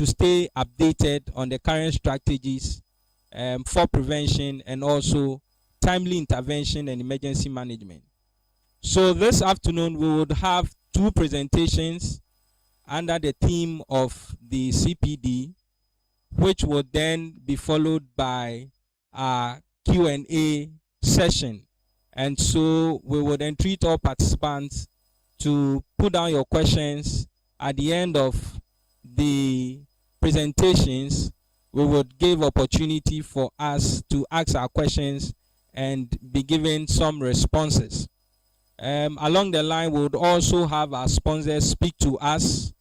to stay updated on the current strategies for prevention and also timely intervention and emergency management. So this afternoon we would have two presentations under the theme of the CPD, which would then be followed by a Q&A session. And so we would entreat all participants to put down your questions. At the end of the presentations, we would give opportunity for us to ask our questions and be given some responses. Along the line, we would also have our sponsors speak to us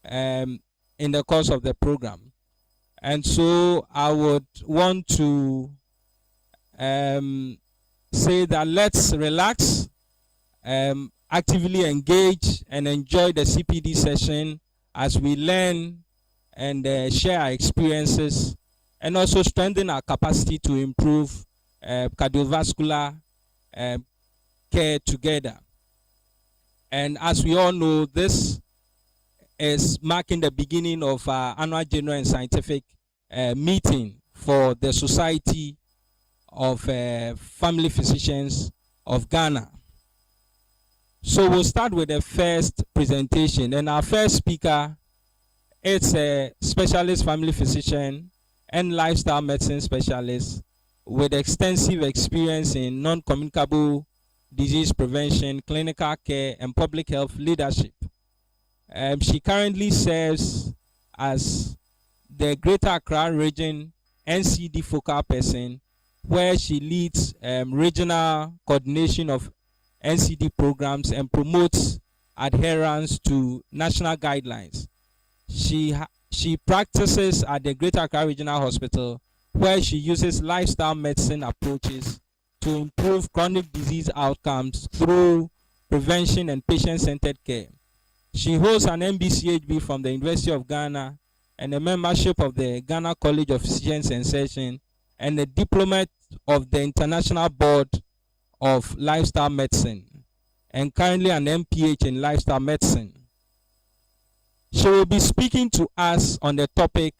in the course of the program. And so I would want to say that let's relax, actively engage and enjoy the CPD session as we learn and share our experiences and also strengthen our capacity to improve cardiovascular care together. And as we all know, this is marking the beginning of our annual general and scientific meeting for the Society of Family Physicians of Ghana. So we'll start with the first presentation, and our first speaker is a specialist family physician and lifestyle medicine specialist with extensive experience in non-communicable disease prevention, clinical care, and public health leadership. She currently serves as the Greater Accra Region NCD focal person, where she leads regional coordination of NCD programs and promotes adherence to national guidelines. She practices at the Greater Accra Regional Hospital, where she uses lifestyle medicine approaches to improve chronic disease outcomes through prevention and patient-centered care. She holds an MBCHB from the University of Ghana and a membership of the Ghana College of Physicians and Surgeons and a diplomate of the International Board of Lifestyle Medicine and currently an MPH in Lifestyle Medicine. She will be speaking to us on the topic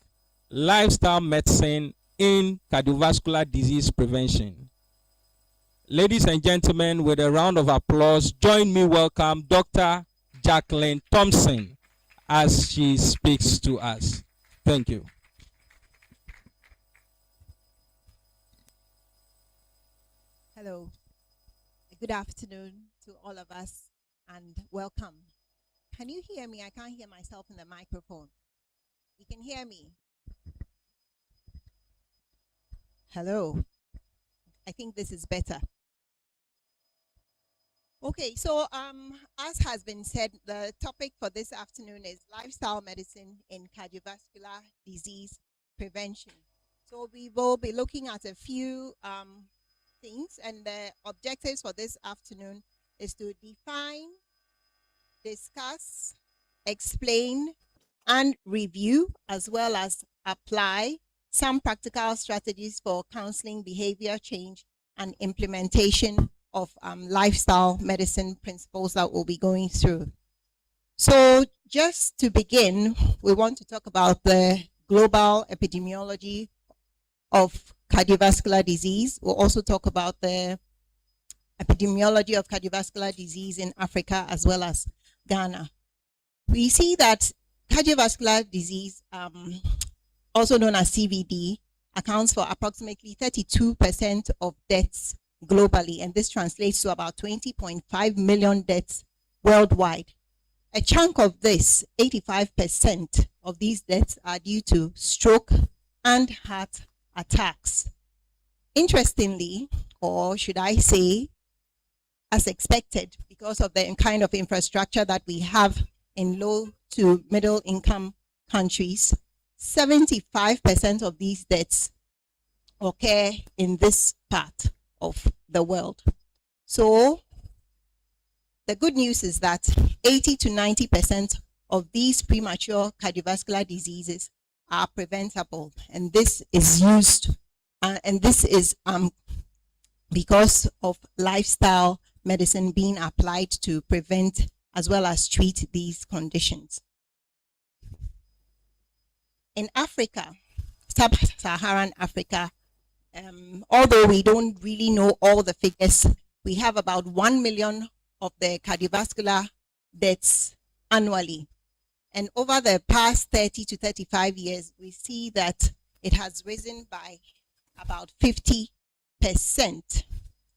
Lifestyle Medicine in Cardiovascular Disease Prevention. Ladies and gentlemen, with a round of applause, join me welcome Dr. Jacqueline Thompson as she speaks to us. Thank you. Hello. Good afternoon to all of us and welcome. Can you hear me? I can't hear myself in the microphone. You can hear me? Hello. I think this is better. Okay, so as has been said, the topic for this afternoon is lifestyle medicine in cardiovascular disease prevention. So we will be looking at a few things, and the objectives for this afternoon is to define, discuss, explain, and review, as well as apply some practical strategies for counseling behavior change and implementation of lifestyle medicine principles that we'll be going through. So just to begin, we want to talk about the global epidemiology of cardiovascular disease. We'll also talk about the epidemiology of cardiovascular disease in Africa as well as Ghana. We see that cardiovascular disease, also known as CVD, accounts for approximately 32% of deaths globally, and this translates to about 20.5 million deaths worldwide. A chunk of this, 85% of these deaths, are due to stroke and heart attacks. Interestingly, or should I say, as expected, because of the kind of infrastructure that we have in low to middle income countries, 75% of these deaths occur in this part of the world. So the good news is that 80 to 90% of these premature cardiovascular diseases are preventable, and this is because of lifestyle medicine being applied to prevent as well as treat these conditions. In Africa, sub-Saharan Africa, although we don't really know all the figures, we have about 1 million of the cardiovascular deaths annually. And over the past 30 to 35 years, we see that it has risen by about 50%.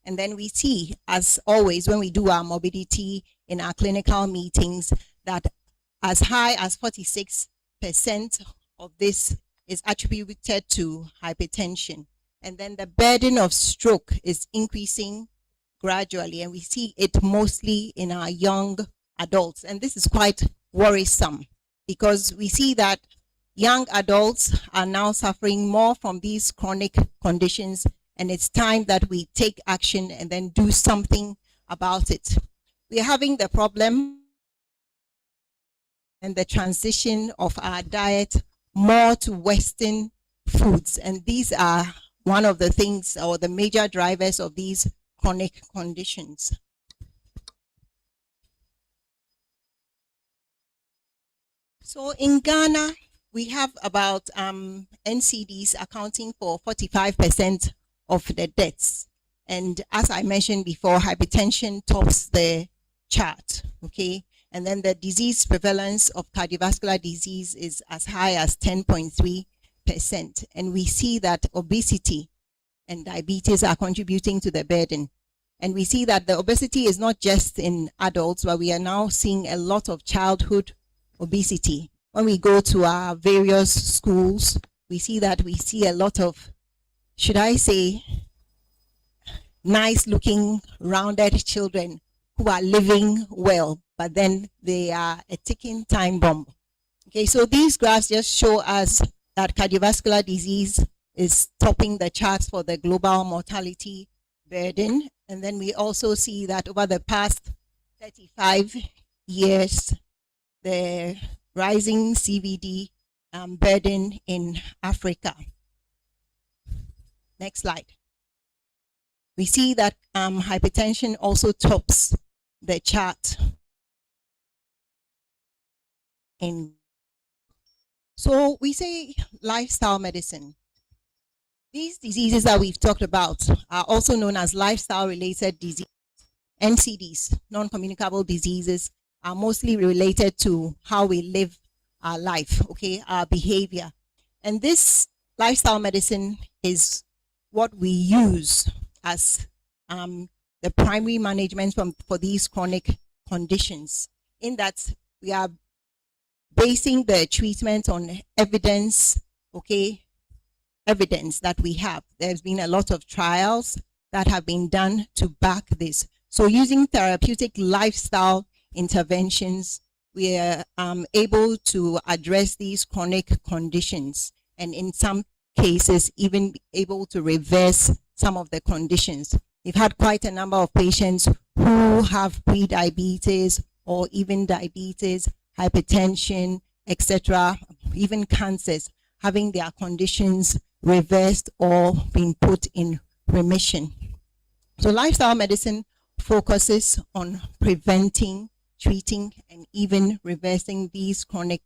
And then we see, as always, when we do our morbidity in our clinical meetings, that as high as 46% of this is attributed to hypertension. And then the burden of stroke is increasing gradually, and we see it mostly in our young adults. And this is quite worrisome because we see that young adults are now suffering more from these chronic conditions, and it's time that we take action and then do something about it. We are having the problem and the transition of our diet more to Western foods, and these are one of the things or the major drivers of these chronic conditions. So in Ghana, we have about NCDs accounting for 45% of the deaths. And as I mentioned before, hypertension tops the chart, okay? And then the disease prevalence of cardiovascular disease is as high as 10.3%. And we see that obesity and diabetes are contributing to the burden. And we see that the obesity is not just in adults, but we are now seeing a lot of childhood obesity. When we go to our various schools, we see that we see a lot of, should I say, nice looking, rounded children who are living well, but then they are a ticking time bomb. Okay, so these graphs just show us that cardiovascular disease is topping the charts for the global mortality burden. And then we also see that over the past 35 years, the rising CVD burden in Africa. Next slide. We see that hypertension also tops the chart. So we say lifestyle medicine. These diseases that we've talked about are also known as lifestyle-related diseases. NCDs, non-communicable diseases, are mostly related to how we live our life, okay, our behavior. And this lifestyle medicine is what we use as the primary management for these chronic conditions, in that we are basing the treatment on evidence, okay, evidence that we have. There's been a lot of trials that have been done to back this. So using therapeutic lifestyle interventions, we are able to address these chronic conditions, and in some cases even able to reverse some of the conditions. We've had quite a number of patients who have pre-diabetes or even diabetes, hypertension, etc., even cancers, having their conditions reversed or being put in remission. So lifestyle medicine focuses on preventing, treating, and even reversing these chronic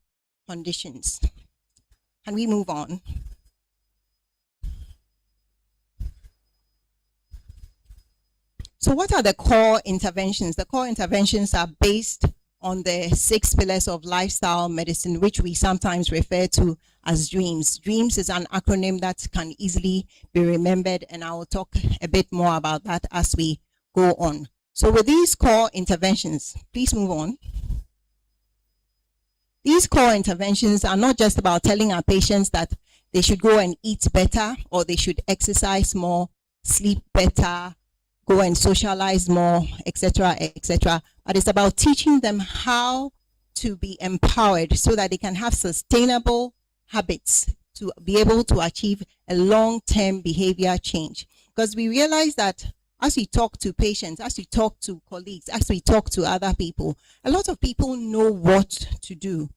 conditions. Can we move on? So what are the core interventions? The core interventions are based on the 6 pillars of lifestyle medicine, which we sometimes refer to as DREAMS. DREAMS is an acronym that can easily be remembered, and I will talk a bit more about that as we go on. So with these core interventions, please move on. These core interventions are not just about telling our patients that they should go and eat better, or they should exercise more, sleep better, go and socialize more, etc., etc. But it's about teaching them how to be empowered so that they can have sustainable habits to be able to achieve a long-term behavior change. Because we realize that as we talk to patients, as we talk to colleagues, as we talk to other people, a lot of people know what to do,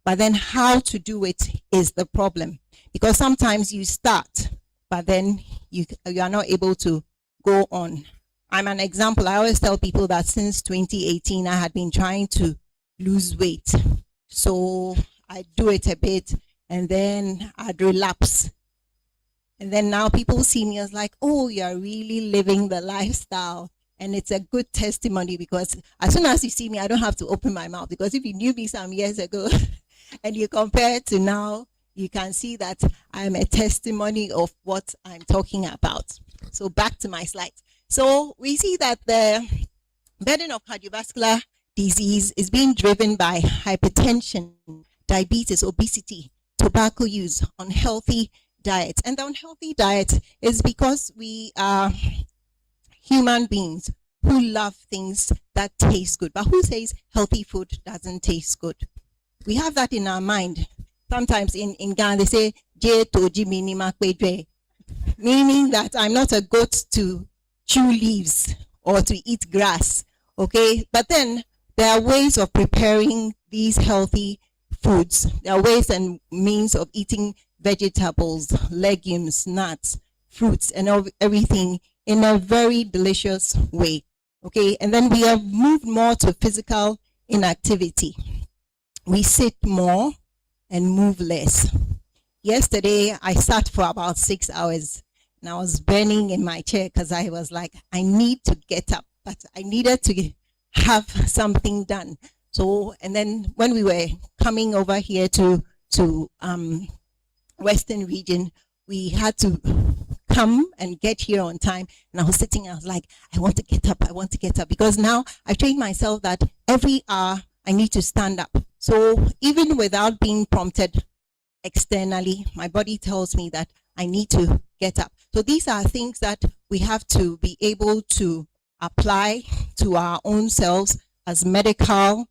but then how to do it is the problem. Because sometimes you start, but then you are not able to go on. I'm an example. I always tell people that since 2018, I had been trying to lose weight. So I do it a bit, and then I'd relapse. And then now people see me as like, oh, you're really living the lifestyle. And it's a good testimony, because as soon as you see me, I don't have to open my mouth, because if you knew me some years ago and you compare it to now, you can see that I'm a testimony of what I'm talking about. So back to my slides. So we see that the burden of cardiovascular disease is being driven by hypertension, diabetes, obesity, tobacco use, unhealthy diet. And the unhealthy diet is because we are human beings who love things that taste good. But who says healthy food doesn't taste good? We have that in our mind. Sometimes in Ghana they say, meaning that I'm not a goat to chew leaves or to eat grass. Okay, but then there are ways of preparing these healthy foods. There are ways and means of eating vegetables, legumes, nuts, fruits, and everything in a very delicious way. Okay, and then we have moved more to physical inactivity. We sit more and move less. Yesterday, I sat for about 6 hours and I was burning in my chair because I was like, I need to get up, but I needed to have something done. So, and then when we were coming over here to Western region, we had to come and get here on time. And I was sitting, I was like, I want to get up, because now I trained myself that every hour I need to stand up. So even without being prompted externally, my body tells me that I need to get up. So these are things that we have to be able to apply to our own selves as medical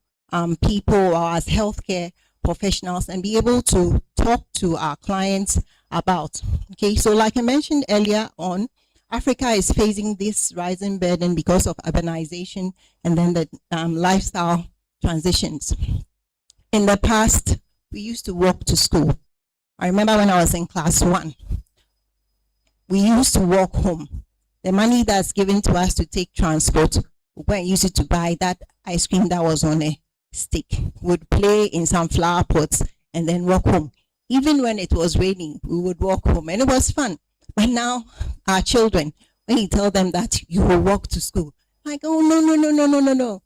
people or as healthcare professionals, and be able to talk to our clients about. Okay, so like I mentioned earlier on, Africa is facing this rising burden because of urbanization and then the lifestyle transitions. In the past, we used to walk to school. I remember when I was in class 1, we used to walk home. The money that's given to us to take transport, we went and used it to buy that ice cream that was on a stick. Would play in some flower pots and then walk home. Even when it was raining, we would walk home, and it was fun. But now, our children, when you tell them that you will walk to school, like, oh, no.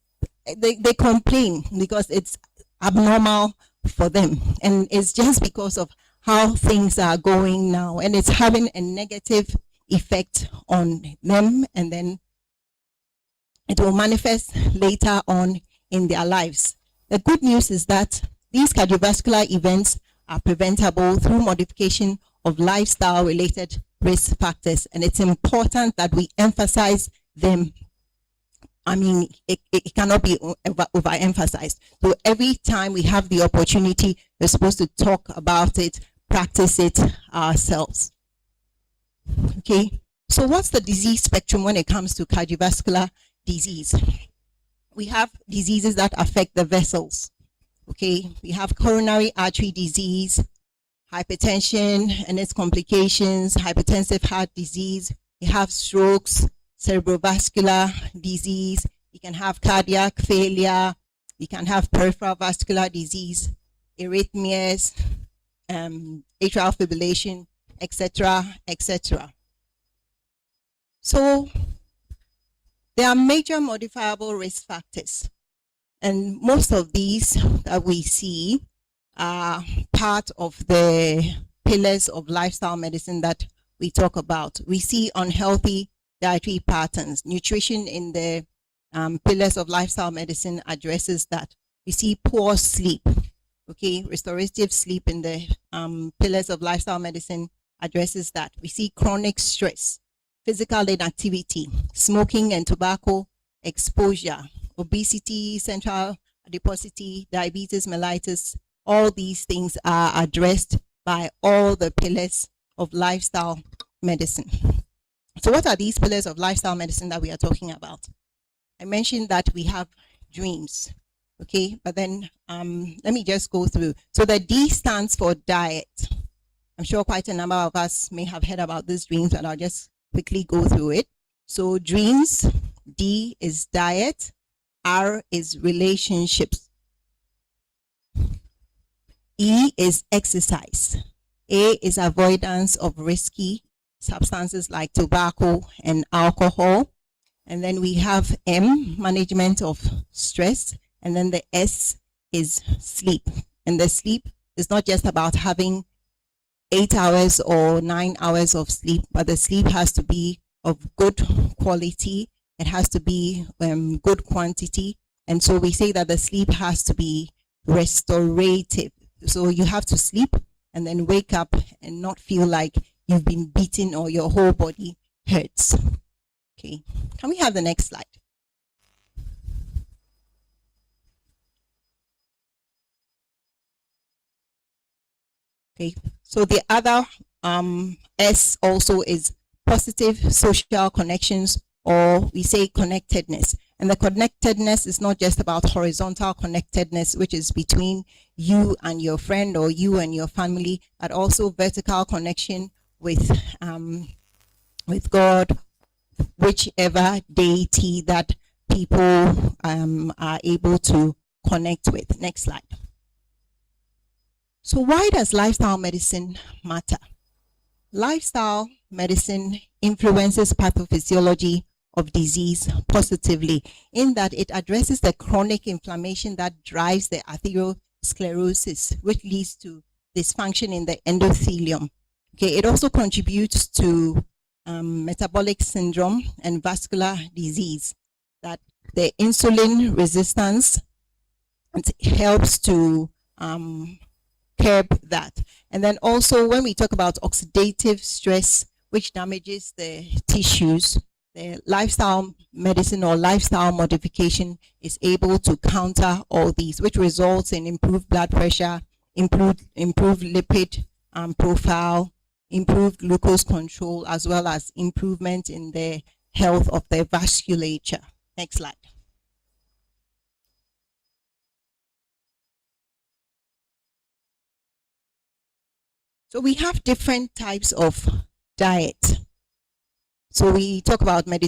They complain because it's abnormal for them. And it's just because of how things are going now. And it's having a negative effect on them. And then it will manifest later on in their lives. The good news is that these cardiovascular events are preventable through modification of lifestyle-related risk factors. And it's important that we emphasize them. I mean, it cannot be overemphasized. So every time we have the opportunity, we're supposed to talk about it, practice it ourselves. Okay, so what's the disease spectrum when it comes to cardiovascular disease? We have diseases that affect the vessels. Okay, we have coronary artery disease, hypertension and its complications, hypertensive heart disease. We have strokes, cerebrovascular disease. You can have cardiac failure. You can have peripheral vascular disease, arrhythmias, atrial fibrillation, etc., etc. So there are major modifiable risk factors, and most of these that we see are part of the pillars of lifestyle medicine that we talk about. We see unhealthy dietary patterns. Nutrition in the pillars of lifestyle medicine addresses that. We see poor sleep. Okay, restorative sleep in the pillars of lifestyle medicine addresses that. We see chronic stress, physical inactivity, smoking and tobacco exposure, obesity, central adiposity, diabetes mellitus. All these things are addressed by all the pillars of lifestyle medicine. So what are these pillars of lifestyle medicine that we are talking about? I mentioned that we have dreams, okay? But then let me just go through. So the D stands for diet. I'm sure quite a number of us may have heard about these dreams, but I'll just quickly go through it. So dreams, D is diet, R is relationships. E is exercise. A is avoidance of risky substances like tobacco and alcohol. And then we have M, management of stress. And then the S is sleep. And the sleep is not just about having 8 hours or 9 hours of sleep, but the sleep has to be of good quality. It has to be good quantity. And so we say that the sleep has to be restorative. So you have to sleep and then wake up and not feel like you've been beaten or your whole body hurts. Okay, can we have the next slide? Okay, so the other S also is positive social connections, or we say connectedness. And the connectedness is not just about horizontal connectedness, which is between you and your friend or you and your family, but also vertical connection with God, whichever deity that people are able to connect with. Next slide. So why does lifestyle medicine matter? Lifestyle medicine influences pathophysiology of disease positively in that it addresses the chronic inflammation that drives the atherosclerosis, which leads to dysfunction in the endothelium. Okay, it also contributes to metabolic syndrome and vascular disease, that the insulin resistance, it helps to curb that. And then also when we talk about oxidative stress, which damages the tissues, the lifestyle medicine or lifestyle modification is able to counter all these, which results in improved blood pressure, improved lipid profile, improved glucose control, as well as improvement in the health of the vasculature. Next slide. So we have different types of diet. So we talk about we talk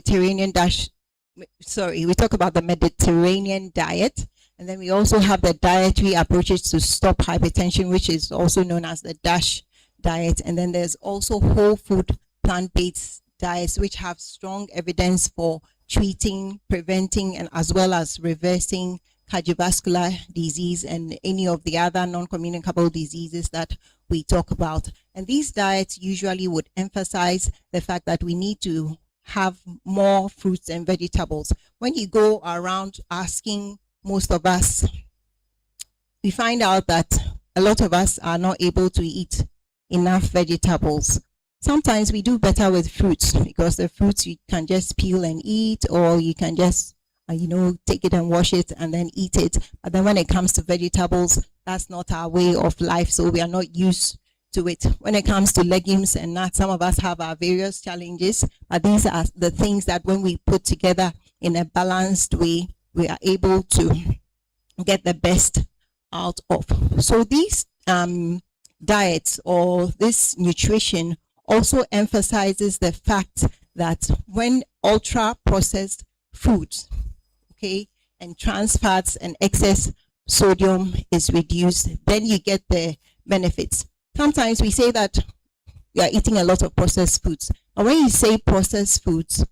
about the Mediterranean diet, and then we also have the dietary approaches to stop hypertension, which is also known as the DASH diet. And then there's also whole food plant-based diets, which have strong evidence for treating, preventing, and as well as reversing cardiovascular disease and any of the other non-communicable diseases that we talk about. And these diets usually would emphasize the fact that we need to have more fruits and vegetables. When you go around asking most of us, we find out that a lot of us are not able to eat enough vegetables. Sometimes we do better with fruits, because the fruits you can just peel and eat, or you can just take it and wash it and then eat it. But then when it comes to vegetables, that's not our way of life, so we are not used to it. When it comes to legumes and nuts, some of us have our various challenges, but these are the things that when we put together in a balanced way, we are able to get the best out of. So these diets or this nutrition also emphasizes the fact that when ultra processed foods, okay, and trans fats and excess sodium is reduced, then you get the benefits. Sometimes we say that we are eating a lot of processed foods. And when you say processed foods,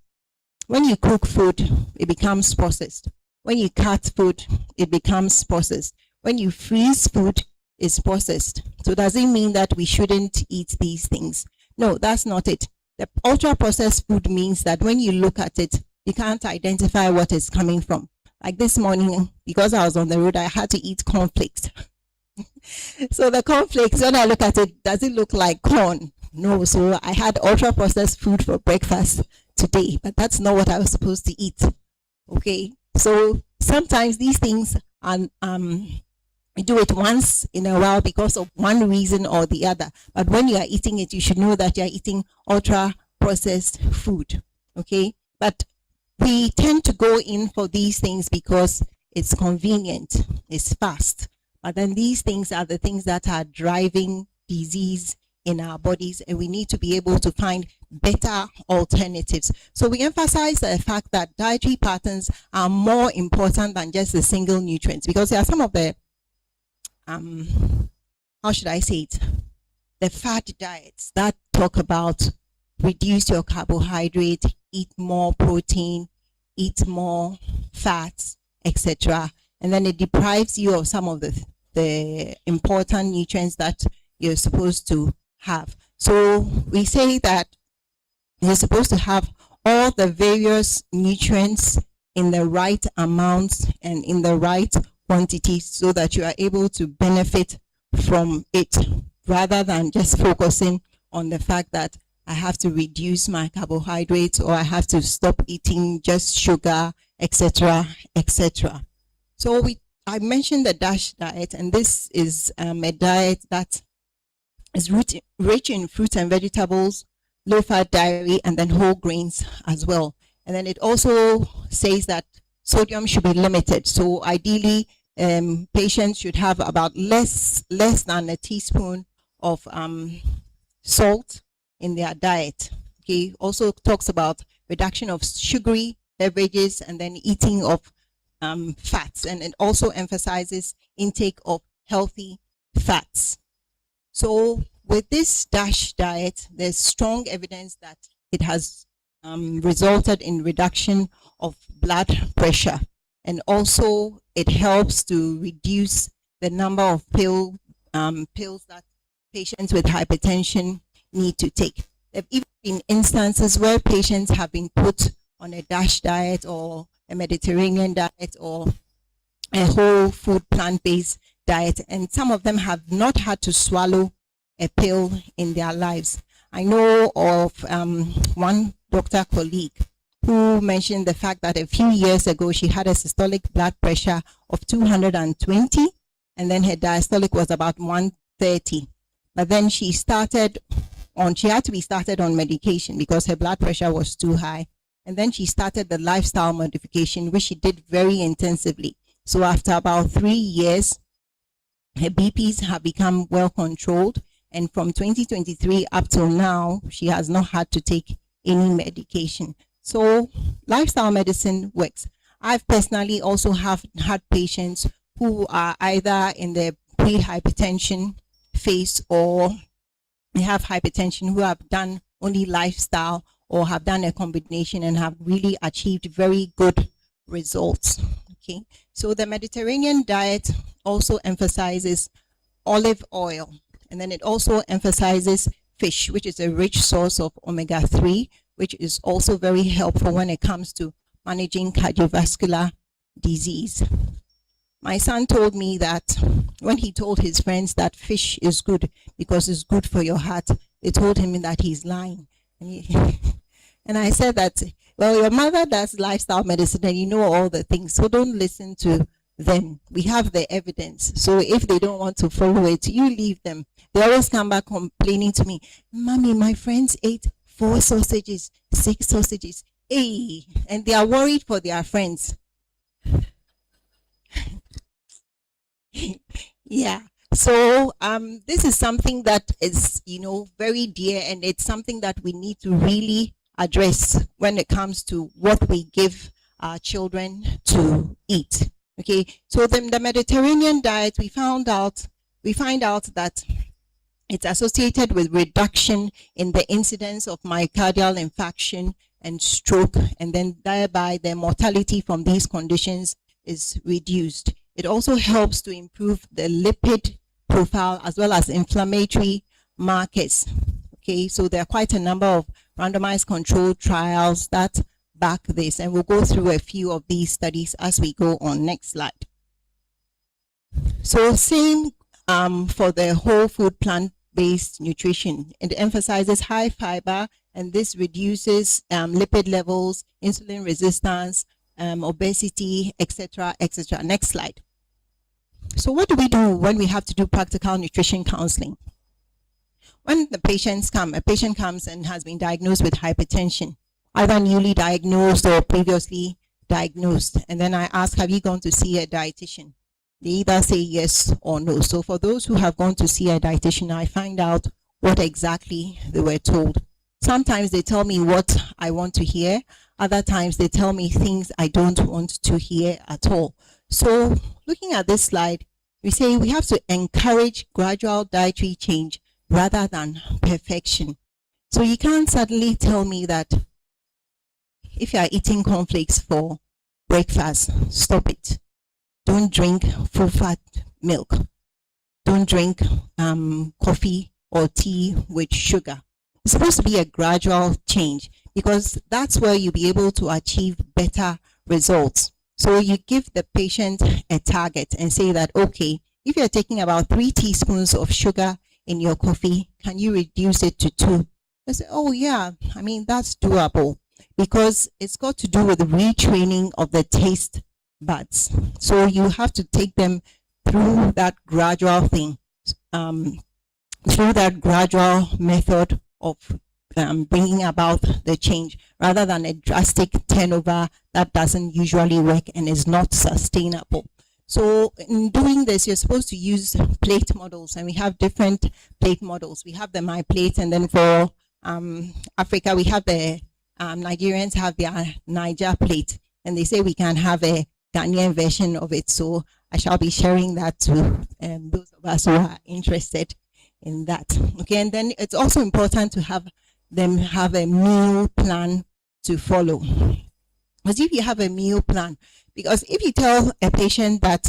when you cook food, it becomes processed. When you cut food, it becomes processed. When you freeze food, it's processed. So does it mean that we shouldn't eat these things? No, that's not it. The ultra processed food means that when you look at it, you can't identify what it's coming from. Like this morning, because I was on the road, I had to eat cornflakes. So the cornflakes, when I look at it, does it look like corn? No. So I had ultra processed food for breakfast today, but that's not what I was supposed to eat. Okay. So sometimes these things are, we do it once in a while because of one reason or the other. But when you are eating it, you should know that you are eating ultra processed food. Okay. But we tend to go in for these things because it's convenient, it's fast. But then these things are the things that are driving disease in our bodies, and we need to be able to find better alternatives. So we emphasize the fact that dietary patterns are more important than just the single nutrients, because there are some of the how should I say it? The fat diets that talk about reduce your carbohydrate, eat more protein, eat more fats, etc. And then it deprives you of some of the important nutrients that you're supposed to have. So we say that you're supposed to have all the various nutrients in the right amounts and in the right quantity so that you are able to benefit from it, rather than just focusing on the fact that I have to reduce my carbohydrates or I have to stop eating just sugar, etc., etc. So I mentioned the DASH diet, and this is a diet that is rich in fruits and vegetables, low-fat dairy, and then whole grains as well. And then it also says that sodium should be limited. So ideally, patients should have about less than a teaspoon of salt in their diet. Okay. Also talks about reduction of sugary beverages and then eating of fats, and it also emphasizes intake of healthy fats. So with this DASH diet, there's strong evidence that it has resulted in reduction of blood pressure, and also it helps to reduce the number of pills that patients with hypertension need to take. There have even been instances where patients have been put on a DASH diet or a Mediterranean diet or a whole food plant-based diet, and some of them have not had to swallow a pill in their lives. I know of one doctor colleague who mentioned the fact that a few years ago she had a systolic blood pressure of 220, and then her diastolic was about 130. But then she had to be started on medication because her blood pressure was too high. And then she started the lifestyle modification, which she did very intensively. So after about 3 years, her BPs have become well controlled. And from 2023 up till now, she has not had to take any medication. So lifestyle medicine works. I've personally also have had patients who are either in the pre-hypertension phase or they have hypertension who have done only lifestyle or have done a combination and have really achieved very good results. Okay, so the Mediterranean diet also emphasizes olive oil, and then it also emphasizes fish, which is a rich source of omega-3, which is also very helpful when it comes to managing cardiovascular disease. My son told me that when he told his friends that fish is good because it's good for your heart, they told him that he's lying. And I said that, well, your mother does lifestyle medicine and you know all the things, so don't listen to them. We have the evidence. So if they don't want to follow it, you leave them. They always come back complaining to me, Mommy, my friends ate 4 sausages, 6 sausages. Hey, and they are worried for their friends. Yeah. So this is something that is, very dear, and it's something that we need to really address when it comes to what we give our children to eat. Okay. So the Mediterranean diet, we find out that it's associated with reduction in the incidence of myocardial infarction and stroke, and then thereby the mortality from these conditions is reduced. It also helps to improve the lipid profile as well as inflammatory markers. Okay, so there are quite a number of randomized controlled trials that back this, and we'll go through a few of these studies as we go on. Next slide. So same for the whole food plant-based nutrition. It emphasizes high fiber, and this reduces lipid levels, insulin resistance, obesity, etc., etc. Next slide. So what do we do when we have to do practical nutrition counseling? When a patient comes and has been diagnosed with hypertension, either newly diagnosed or previously diagnosed, and then I ask, have you gone to see a dietitian? They either say yes or no. So for those who have gone to see a dietitian, I find out what exactly they were told. Sometimes they tell me what I want to hear. Other times they tell me things I don't want to hear at all. So looking at this slide, We say we have to encourage gradual dietary change rather than perfection. So you can't suddenly tell me that if you are eating cornflakes for breakfast, stop it. Don't drink full fat milk. Don't drink coffee or tea with sugar. It's supposed to be a gradual change because that's where you'll be able to achieve better results. So you give the patient a target and say that, okay, if you're taking about 3 teaspoons of sugar in your coffee, can you reduce it to 2? I say, oh yeah, I mean, that's doable because it's got to do with the retraining of the taste buds. So you have to take them through that gradual thing, through that gradual method of bringing about the change rather than a drastic turnover that doesn't usually work and is not sustainable. So in doing this, you're supposed to use plate models, and we have different plate models. We have the My Plate, and then for Africa, we have the Nigerians have their Niger plate, and they say we can have a Ghanaian version of it. So I shall be sharing that to those of us who are interested in that. Okay, and then it's also important to have them have a meal plan to follow. Because if you have a meal plan, because if you tell a patient that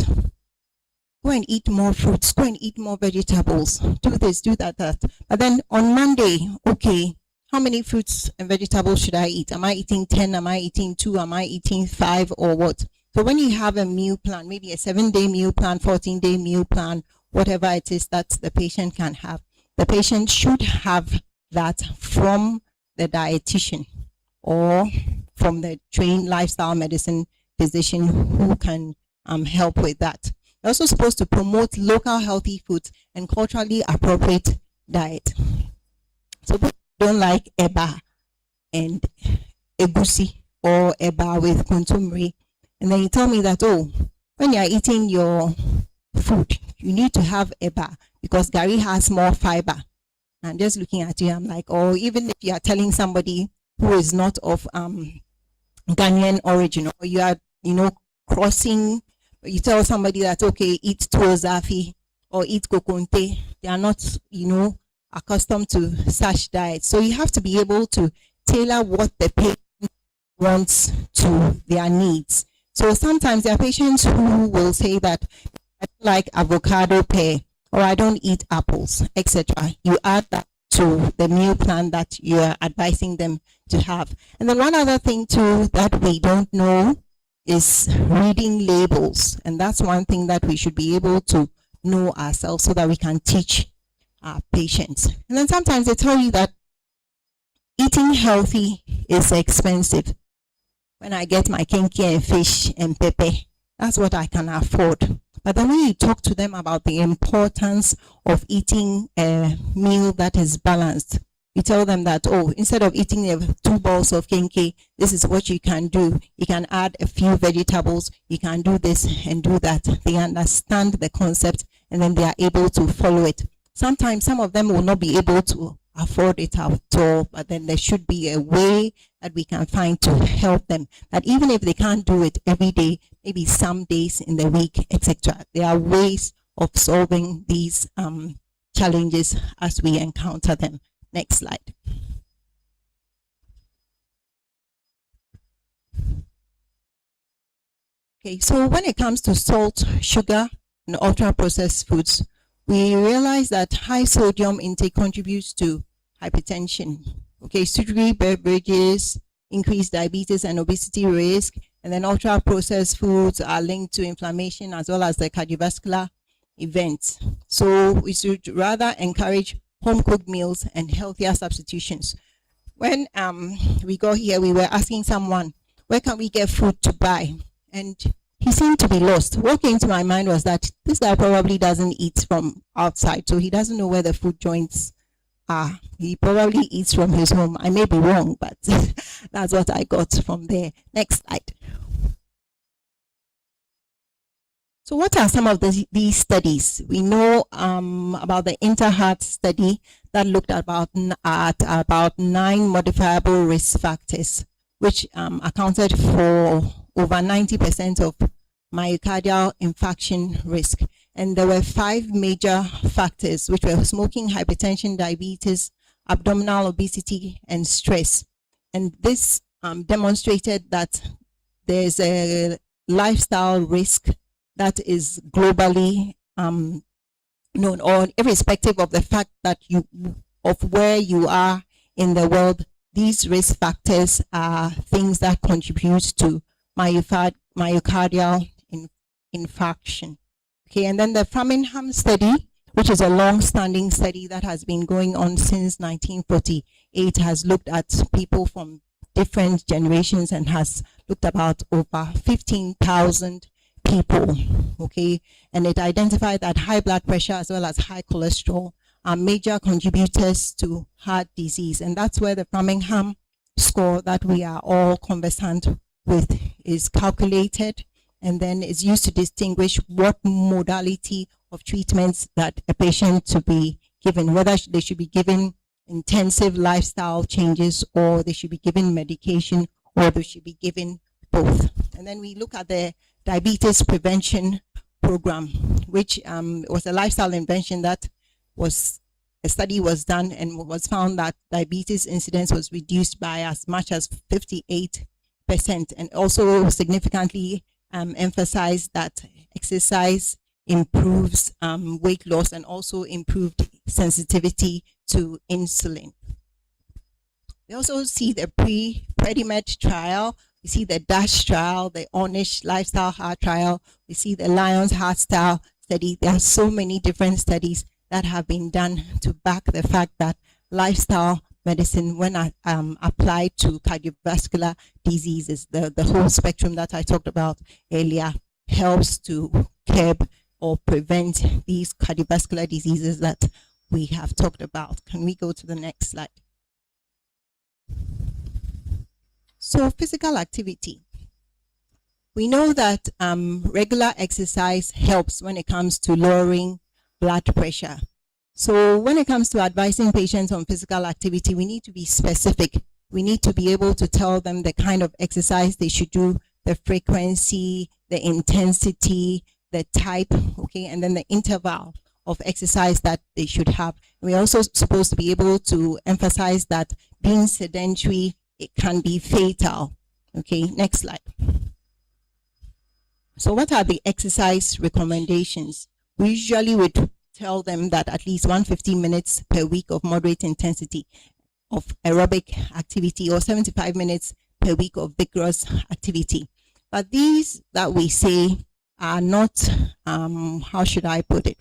go and eat more fruits, go and eat more vegetables, do this, do that, but then on Monday, okay, how many fruits and vegetables should I eat? Am I eating 10? Am I eating 2? Am I eating 5 or what? So when you have a meal plan, maybe a 7-day meal plan, 14-day meal plan, whatever it is that the patient can have, the patient should have that from the dietitian or from the trained lifestyle medicine physician who can help with that. They're also supposed to promote local healthy foods and culturally appropriate diet. So people don't like eba and egusi or eba with kontomire. And then you tell me that, oh, when you're eating your food, you need to have eba because gari has more fiber. I'm just looking at you, I'm like, or even if you are telling somebody who is not of Ghanaian origin, or you are, crossing, you tell somebody that, okay, eat tuozafi or eat kokonte, they are not, accustomed to such diets. So you have to be able to tailor what the patient wants to their needs. So sometimes there are patients who will say that I don't like avocado pear, or I don't eat apples, etc. You add that to the meal plan that you are advising them to have. And then one other thing too that we don't know is reading labels. And that's one thing that we should be able to know ourselves so that we can teach our patients. And then sometimes they tell you that eating healthy is expensive. When I get my kinky and fish and pepper, that's what I can afford. But then when you talk to them about the importance of eating a meal that is balanced, you tell them that, oh, instead of eating 2 balls of kinky, this is what you can do. You can add a few vegetables, you can do this and do that. They understand the concept and then they are able to follow it. Sometimes some of them will not be able to afford it at all, but then there should be a way that we can find to help them, that even if they can't do it every day, maybe some days in the week, etc. There are ways of solving these challenges as we encounter them. Next slide. Okay, so when it comes to salt, sugar, and ultra-processed foods, we realize that high sodium intake contributes to hypertension. Okay, sugary beverages increase diabetes and obesity risk, and then ultra-processed foods are linked to inflammation as well as the cardiovascular events. So we should rather encourage home-cooked meals and healthier substitutions. When we got here, we were asking someone, where can we get food to buy? And he seemed to be lost. What came to my mind was that this guy probably doesn't eat from outside, so he doesn't know where the food joints are. He probably eats from his home. I may be wrong, but that's what I got from there. Next slide. So what are some of these studies? We know about the InterHeart study that looked at about 9 modifiable risk factors, which accounted for over 90% of myocardial infarction risk. And there were 5 major factors, which were smoking, hypertension, diabetes, abdominal obesity, and stress. And this demonstrated that there's a lifestyle risk that is globally known, or irrespective of the fact that of where you are in the world, these risk factors are things that contribute to myocardial infarction. Okay, and then the Framingham study, which is a long-standing study that has been going on since 1948, has looked at people from different generations and has looked about over 15,000 people. Okay, and it identified that high blood pressure as well as high cholesterol are major contributors to heart disease, and that's where the Framingham score that we are all conversant with is calculated, and then is used to distinguish what modality of treatments that a patient to be given, whether they should be given intensive lifestyle changes, or they should be given medication, or they should be given both. And then we look at the diabetes prevention program, which was a lifestyle intervention that a study was done and was found that diabetes incidence was reduced by as much as 58%, and also significantly emphasized that exercise improves weight loss and also improved sensitivity to insulin. We also see the Predimed trial, we see the DASH trial, the Ornish lifestyle heart trial, we see the Lions heart style study. There are so many different studies that have been done to back the fact that lifestyle medicine, when applied to cardiovascular diseases, the whole spectrum that I talked about earlier, helps to curb or prevent these cardiovascular diseases that we have talked about. Can we go to the next slide? So physical activity. We know that regular exercise helps when it comes to lowering blood pressure. So when it comes to advising patients on physical activity, we need to be specific. We need to be able to tell them the kind of exercise they should do, the frequency, the intensity, the type, okay, and then the interval of exercise that they should have. We're also supposed to be able to emphasize that being sedentary, it can be fatal. Okay, next slide. So what are the exercise recommendations? We usually would tell them that at least 150 minutes per week of moderate intensity of aerobic activity, or 75 minutes per week of vigorous activity. But these that we say are not, how should I put it,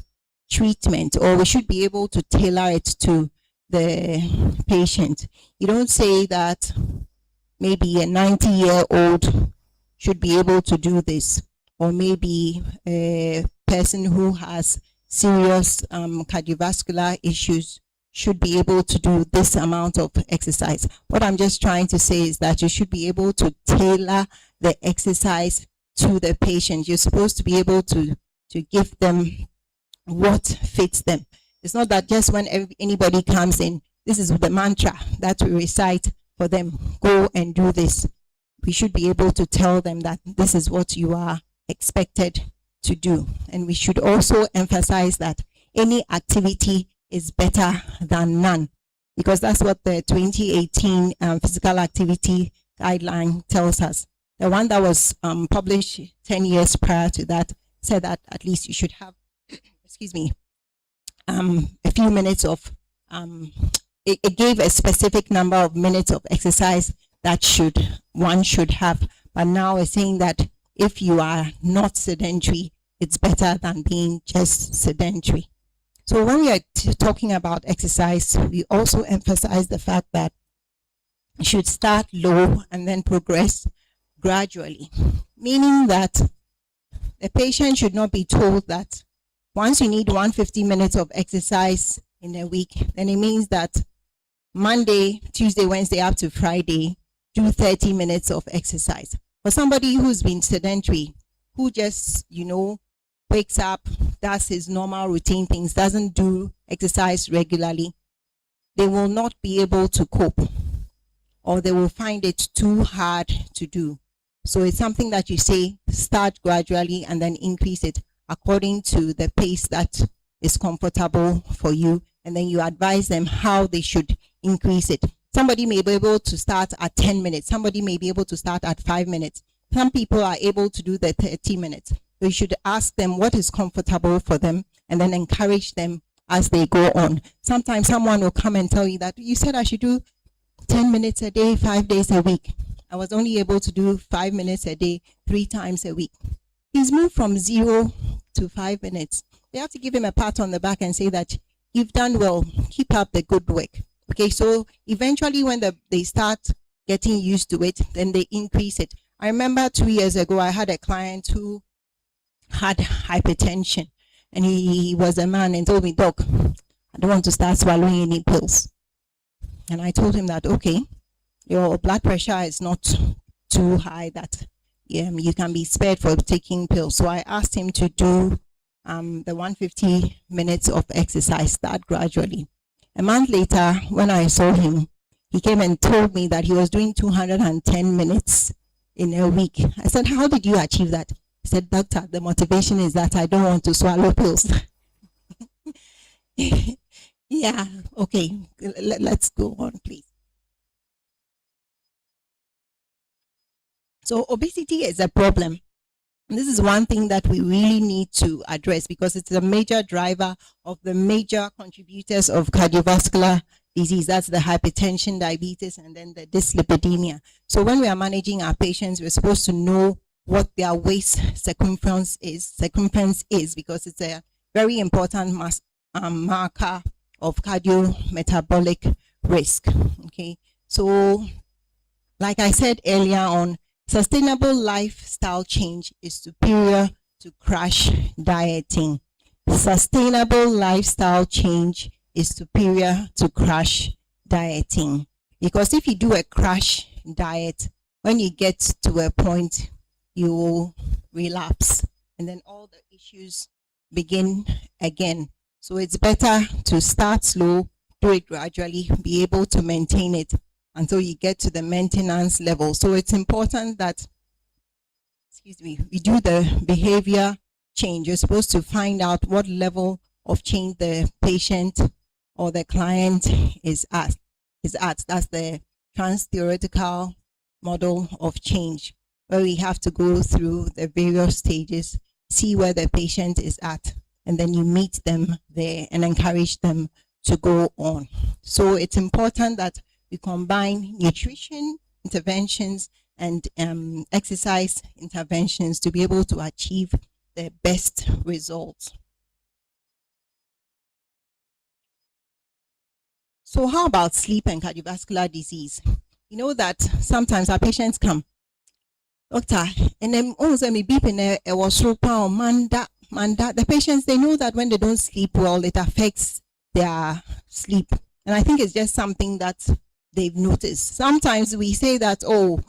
treatment, or we should be able to tailor it to the patient. You don't say that maybe a 90-year-old should be able to do this, or maybe a person who has serious cardiovascular issues should be able to do this amount of exercise. What I'm just trying to say is that you should be able to tailor the exercise to the patient. You're supposed to be able to give them what fits them. It's not that just when anybody comes in, this is the mantra that we recite for them, go and do this. We should be able to tell them that this is what you are expected to do. And we should also emphasize that any activity is better than none, because that's what the 2018 physical activity guideline tells us. The one that was published 10 years prior to that said that at least you should have, excuse me, a few minutes of, it gave a specific number of minutes of exercise that one should have. But now we're saying that if you are not sedentary, it's better than being just sedentary. So when we are talking about exercise, we also emphasize the fact that you should start low and then progress gradually, meaning that the patient should not be told that once you need 150 minutes of exercise in a week, then it means that Monday, Tuesday, Wednesday up to Friday, do 30 minutes of exercise. For somebody who's been sedentary, who just, wakes up, does his normal routine things, doesn't do exercise regularly, they will not be able to cope, or they will find it too hard to do. So it's something that you say, start gradually and then increase it according to the pace that is comfortable for you, and then you advise them how they should increase it. Somebody may be able to start at 10 minutes. Somebody may be able to start at 5 minutes. Some people are able to do the 30 minutes. So you should ask them what is comfortable for them and then encourage them as they go on. Sometimes someone will come and tell you that you said I should do 10 minutes a day, 5 days a week. I was only able to do 5 minutes a day, 3 times a week. He's moved from 0 to 5 minutes. They have to give him a pat on the back and say that you've done well, keep up the good work. Okay, so eventually when they start getting used to it, then they increase it. I remember 2 years ago, I had a client who had hypertension, and he was a man and told me, Doc, I don't want to start swallowing any pills. And I told him that, okay, your blood pressure is not too high that you can be spared for taking pills. So I asked him to do the 150 minutes of exercise, start gradually. A month later, when I saw him, he came and told me that he was doing 210 minutes in a week. I said, how did you achieve that? He said, Doctor, the motivation is that I don't want to swallow pills. Yeah, okay, let's go on, please. So obesity is a problem. And this is one thing that we really need to address because it's a major driver of the major contributors of cardiovascular disease. That's the hypertension, diabetes, and then the dyslipidemia. So when we are managing our patients, we're supposed to know what their waist circumference is because it's a very important marker of cardiometabolic risk. Okay, so like I said earlier on, sustainable lifestyle change is superior to crash dieting. Sustainable lifestyle change is superior to crash dieting. Because if you do a crash diet, when you get to a point, you will relapse. And then all the issues begin again. So it's better to start slow, do it gradually, be able to maintain it until you get to the maintenance level. So it's important that, we do the behavior change. You're supposed to find out what level of change the patient or the client is at. That's the trans-theoretical model of change, where we have to go through the various stages, see where the patient is at, and then you meet them there and encourage them to go on. So it's important that we combine nutrition interventions and exercise interventions to be able to achieve the best results. So how about sleep and cardiovascular disease? You know that sometimes our patients come, Doctor, and then also me beep in a was manda. The patients, they know that when they don't sleep well, it affects their sleep. And I think it's just something that they've noticed. Sometimes we say that, oh,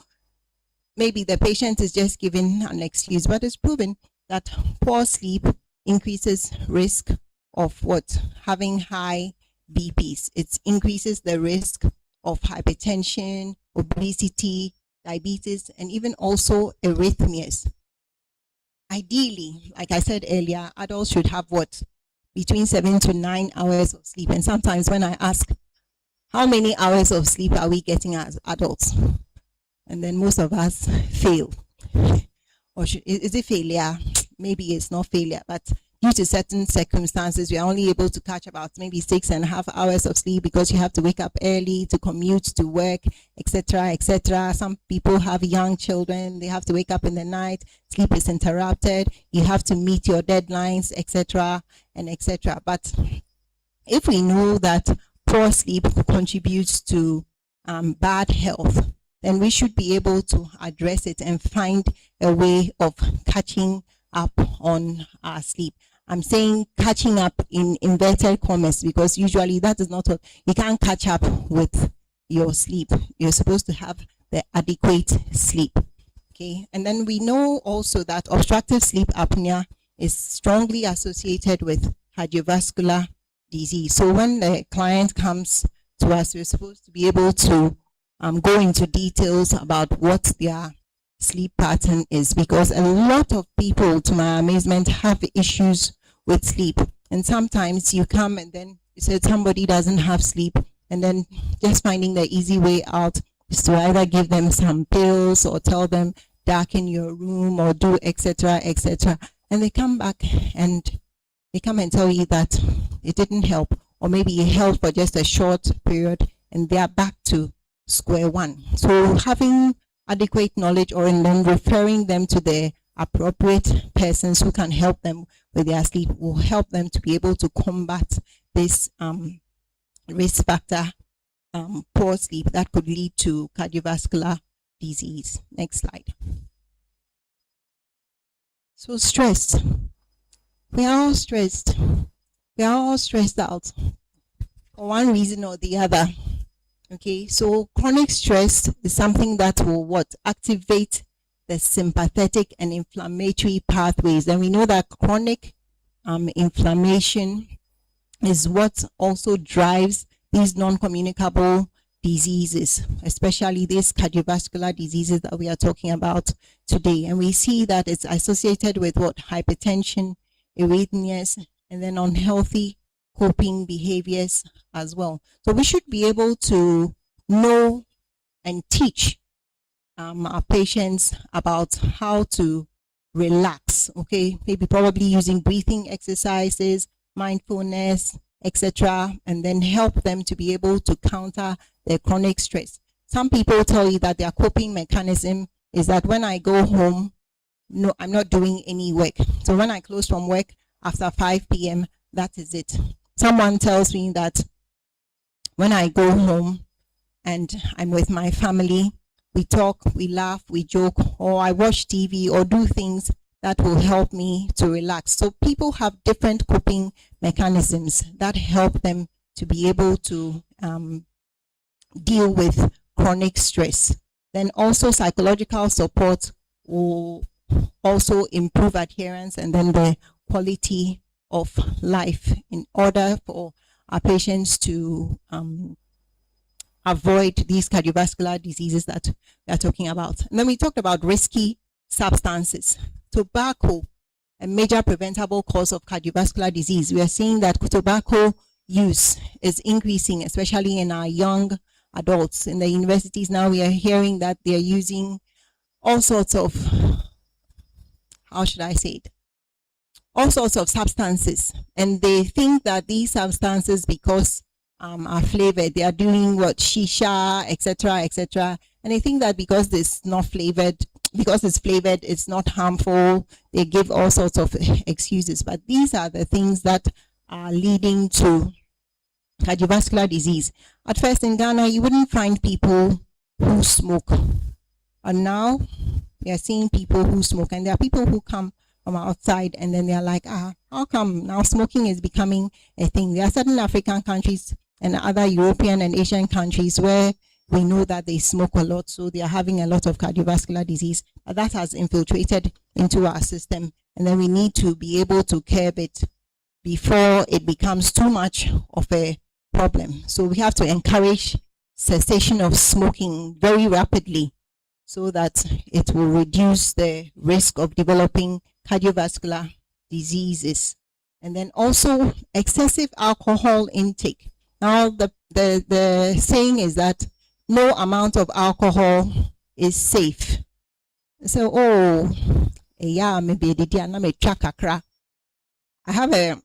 maybe the patient is just giving an excuse, but it's proven that poor sleep increases risk of what? Having high BPs. It increases the risk of hypertension, obesity, diabetes, and even also arrhythmias. Ideally, like I said earlier, adults should have what? Between 7 to 9 hours of sleep. And sometimes when I ask, how many hours of sleep are we getting as adults? And then most of us fail. Or is it failure? Maybe it's not failure, but due to certain circumstances, we are only able to catch about maybe 6.5 hours of sleep because you have to wake up early to commute to work, etc., etc. Some people have young children, they have to wake up in the night, sleep is interrupted, you have to meet your deadlines, etc., and etc. But if we know that poor sleep contributes to bad health, then we should be able to address it and find a way of catching up on our sleep. I'm saying catching up in inverted commas because usually that is not what you can't catch up with your sleep. You're supposed to have the adequate sleep. Okay, and then we know also that obstructive sleep apnea is strongly associated with cardiovascular disease. So when the client comes to us, we're supposed to be able to go into details about what their sleep pattern is, because a lot of people, to my amazement, have issues with sleep. And sometimes you come and then you said somebody doesn't have sleep, and then just finding the easy way out is to either give them some pills or tell them darken your room or do etc etc, and they come back and they come and tell you that it didn't help, or maybe it helped for just a short period and they are back to square one. So having adequate knowledge, or and then referring them to the appropriate persons who can help them with their sleep, will help them to be able to combat this risk factor, poor sleep, that could lead to cardiovascular disease. Next slide. So stress. We are all stressed. We are all stressed out for one reason or the other. Okay, so chronic stress is something that will activate the sympathetic and inflammatory pathways. And we know that chronic inflammation is what also drives these non-communicable diseases, especially these cardiovascular diseases that we are talking about today. And we see that it's associated with hypertension, arrhythmias, and then unhealthy coping behaviors as well. So we should be able to know and teach our patients about how to relax, okay? Maybe probably using breathing exercises, mindfulness, etc., and then help them to be able to counter their chronic stress. Some people tell you that their coping mechanism is that when I go home, no, I'm not doing any work. So when I close from work after 5 p.m., that is it. Someone tells me that when I go home and I'm with my family, we talk, we laugh, we joke, or I watch TV or do things that will help me to relax. So people have different coping mechanisms that help them to be able to deal with chronic stress. Then also psychological support will also improve adherence and then the quality of life, in order for our patients to avoid these cardiovascular diseases that we are talking about. And then we talked about risky substances. Tobacco, a major preventable cause of cardiovascular disease. We are seeing that tobacco use is increasing, especially in our young adults. In the universities now, we are hearing that they are using all sorts of, how should I say it? All sorts of substances. And they think that these substances, because are flavored, they are doing shisha, etc., etc. And they think that because it's not flavored, because it's flavored, it's not harmful. They give all sorts of excuses. But these are the things that are leading to cardiovascular disease. At first in Ghana, you wouldn't find people who smoke. And now we are seeing people who smoke. And there are people who come from outside and then they're like, how come now smoking is becoming a thing? There are certain African countries and other European and Asian countries where we know that they smoke a lot, so they are having a lot of cardiovascular disease. But that has infiltrated into our system, and then we need to be able to curb it before it becomes too much of a problem. So we have to encourage cessation of smoking very rapidly so that it will reduce the risk of developing cardiovascular diseases. And then also excessive alcohol intake. Now the saying is that no amount of alcohol is safe. So yeah, maybe I have a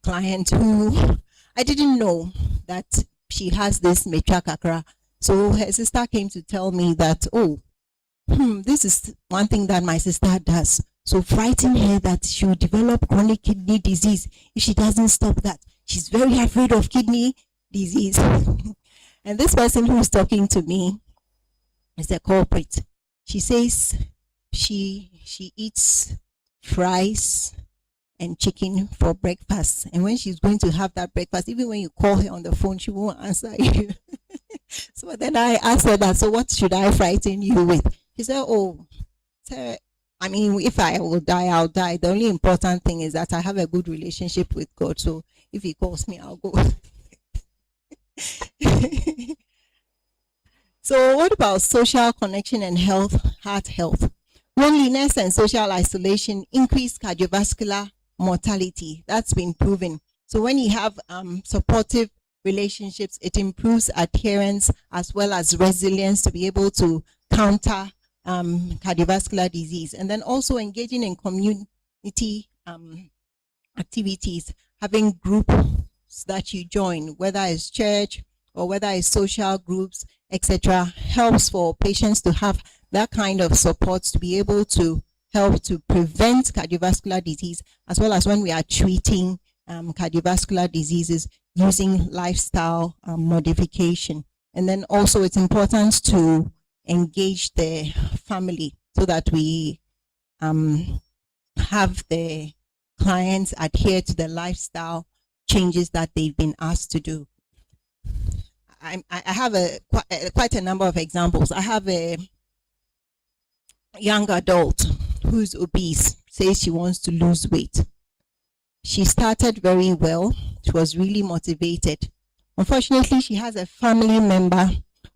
client who I didn't know that she has this metra kakra. So her sister came to tell me that, this is one thing that my sister does. So frighten her that she will develop chronic kidney disease if she doesn't stop that. She's very afraid of kidney disease. And this person who is talking to me is a culprit. She says she eats fries and chicken for breakfast. And when she's going to have that breakfast, even when you call her on the phone, she won't answer you. So then I asked her that, so what should I frighten you with? She said, I mean, if I will die, I'll die. The only important thing is that I have a good relationship with God. So if he calls me, I'll go. So what about social connection and heart health? Loneliness and social isolation increase cardiovascular mortality. That's been proven. So when you have supportive relationships, it improves adherence as well as resilience to be able to counter cardiovascular disease. And then also engaging in community activities, having groups that you join, whether it's church or whether it's social groups, etc., helps for patients to have that kind of support to be able to help to prevent cardiovascular disease, as well as when we are treating cardiovascular diseases using lifestyle modification. And then also it's important to engage the family so that we have the clients adhere to the lifestyle changes that they've been asked to do. I have quite a number of examples. I have a young adult who's obese, says she wants to lose weight. She started very well. She was really motivated. Unfortunately, she has a family member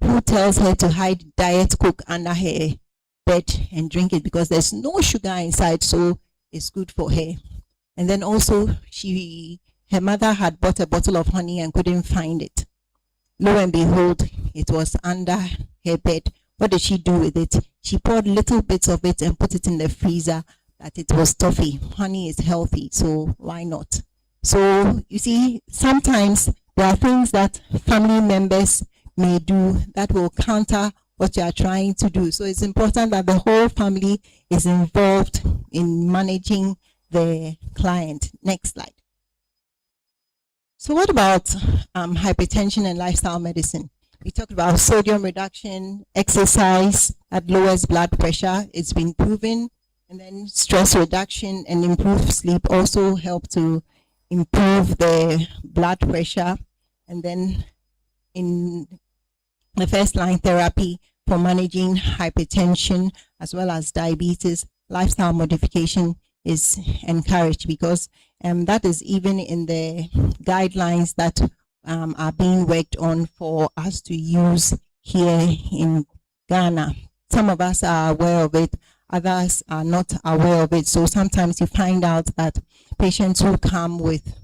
who tells her to hide Diet Coke under her bed and drink it because there's no sugar inside, so it's good for her. And then also, her mother had bought a bottle of honey and couldn't find it. Lo and behold, it was under her bed. What did she do with it? She poured little bits of it and put it in the freezer that it was toffee. Honey is healthy, so why not? So you see, sometimes there are things that family members may do that will counter what you are trying to do. So it's important that the whole family is involved in managing the client. Next slide. So what about hypertension and lifestyle medicine? We talked about sodium reduction, exercise that lowers blood pressure. It's been proven. And then stress reduction and improved sleep also help to improve the blood pressure. And then in the first line therapy for managing hypertension as well as diabetes, lifestyle modification is encouraged because that is even in the guidelines that are being worked on for us to use here in Ghana. Some of us are aware of it, others are not aware of it. So sometimes you find out that patients who come with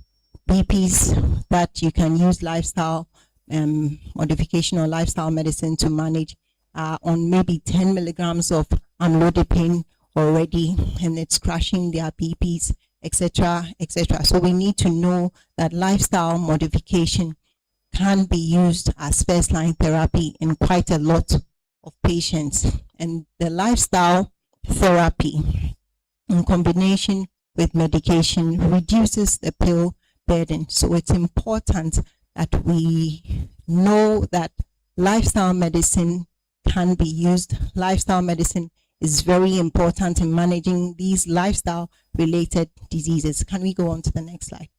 BPs that you can use lifestyle modification or lifestyle medicine to manage are on maybe 10 milligrams of amlodipine already, and it's crashing their BPs, etc., etc. So we need to know that lifestyle modification can be used as first-line therapy in quite a lot of patients. And the lifestyle therapy in combination with medication reduces the pill burden. So it's important that we know that lifestyle medicine can be used. Lifestyle medicine is very important in managing these lifestyle related diseases. Can we go on to the next slide?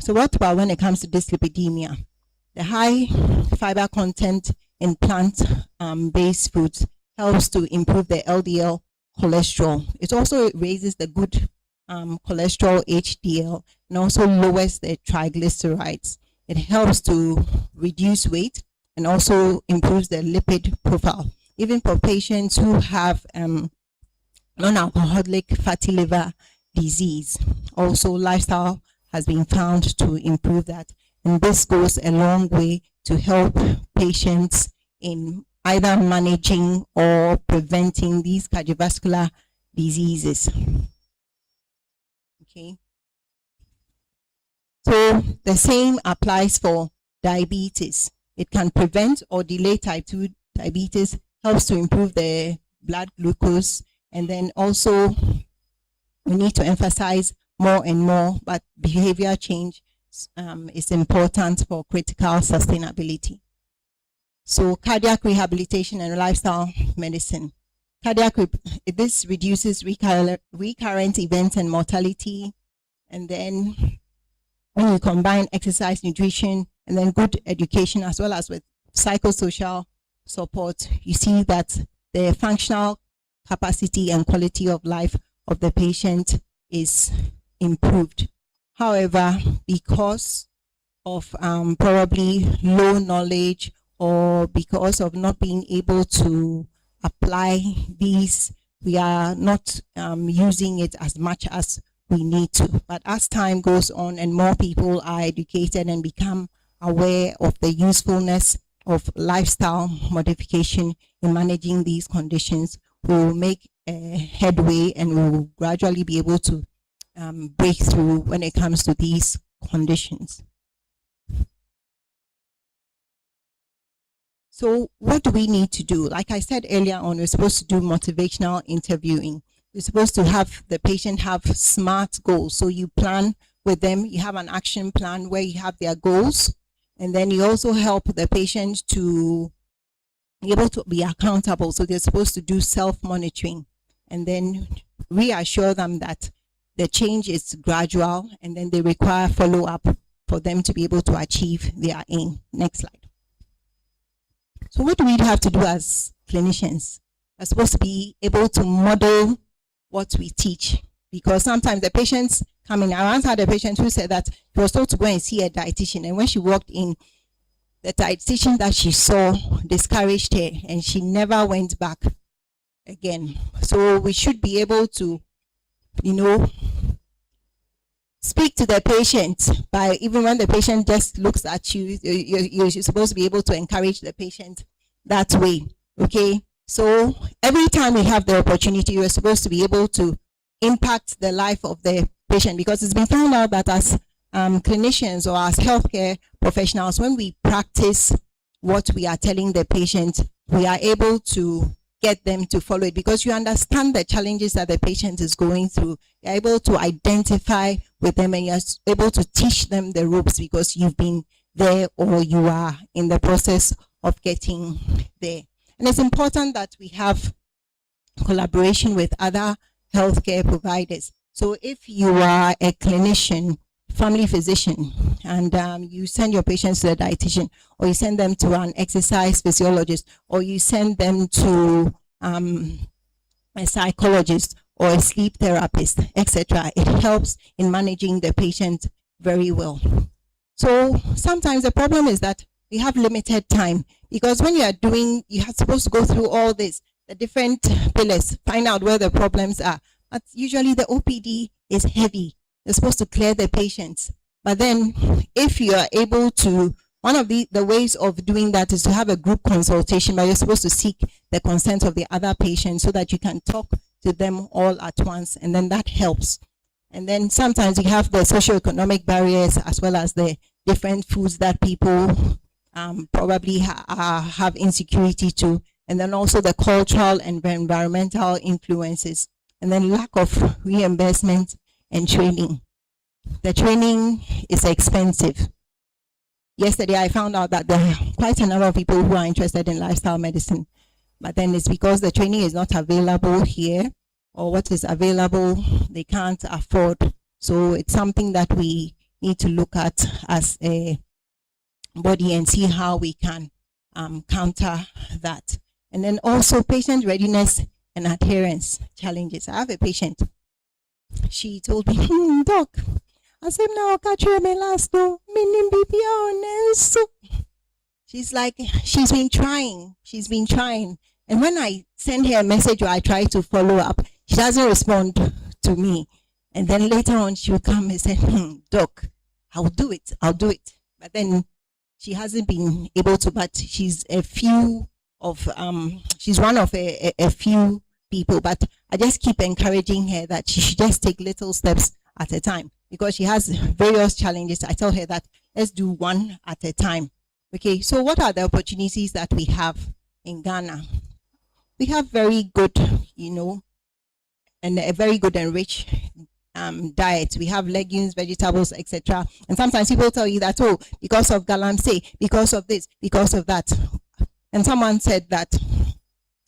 So what about when it comes to dyslipidemia? The high fiber content in plant based foods helps to improve the LDL cholesterol. It also raises the good cholesterol HDL and also lowers the triglycerides. It helps to reduce weight and also improves the lipid profile. Even for patients who have non-alcoholic fatty liver disease, also lifestyle has been found to improve that. And this goes a long way to help patients in either managing or preventing these cardiovascular diseases. Okay. So the same applies for diabetes. It can prevent or delay type 2 diabetes, helps to improve the blood glucose, and then also we need to emphasize more and more, but behavior change is important for critical sustainability. So cardiac rehabilitation and lifestyle medicine. This reduces recurrent events and mortality, and then when you combine exercise, nutrition, and then good education as well as with psychosocial support, you see that the functional capacity and quality of life of the patient is improved. However, because of probably low knowledge or because of not being able to apply these, we are not using it as much as we need to. But as time goes on and more people are educated and become aware of the usefulness of lifestyle modification in managing these conditions, we will make a headway and we will gradually be able to break through when it comes to these conditions. So what do we need to do? Like I said earlier on, we're supposed to do motivational interviewing. You're supposed to have the patient have SMART goals. So you plan with them, you have an action plan where you have their goals, and then you also help the patient to be able to be accountable. So they're supposed to do self-monitoring, and then reassure them that the change is gradual, and then they require follow-up for them to be able to achieve their aim. Next slide. So what do we have to do as clinicians? We're supposed to be able to model what we teach, because sometimes the patients come in. I once had a patient who said that she was told to go and see a dietitian, and when she walked in, the dietitian that she saw discouraged her, and she never went back again. So we should be able to, speak to the patient by, even when the patient just looks at you, you're supposed to be able to encourage the patient that way. Okay, so every time we have the opportunity, you're supposed to be able to impact the life of the patient, because it's been found out that as clinicians or as healthcare professionals, when we practice what we are telling the patient, we are able to get them to follow it, because you understand the challenges that the patient is going through. You're able to identify with them, and you're able to teach them the ropes because you've been there or you are in the process of getting there. And it's important that we have collaboration with other healthcare providers. So if you are a clinician, family physician, and you send your patients to a dietitian, or you send them to an exercise physiologist, or you send them to a psychologist or a sleep therapist, etc., it helps in managing the patient very well. So sometimes the problem is that we have limited time, because when you are supposed to go through all this, the different pillars, find out where the problems are. But usually the OPD is heavy. You're supposed to clear the patients. But then if you are able to, one of the ways of doing that is to have a group consultation, but you're supposed to seek the consent of the other patients so that you can talk to them all at once, and then that helps. And then sometimes you have the socioeconomic barriers, as well as the different foods that people probably have insecurity to, and then also the cultural and environmental influences, and then lack of reimbursement and training. The training is expensive. Yesterday I found out that there are quite a number of people who are interested in lifestyle medicine, but then it's because the training is not available here, or what is available they can't afford. So it's something that we need to look at as a body and see how we can counter that. And then also patient readiness and adherence challenges. I have a patient. She told me, Doc, I said, now catch me last though. She's like, she's been trying. And when I send her a message or I try to follow up, she doesn't respond to me. And then later on she'll come and say, Doc, I'll do it. But then she hasn't been able to, but she's she's one of a few people, but I just keep encouraging her that she should just take little steps at a time, because she has various challenges. I tell her that let's do one at a time. Okay, so what are the opportunities that we have in Ghana? We have very good, and a very good and rich diet. We have legumes, vegetables, etc. And sometimes people tell you that, oh, because of galamsey, because of this, because of that. And someone said that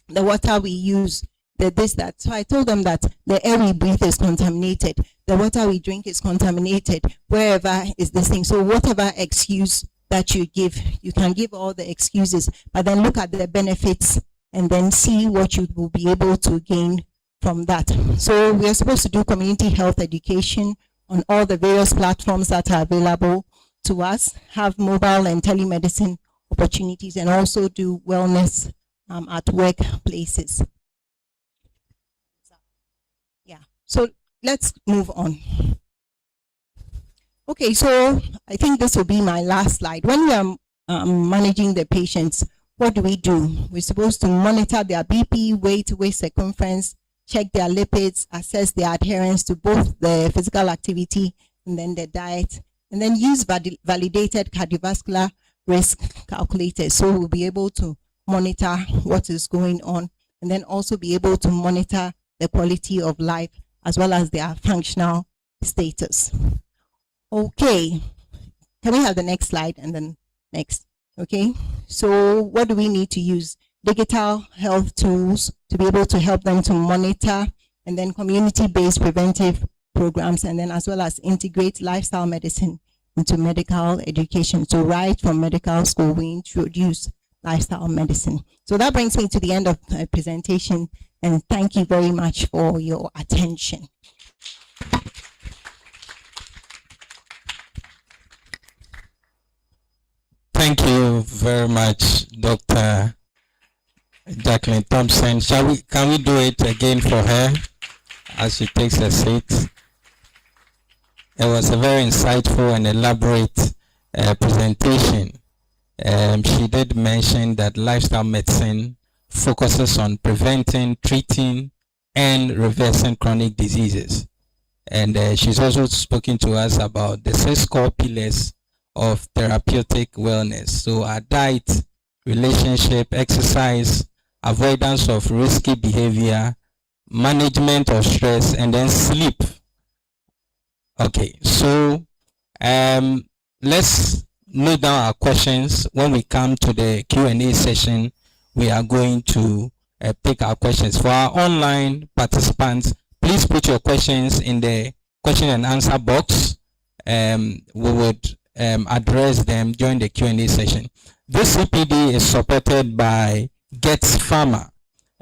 the water we use, that. So I told them that the air we breathe is contaminated. The water we drink is contaminated. Wherever is this thing. So whatever excuse that you give, you can give all the excuses, but then look at the benefits and then see what you will be able to gain from that. So we are supposed to do community health education on all the various platforms that are available to us, have mobile and telemedicine opportunities, and also do wellness at workplaces. Yeah, so let's move on. Okay, so I think this will be my last slide. When we are managing the patients, what do? We're supposed to monitor their BP, weight, waist circumference, check their lipids, assess their adherence to both the physical activity and then the diet, and then use validated cardiovascular risk calculators. So we'll be able to monitor what is going on, and then also be able to monitor the quality of life as well as their functional status. Okay, can we have the next slide and then next? Okay, so what do we need to use? Digital health tools to be able to help them to monitor, and then community-based preventive programs, and then as well as integrate lifestyle medicine into medical education. So right from medical school, we introduce lifestyle medicine. So that brings me to the end of my presentation, and thank you very much for your attention. Thank you very much, Dr. Jacqueline Thompson. Can we do it again for her as she takes a seat? It was a very insightful and elaborate presentation. She did mention that lifestyle medicine focuses on preventing, treating, and reversing chronic diseases. And she's also spoken to us about the 6 core pillars of therapeutic wellness. So our diet, relationship, exercise, avoidance of risky behavior, management of stress, and then sleep. Okay, so let's note down our questions. When we come to the Q&A session, we are going to take our questions. For our online participants, please put your questions in the question and answer box. We would address them during the Q&A session. This CPD is supported by Getz Pharma,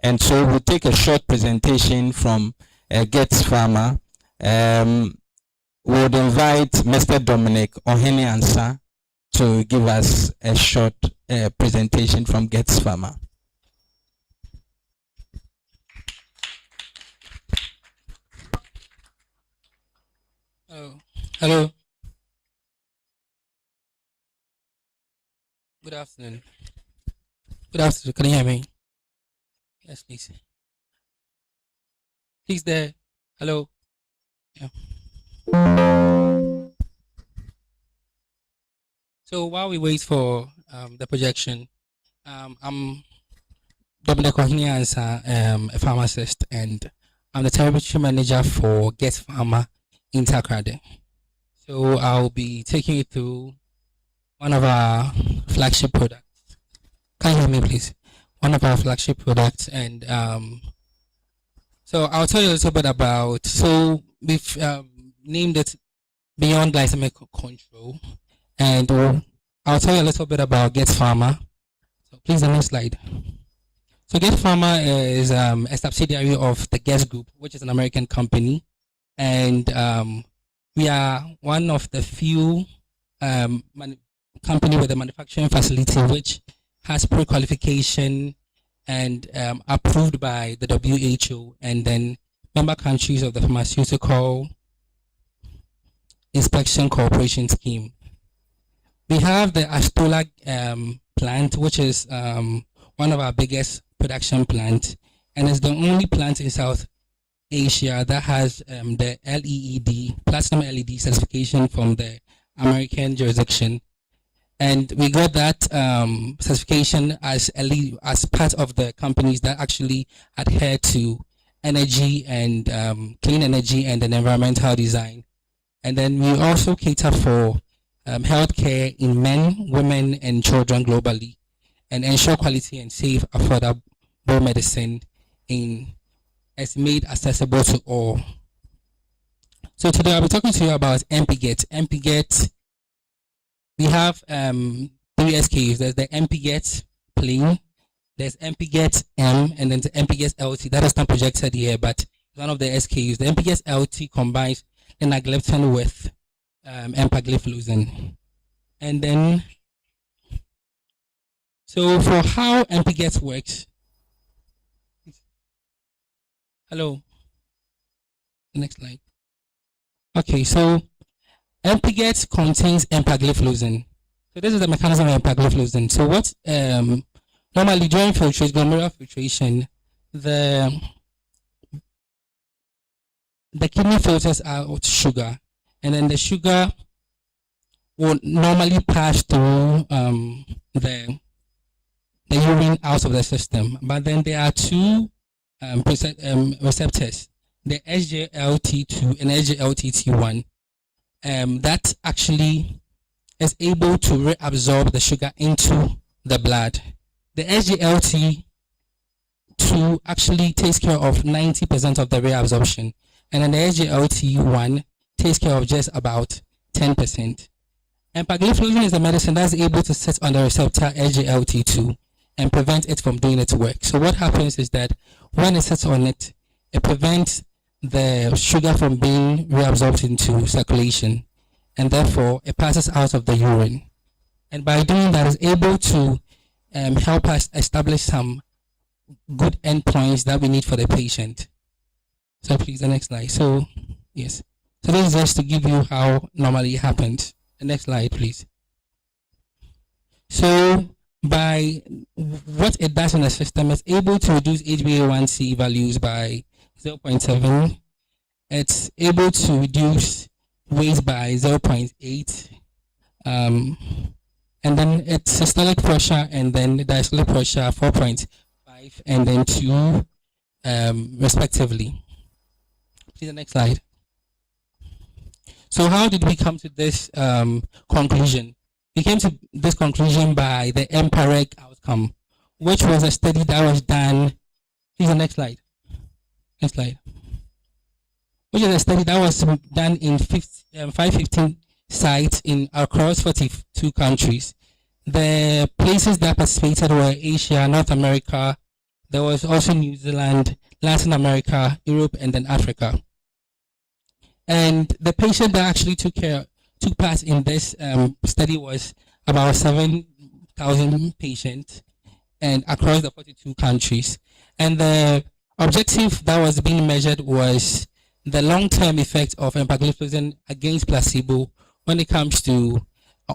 and so we'll take a short presentation from Getz Pharma. We would invite Mr. Dominic Ohene-Ansa to give us a short presentation from Getz Pharma. Hello. Good afternoon. Good afternoon. Can you hear me? Yes, please. Please there. Hello. Yeah. So while we wait for the projection, I'm Dominic Ohene-Ansa, a pharmacist, and I'm the territory manager for Getz Pharma in Takoradi. So I'll be taking you through one of our flagship products. Can you hear me, please? One of our flagship products, and so I'll tell you a little bit about. So we've named it Beyond Glycemic Control, and I'll tell you a little bit about Getz Pharma. So please, the next slide. So Getz Pharma is a subsidiary of the Getz Group, which is an American company, and we are one of the few company with a manufacturing facility which has pre-qualification and approved by the WHO and then member countries of the Pharmaceutical Inspection Cooperation Scheme. We have the Astola plant, which is one of our biggest production plants, and it's the only plant in South Asia that has the LEED, Platinum LED certification from the American jurisdiction. And we got that certification as part of the companies that actually adhere to energy and clean energy and an environmental design. And then we also cater for healthcare in men, women, and children globally, and ensure quality and safe, affordable medicine is made accessible to all. So today I'll be talking to you about MPGET. MPGET, we have 3 SKUs. There's the MPGET plain, there's MPGET M, and then the MPGET LT. That is not projected here, but one of the SKUs. The MPGET LT combines enagliptin with empagliflozin. And then So for how MPGET works, hello, next slide. Okay, so MPGET contains empagliflozin. So this is the mechanism of empagliflozin. So what normally during filtration, glomerular filtration, the kidney filters out sugar, and then the sugar will normally pass through the urine out of the system. But then there are two receptors, the SGLT2 and SGLT1, that actually is able to reabsorb the sugar into the blood. The SGLT2 actually takes care of 90% of the reabsorption, and then the SGLT1 takes care of just about 10%. Empagliflozin is a medicine that's able to sit on the receptor SGLT2 and prevent it from doing its work. So what happens is that when it sits on it, it prevents the sugar from being reabsorbed into circulation, and therefore it passes out of the urine. And by doing that, it's able to help us establish some good endpoints that we need for the patient. So please, the next slide. So yes, so this is just to give you how normally it happens. The next slide, please. So by what it does in the system, it's able to reduce HbA1c values by 0.7. It's able to reduce weight by 0.8. And then it's systolic pressure and then diastolic pressure 4.5 and then 2 respectively. Please, the next slide. So how did we come to this conclusion? We came to this conclusion by the EMPA-REG outcome, which was a study that was done. Please, the next slide. Next slide. Which is a study that was done in 515 sites in across 42 countries. The places that participated were Asia, North America. There was also New Zealand, Latin America, Europe, and then Africa. And the patient that actually took part in this study was about 7,000 patients and across the 42 countries. And the objective that was being measured was the long-term effect of empagliflozin against placebo when it comes to,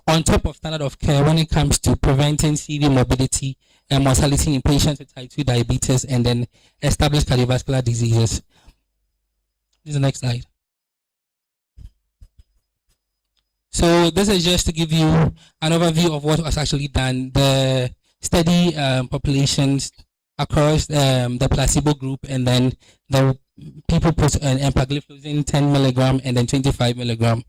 on top of standard of care, when it comes to preventing CV morbidity and mortality in patients with type 2 diabetes and then established cardiovascular diseases. This is the next slide. So this is just to give you an overview of what was actually done. The study populations across the placebo group, and then the people put an empagliflozin 10 milligram and then 25 milligram.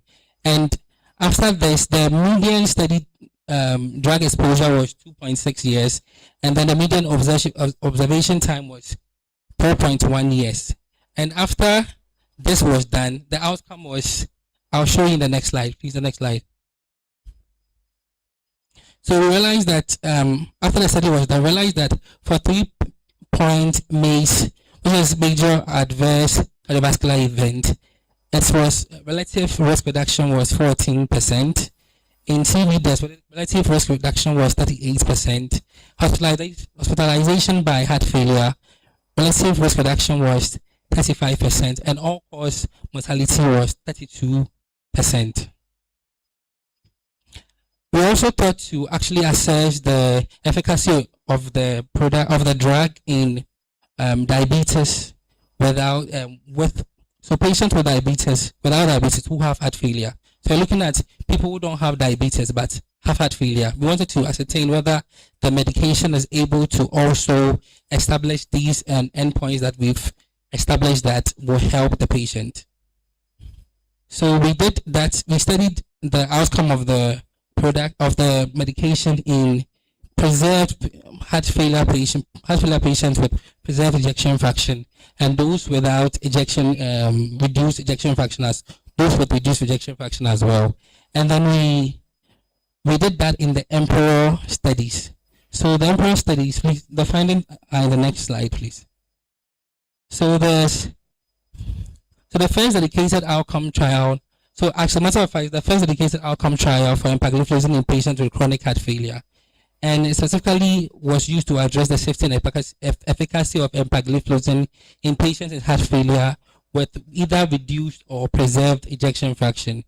And after this, the median study drug exposure was 2.6 years, and then the median observation time was 4.1 years. And after this was done, the outcome was, I'll show you in the next slide. Please, the next slide. So we realized that after the study was done, we realized that for 3-point MACE, which is major adverse cardiovascular event, it was relative risk reduction was 14%. In CV, the relative risk reduction was 38%. Hospitalization by heart failure, relative risk reduction was 35%, and all-cause mortality was 32%. We also thought to actually assess the efficacy of the product of the drug in diabetes without so patients with diabetes without diabetes who have heart failure. So looking at people who don't have diabetes but have heart failure, we wanted to ascertain whether the medication is able to also establish these endpoints that we've established that will help the patient. So we did that. We studied the outcome of the product of the medication in preserved heart failure patients with preserved ejection fraction, and those without reduced ejection fraction as those with reduced ejection fraction as well. And then we did that in the Emperor studies. So the Emperor studies, please, the finding in the next slide, please. So the first dedicated outcome trial. So as a matter of fact, the first dedicated outcome trial for empagliflozin in patients with chronic heart failure. and it specifically was used to address the safety and efficacy of empagliflozin in patients with heart failure with either reduced or preserved ejection fraction.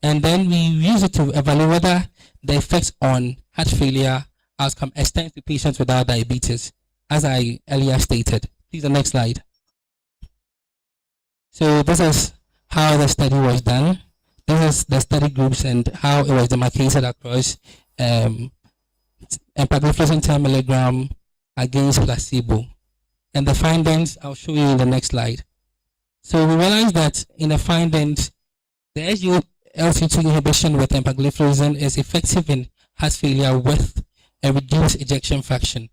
And then we use it to evaluate whether the effects on heart failure outcome extends to patients without diabetes, as I earlier stated. Please, the next slide. So this is how the study was done. This is the study groups and how it was demarcated across empagliflozin 10 milligram against placebo. And the findings I'll show you in the next slide. So we realized that in the findings, the SGLT2 inhibition with empagliflozin is effective in heart failure with a reduced ejection fraction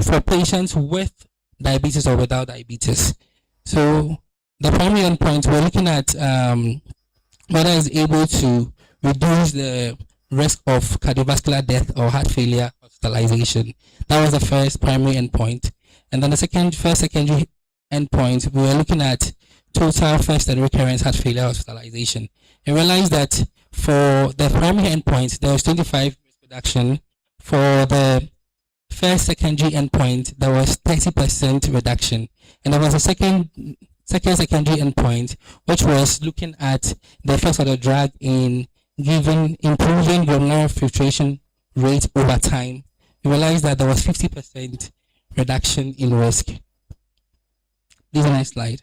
for patients with diabetes or without diabetes. So the primary endpoint, we're looking at whether it's able to reduce the risk of cardiovascular death or heart failure hospitalization. That was the first primary endpoint. And then the secondary endpoint, we were looking at total first and recurrent heart failure hospitalization. And realized that for the primary endpoint, there was 25 risk reduction. For the first secondary endpoint, there was 30% reduction. And there was a second secondary endpoint, which was looking at the effects of the drug in improving glomerular filtration rate over time. We realized that there was 50% reduction in risk. This is the next slide.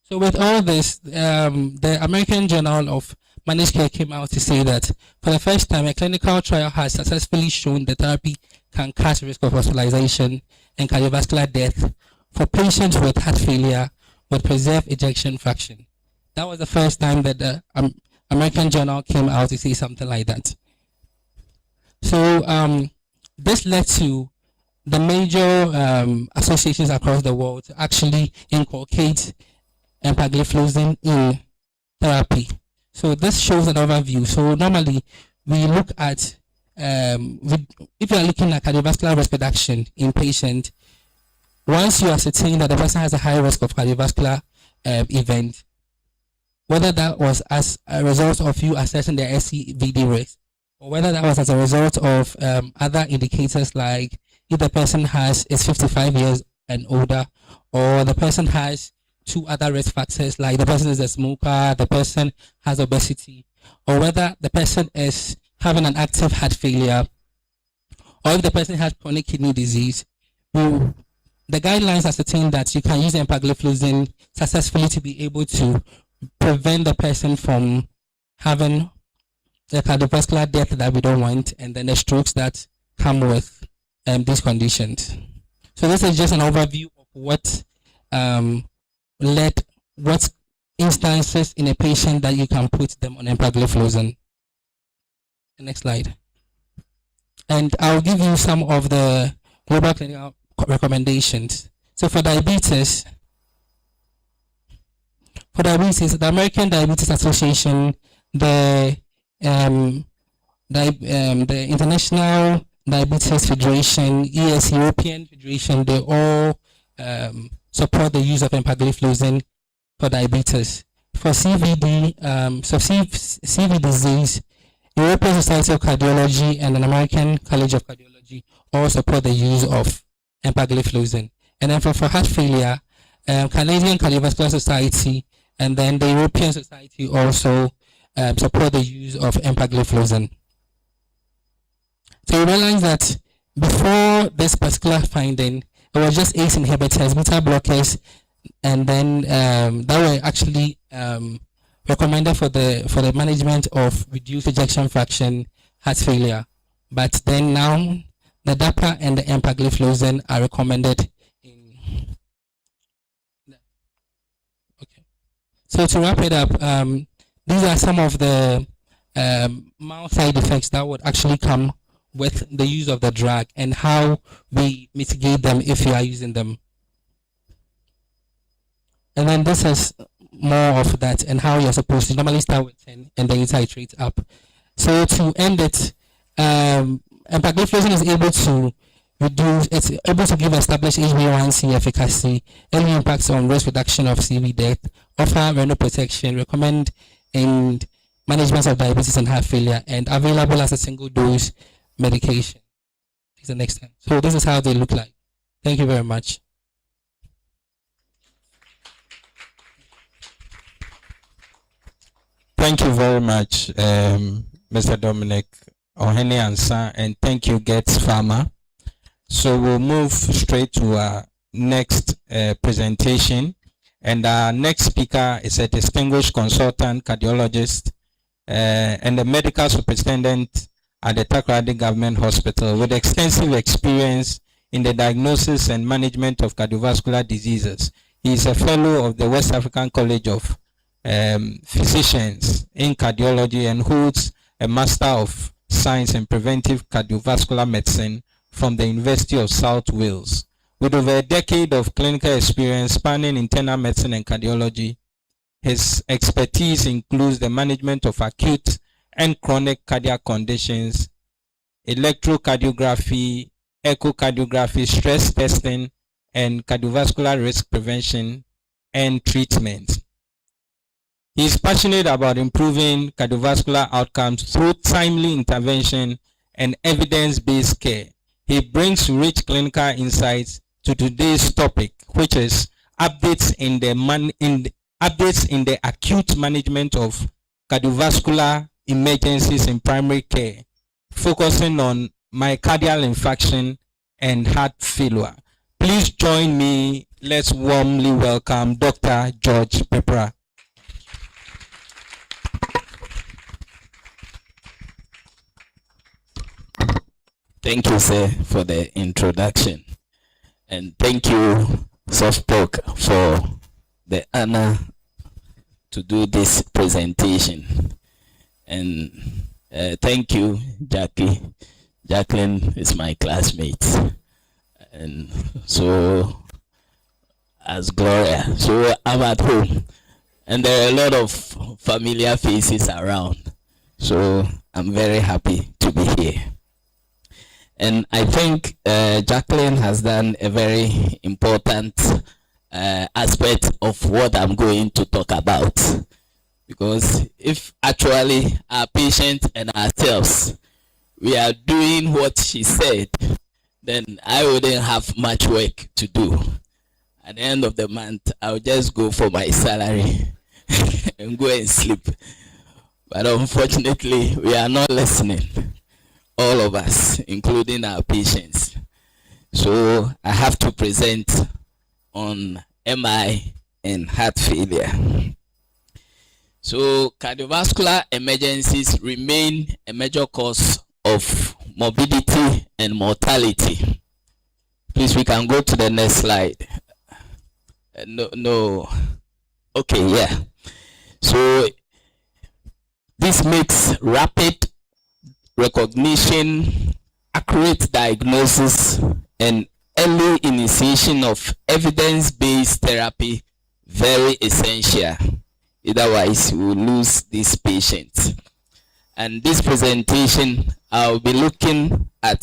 So with all this, the American Journal of Managed Care came out to say that for the first time, a clinical trial has successfully shown the therapy can cut risk of hospitalization and cardiovascular death for patients with heart failure with preserved ejection fraction. That was the first time that the American Journal came out to say something like that. So this led to the major associations across the world to actually inculcate empagliflozin in therapy. So this shows an overview. So normally we look at if you are looking at cardiovascular risk reduction in patient, once you ascertain that the person has a high risk of cardiovascular event, whether that was as a result of you assessing their SCVD risk, or whether that was as a result of other indicators like if the person is 55 years and older, or the person has two other risk factors like the person is a smoker, the person has obesity, or whether the person is having an active heart failure, or if the person has chronic kidney disease. The guidelines ascertain that you can use empagliflozin successfully to be able to prevent the person from having the cardiovascular death that we don't want, and then the strokes that come with these conditions. So this is just an overview of what what instances in a patient that you can put them on empagliflozin. The next slide. And I'll give you some of the global clinical recommendations. So for diabetes, the American Diabetes Association, the International Diabetes Federation, European Federation, they all support the use of empagliflozin for diabetes. For CVD, CV disease, European Society of Cardiology and an American College of Cardiology all support the use of empagliflozin. And then for heart failure, Canadian Cardiovascular Society and then the European Society also support the use of empagliflozin. So we realized that before this particular finding, it was just ACE inhibitors, beta blockers, and then that were actually recommended for the management of reduced ejection fraction heart failure. But then now the DAPA and the empagliflozin are recommended. Okay. So to wrap it up, these are some of the mild side effects that would actually come with the use of the drug and how we mitigate them if you are using them. And then this is more of that and how you're supposed to normally start with 10 and then you titrate up. So to end it, empagliflozin is able to it's able to give established HbA1c efficacy, early impacts on risk reduction of CV death, offer renal protection, recommend and management of diabetes and heart failure, and available as a single dose medication. Is the next time. So this is how they look like. Thank you very much. Thank you very much, Mr. Dominic Ohene Ansa, and thank you, Getz Farmer. So we'll move straight to our next presentation. And our next speaker is a distinguished consultant cardiologist and a medical superintendent at the Takoradi Government Hospital with extensive experience in the diagnosis and management of cardiovascular diseases. He is a fellow of the West African College of Physicians in Cardiology and holds a Master of Science in Preventive Cardiovascular Medicine from the University of South Wales. With over a decade of clinical experience spanning internal medicine and cardiology, his expertise includes the management of acute and chronic cardiac conditions, electrocardiography, echocardiography, stress testing, and cardiovascular risk prevention and treatment. He is passionate about improving cardiovascular outcomes through timely intervention and evidence-based care. He brings rich clinical insights to today's topic, which is updates in the acute management of cardiovascular emergencies in primary care, focusing on myocardial infarction and heart failure. Please join me. Let's warmly welcome Dr. George Pepra. Thank you, sir, for the introduction. And thank you, Softtalk, for the honor to do this presentation. And thank you, Jackie. Jacqueline is my classmate. And so, as Gloria, so I'm at home. And there are a lot of familiar faces around. So I'm very happy to be here. And I think Jacqueline has done a very important aspect of what I'm going to talk about. Because if actually our patient and ourselves, we are doing what she said, then I wouldn't have much work to do. At the end of the month, I'll just go for my salary and go and sleep. But unfortunately, we are not listening. All of us, including our patients. So I have to present on MI and heart failure. So cardiovascular emergencies remain a major cause of morbidity and mortality. Please, we can go to the next slide. No. Okay, yeah. So this makes rapid recognition, accurate diagnosis, and early initiation of evidence-based therapy very essential. Otherwise, we will lose this patient. And this presentation, I'll be looking at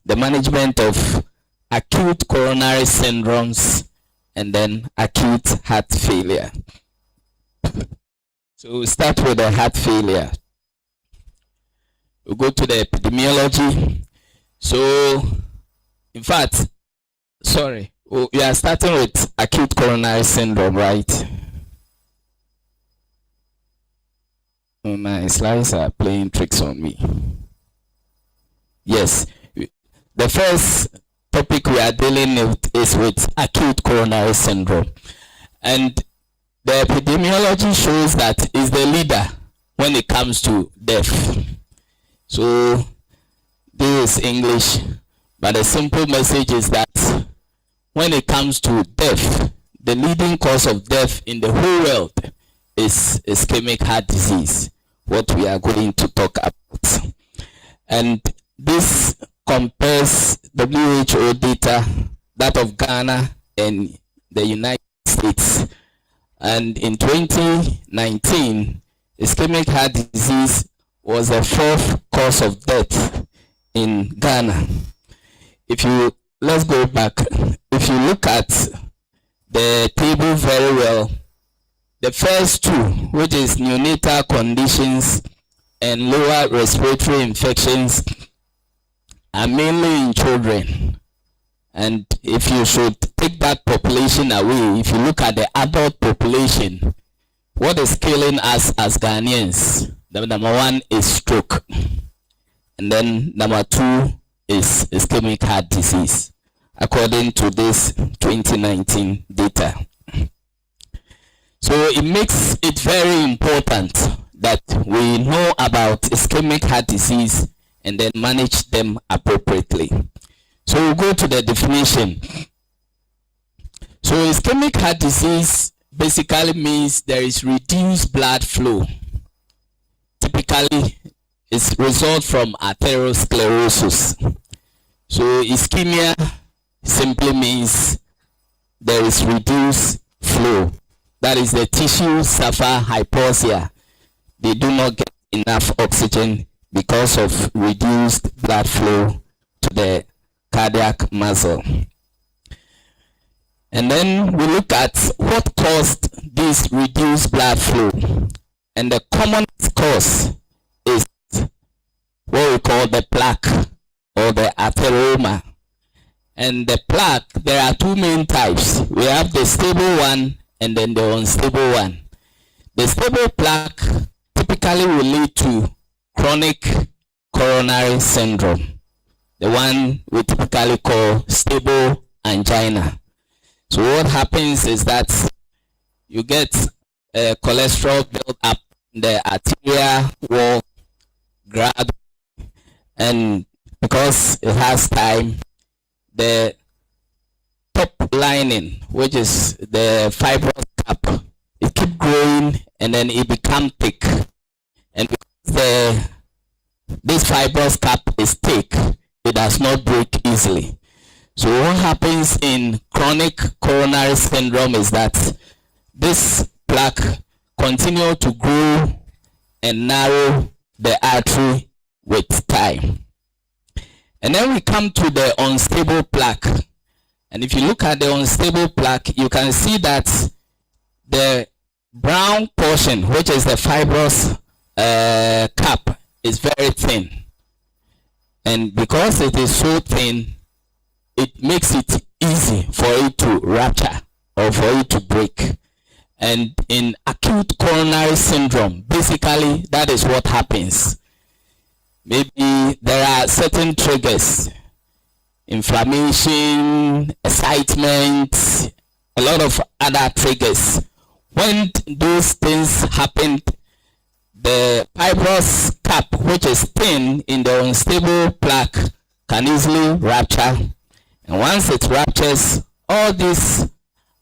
the management of acute coronary syndromes and then acute heart failure. So we'll start with the heart failure. We'll go to the epidemiology. So, in fact, we are starting with acute coronary syndrome, right? Oh, my slides are playing tricks on me. Yes, the first topic we are dealing with is with acute coronary syndrome. And the epidemiology shows that it's the leader when it comes to death. So this is English, but the simple message is that when it comes to death, the leading cause of death in the whole world is ischemic heart disease, what we are going to talk about. And this compares WHO data, that of Ghana and the United States. And in 2019, ischemic heart disease was the fourth cause of death in Ghana. If you let's go back. If you look at the table very well, the first two, which is neonatal conditions and lower respiratory infections, are mainly in children. And if you should take that population away, if you look at the adult population, what is killing us as Ghanaians? The number one is stroke. And then number two is ischemic heart disease, according to this 2019 data. So it makes it very important that we know about ischemic heart disease and then manage them appropriately. So we'll go to the definition. So ischemic heart disease basically means there is reduced blood flow. Typically, it's result from atherosclerosis. So ischemia simply means there is reduced flow. That is, the tissues suffer hypoxia. They do not get enough oxygen because of reduced blood flow to the cardiac muscle. And then we look at what caused this reduced blood flow. And the common cause is what we call the plaque or the atheroma. And the plaque, there are two main types. We have the stable one and then the unstable one. The stable plaque typically will lead to chronic coronary syndrome, the one we typically call stable angina. So what happens is that you get cholesterol built up in the arterial wall gradually, and because it has time, the top lining, which is the fibrous cap, it keep growing and then it become thick. And because this fibrous cap is thick, it does not break easily. So what happens in chronic coronary syndrome is that this plaque continue to grow and narrow the artery with time. And then we come to the unstable plaque. And if you look at the unstable plaque, you can see that the brown portion, which is the fibrous cap, is very thin. And because it is so thin, it makes it easy for it to rupture or for it to break. And in acute coronary syndrome, basically that is what happens. Maybe there are certain triggers, inflammation, excitement, a lot of other triggers. When those things happen, the fibrous cap, which is thin in the unstable plaque, can easily rupture. And once it ruptures, all this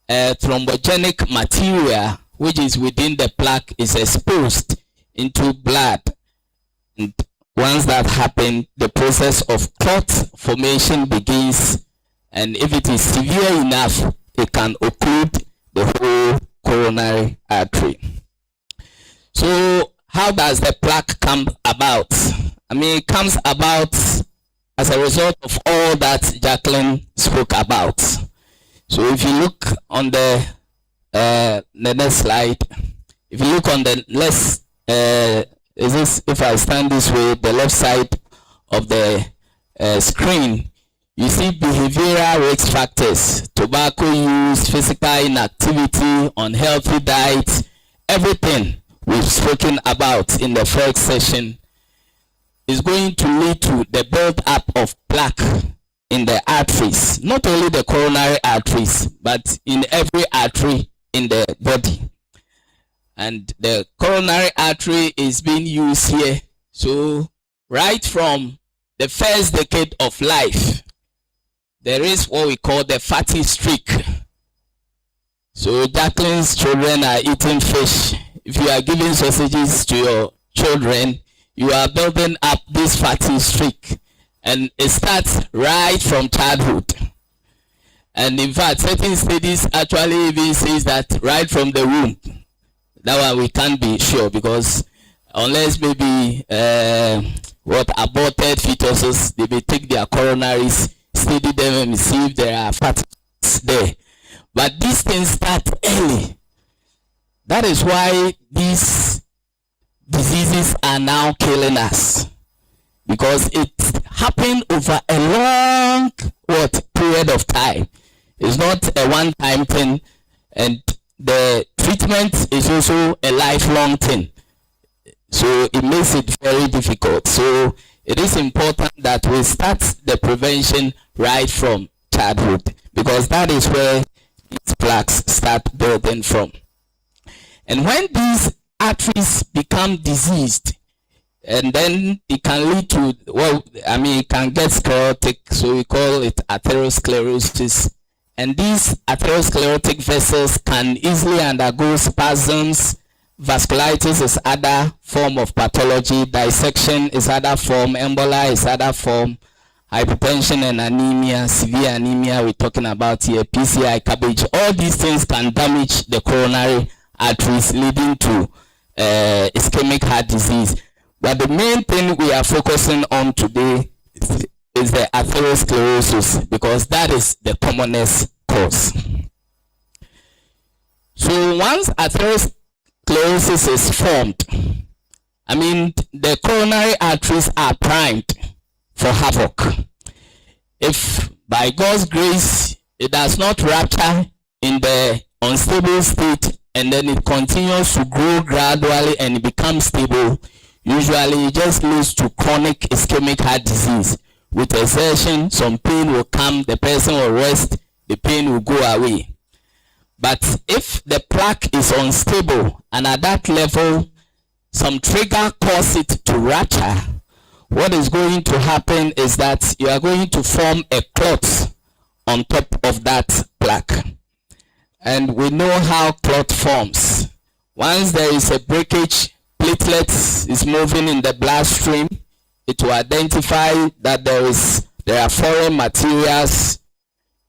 thrombogenic material, which is within the plaque, is exposed into blood. And once that happens, the process of clot formation begins. And if it is severe enough, it can occlude the whole coronary artery. So how does the plaque come about? I mean, it comes about as a result of all that Jacqueline spoke about. So if you look on the next slide, if you look on the left, if I stand this way, the left side of the screen, you see behavioral risk factors: tobacco use, physical inactivity, unhealthy diet, everything we've spoken about in the first session is going to lead to the build-up of plaque in the arteries, not only the coronary arteries, but in every artery in the body. And the coronary artery is being used here. So right from the first decade of life, there is what we call the fatty streak. So Jacqueline's children are eating fish. If you are giving sausages to your children, you are building up this fatty streak. And it starts right from childhood. And in fact, certain studies actually even says that right from the womb. That one we can't be sure, because unless maybe aborted fetuses, they may take their coronaries study them and see if there are particles there. But these things start early. That is why these diseases are now killing us, because it happened over a long period of time. It's not a one-time thing, and the treatment is also a lifelong thing. So it makes it very difficult. So it is important that we start the prevention right from childhood, because that is where these plaques start building from. And when these arteries become diseased, and then it can lead to, it can get sclerotic, so we call it atherosclerosis. And these atherosclerotic vessels can easily undergo spasms. Vasculitis is other form of pathology. Dissection is other form. Emboli is other form. Hypertension and anemia, severe anemia we're talking about here, PCI, cabbage. All these things can damage the coronary arteries, leading to ischemic heart disease. But the main thing we are focusing on today is the atherosclerosis, because that is the commonest cause. So once atherosclerosis is formed, the coronary arteries are primed for havoc. If by God's grace it does not rupture in the unstable state, and then it continues to grow gradually and it becomes stable, usually it just leads to chronic ischemic heart disease. With exertion, some pain will come, the person will rest, the pain will go away. But if the plaque is unstable and at that level some trigger causes it to rupture, what is going to happen is that you are going to form a clot on top of that plaque. And we know how clot forms. Once there is a breakage, platelets is moving in the bloodstream, it will identify that there are foreign materials.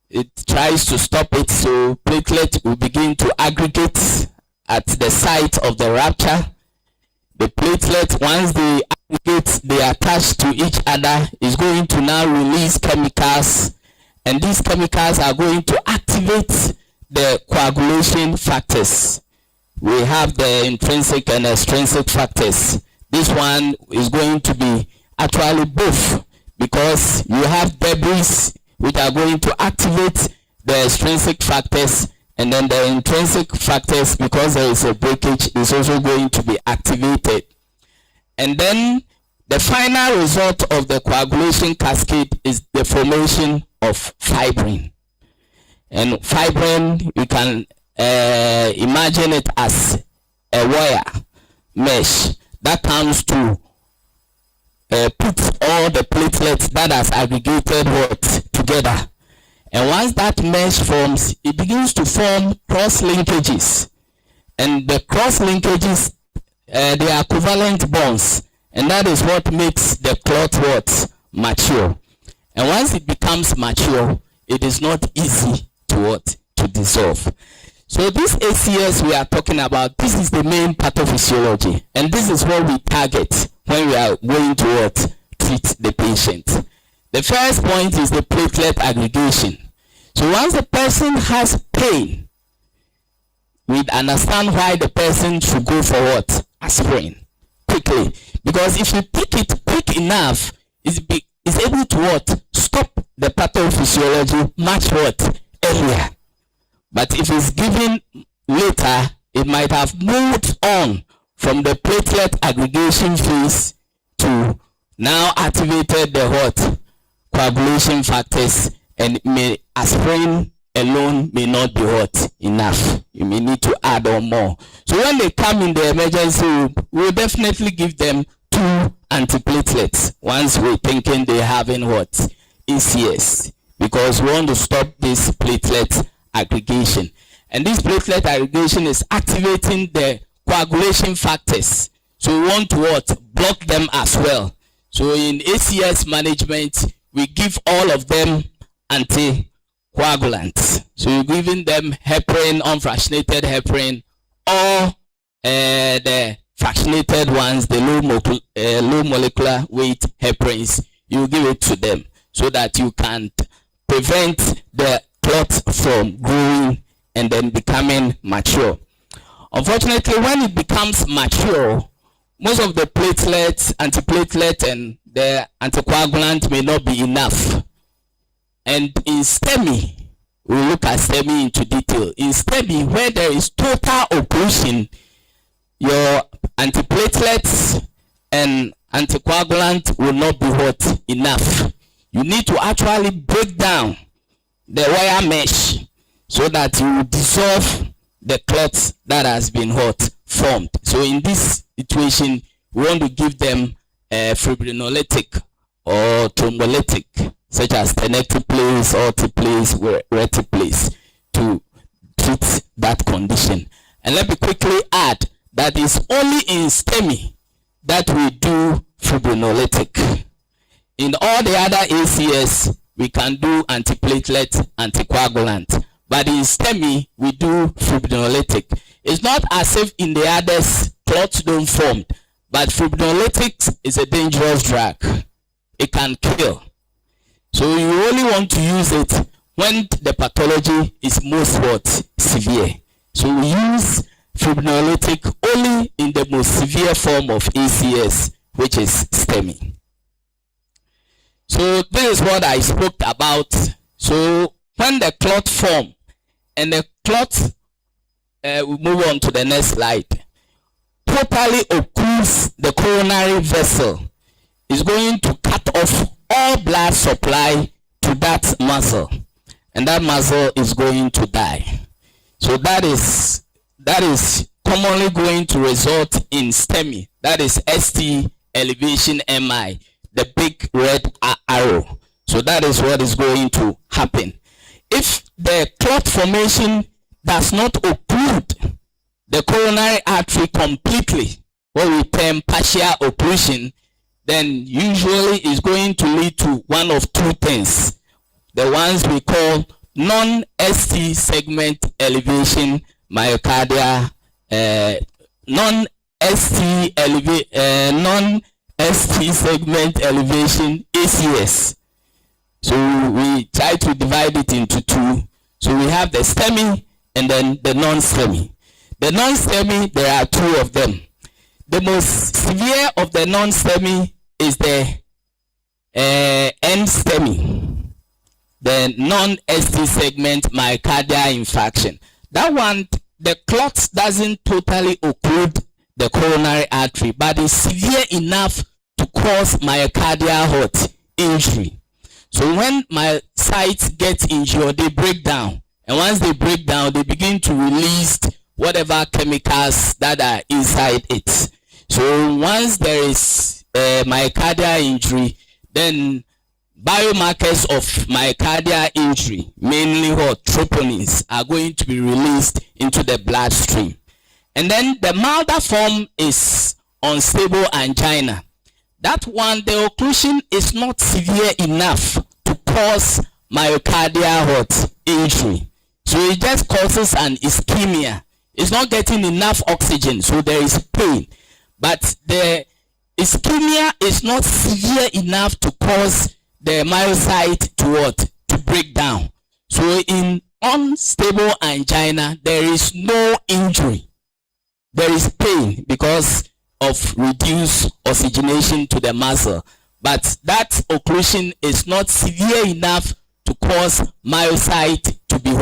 It tries to stop it, so platelet will begin to aggregate at the site of the rupture. The platelet, once they aggregate, they attach to each other, is going to now release chemicals, and these chemicals are going to activate the coagulation factors. We have the intrinsic and extrinsic factors. This one is going to be actually both, because you have debris which are going to activate the extrinsic factors, and then the intrinsic factors, because there is a breakage, is also going to be activated. And then the final result of the coagulation cascade is the formation of fibrin. And fibrin, you can imagine it as a wire mesh that comes to put all the platelets that has aggregated together. And once that mesh forms, it begins to form cross linkages. And the cross linkages, they are covalent bonds. And that is what makes the clot mature. And once it becomes mature, it is not easy to dissolve. So this ACS we are talking about, this is the main pathophysiology. And this is what we target when we are going to treat the patient. The first point is the platelet aggregation. So once the person has pain, we understand why the person should go for aspirin quickly. Because if you take it quick enough, it's able to stop the pathophysiology much earlier. But if it's given later, it might have moved on from the platelet aggregation phase to now activated the coagulation factors, and aspirin alone may not be enough. You may need to add on more. So when they come in the emergency room, we'll definitely give them 2 antiplatelets once we're thinking they're having ACS, because we want to stop this platelet aggregation. And this platelet aggregation is activating the coagulation factors. So we want to block them as well. So in ACS management, we give all of them anticoagulants. So you're giving them heparin, unfractionated heparin, or the fractionated ones, the low molecular weight heparins. You give it to them so that you can prevent the clot from growing and then becoming mature. Unfortunately, when it becomes mature, most of the platelets, antiplatelet, and the anticoagulant may not be enough. And in STEMI, we'll look at STEMI into detail. In STEMI, where there is total occlusion, your antiplatelets and anticoagulant will not be hot enough. You need to actually break down the wire mesh so that you will dissolve the clots that has been formed. So in this situation, we want to give them a fibrinolytic or thrombolytic, such as tenecteplase, alteplase, retiplase, to treat that condition. And let me quickly add that it's only in STEMI that we do fibrinolytic. In all the other ACS, we can do antiplatelet, anticoagulant. But in STEMI, we do fibrinolytic. It's not as if in the others, clots don't form. But fibrinolytics is a dangerous drug. It can kill. So you only want to use it when the pathology is most severe. So we use fibrinolytic only in the most severe form of ACS, which is STEMI. So this is what I spoke about. So when the clot form and the clot, we move on to the next slide, totally occludes the coronary vessel, is going to cut off all blood supply to that muscle, and that muscle is going to die. So that is commonly going to result in STEMI, that is ST elevation MI, the big red arrow. So that is what is going to happen. If the clot formation does not occlude the coronary artery completely, what we term partial occlusion, then usually is going to lead to one of two things. The ones we call non-ST segment elevation myocardial, non-ST segment elevation ACS. So we try to divide it into two. So we have the STEMI and then the non-STEMI. The non-STEMI, there are two of them. The most severe of the non-STEMI is the N-STEMI, the non-ST segment myocardial infarction. That one, the clot doesn't totally occlude the coronary artery, but is severe enough to cause myocardial heart injury. So when myocytes get injured, they break down. And once they break down, they begin to release whatever chemicals that are inside it. So once there is a myocardial injury, then biomarkers of myocardial injury, mainly troponins, are going to be released into the bloodstream. And then the milder form is unstable angina. That one, the occlusion is not severe enough to cause myocardial heart injury. So it just causes an ischemia. It's not getting enough oxygen, so there is pain. But the ischemia is not severe enough to cause the myocyte to break down. So in unstable angina, there is no injury. There is pain because of reduced oxygenation to the muscle, but that occlusion is not severe enough to cause myocyte to be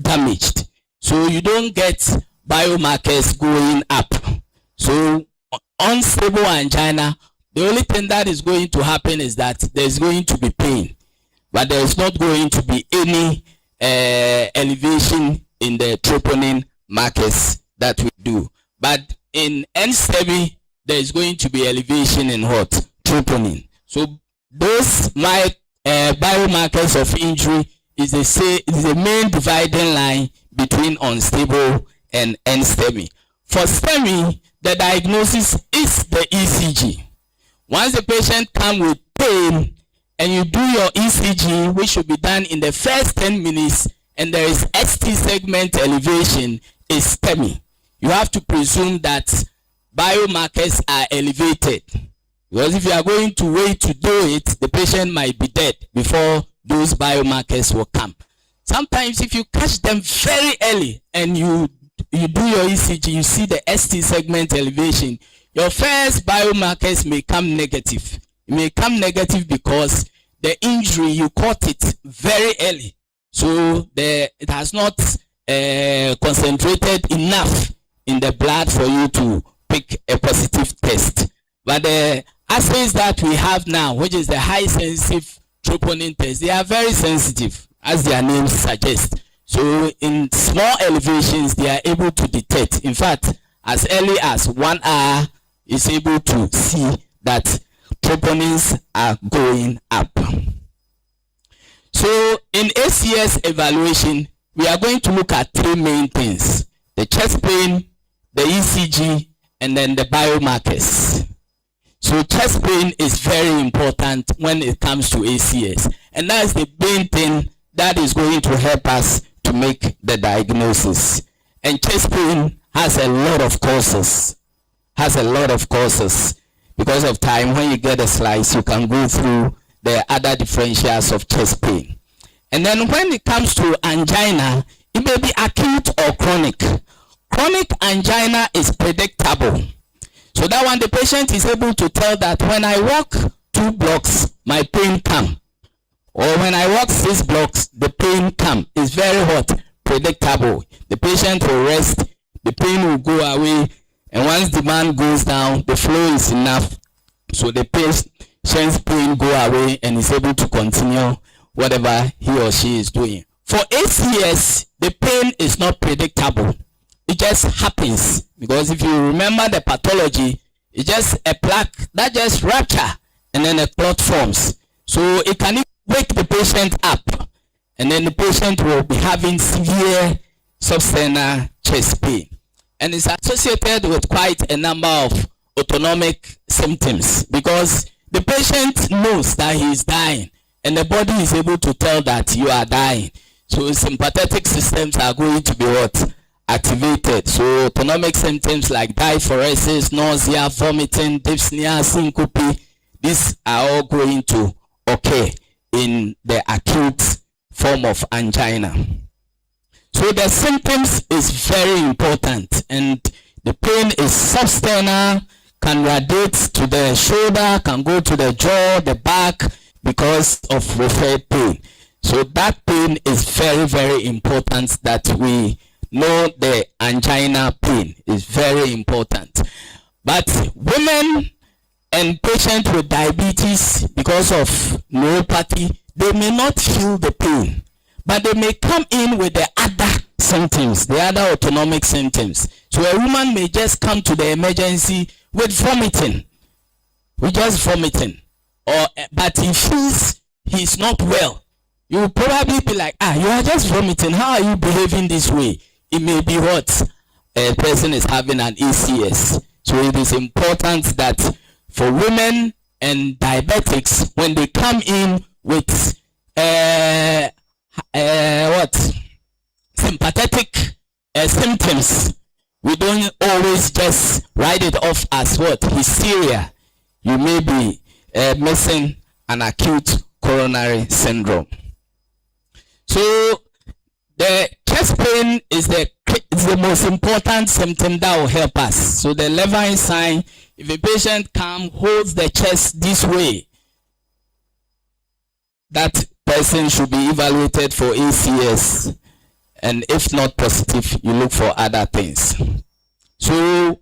damaged. So you don't get biomarkers going up. So unstable angina, the only thing that is going to happen is that there's going to be pain, but there's not going to be any elevation in the troponin markers that we do. But in N-STEMI, there is going to be elevation in troponin. So those biomarkers of injury is the main dividing line between unstable and N-STEMI. For STEMI, the diagnosis is the ECG. Once the patient comes with pain and you do your ECG, which should be done in the first 10 minutes, and there is ST segment elevation, is STEMI. You have to presume that biomarkers are elevated. Because if you are going to wait to do it, the patient might be dead before those biomarkers will come. Sometimes if you catch them very early and you do your ECG, you see the ST segment elevation, your first biomarkers may come negative. It may come negative because the injury, you caught it very early. So it has not concentrated enough in the blood for you to pick a positive test. But the assays that we have now, which is the high sensitive troponin test, they are very sensitive, as their name suggests. So in small elevations, they are able to detect. In fact, as early as 1 hour, is able to see that troponins are going up. So in ACS evaluation, we are going to look at 3 main things: the chest pain, the ECG, and then the biomarkers. So chest pain is very important when it comes to ACS, and that's the main thing that is going to help us to make the diagnosis. And chest pain has a lot of causes. Because of time, when you get a slice, you can go through the other differentials of chest pain. And then when it comes to angina, it may be acute or chronic. Chronic angina is predictable. So that one, the patient is able to tell that when I walk 2 blocks, my pain come. Or when I walk 6 blocks, the pain come. It's very predictable. The patient will rest, the pain will go away, and once demand goes down, the flow is enough, so the patient's pain go away and is able to continue whatever he or she is doing. For ACS, the pain is not predictable. It just happens, because if you remember the pathology, it's just a plaque that just rupture and then a clot forms. So it can wake the patient up, and then the patient will be having severe substernal chest pain. And it's associated with quite a number of autonomic symptoms, because the patient knows that he is dying and the body is able to tell that you are dying. So sympathetic systems are going to be activated. So autonomic symptoms like diaphoresis, nausea, vomiting, dyspnea, syncope, these are all going to occur in the acute form of angina. So the symptoms is very important, and the pain is substernal, can radiate to the shoulder, can go to the jaw, the back, because of referred pain. So that pain is very, very important, that we know the angina pain is very important. But women and patients with diabetes, because of neuropathy, they may not feel the pain, but they may come in with the other symptoms, the other autonomic symptoms. So a woman may just come to the emergency with vomiting, but he feels he's not well. You will probably be like, you are just vomiting, how are you behaving this way? It may be what a person is having an ACS. So it is important that for women and diabetics, when they come in with sympathetic symptoms, we don't always just write it off as hysteria. You may be missing an acute coronary syndrome. So the chest pain is the most important symptom that will help us. So the Levine sign, if a patient holds the chest this way, that person should be evaluated for ACS, and if not positive, you look for other things. So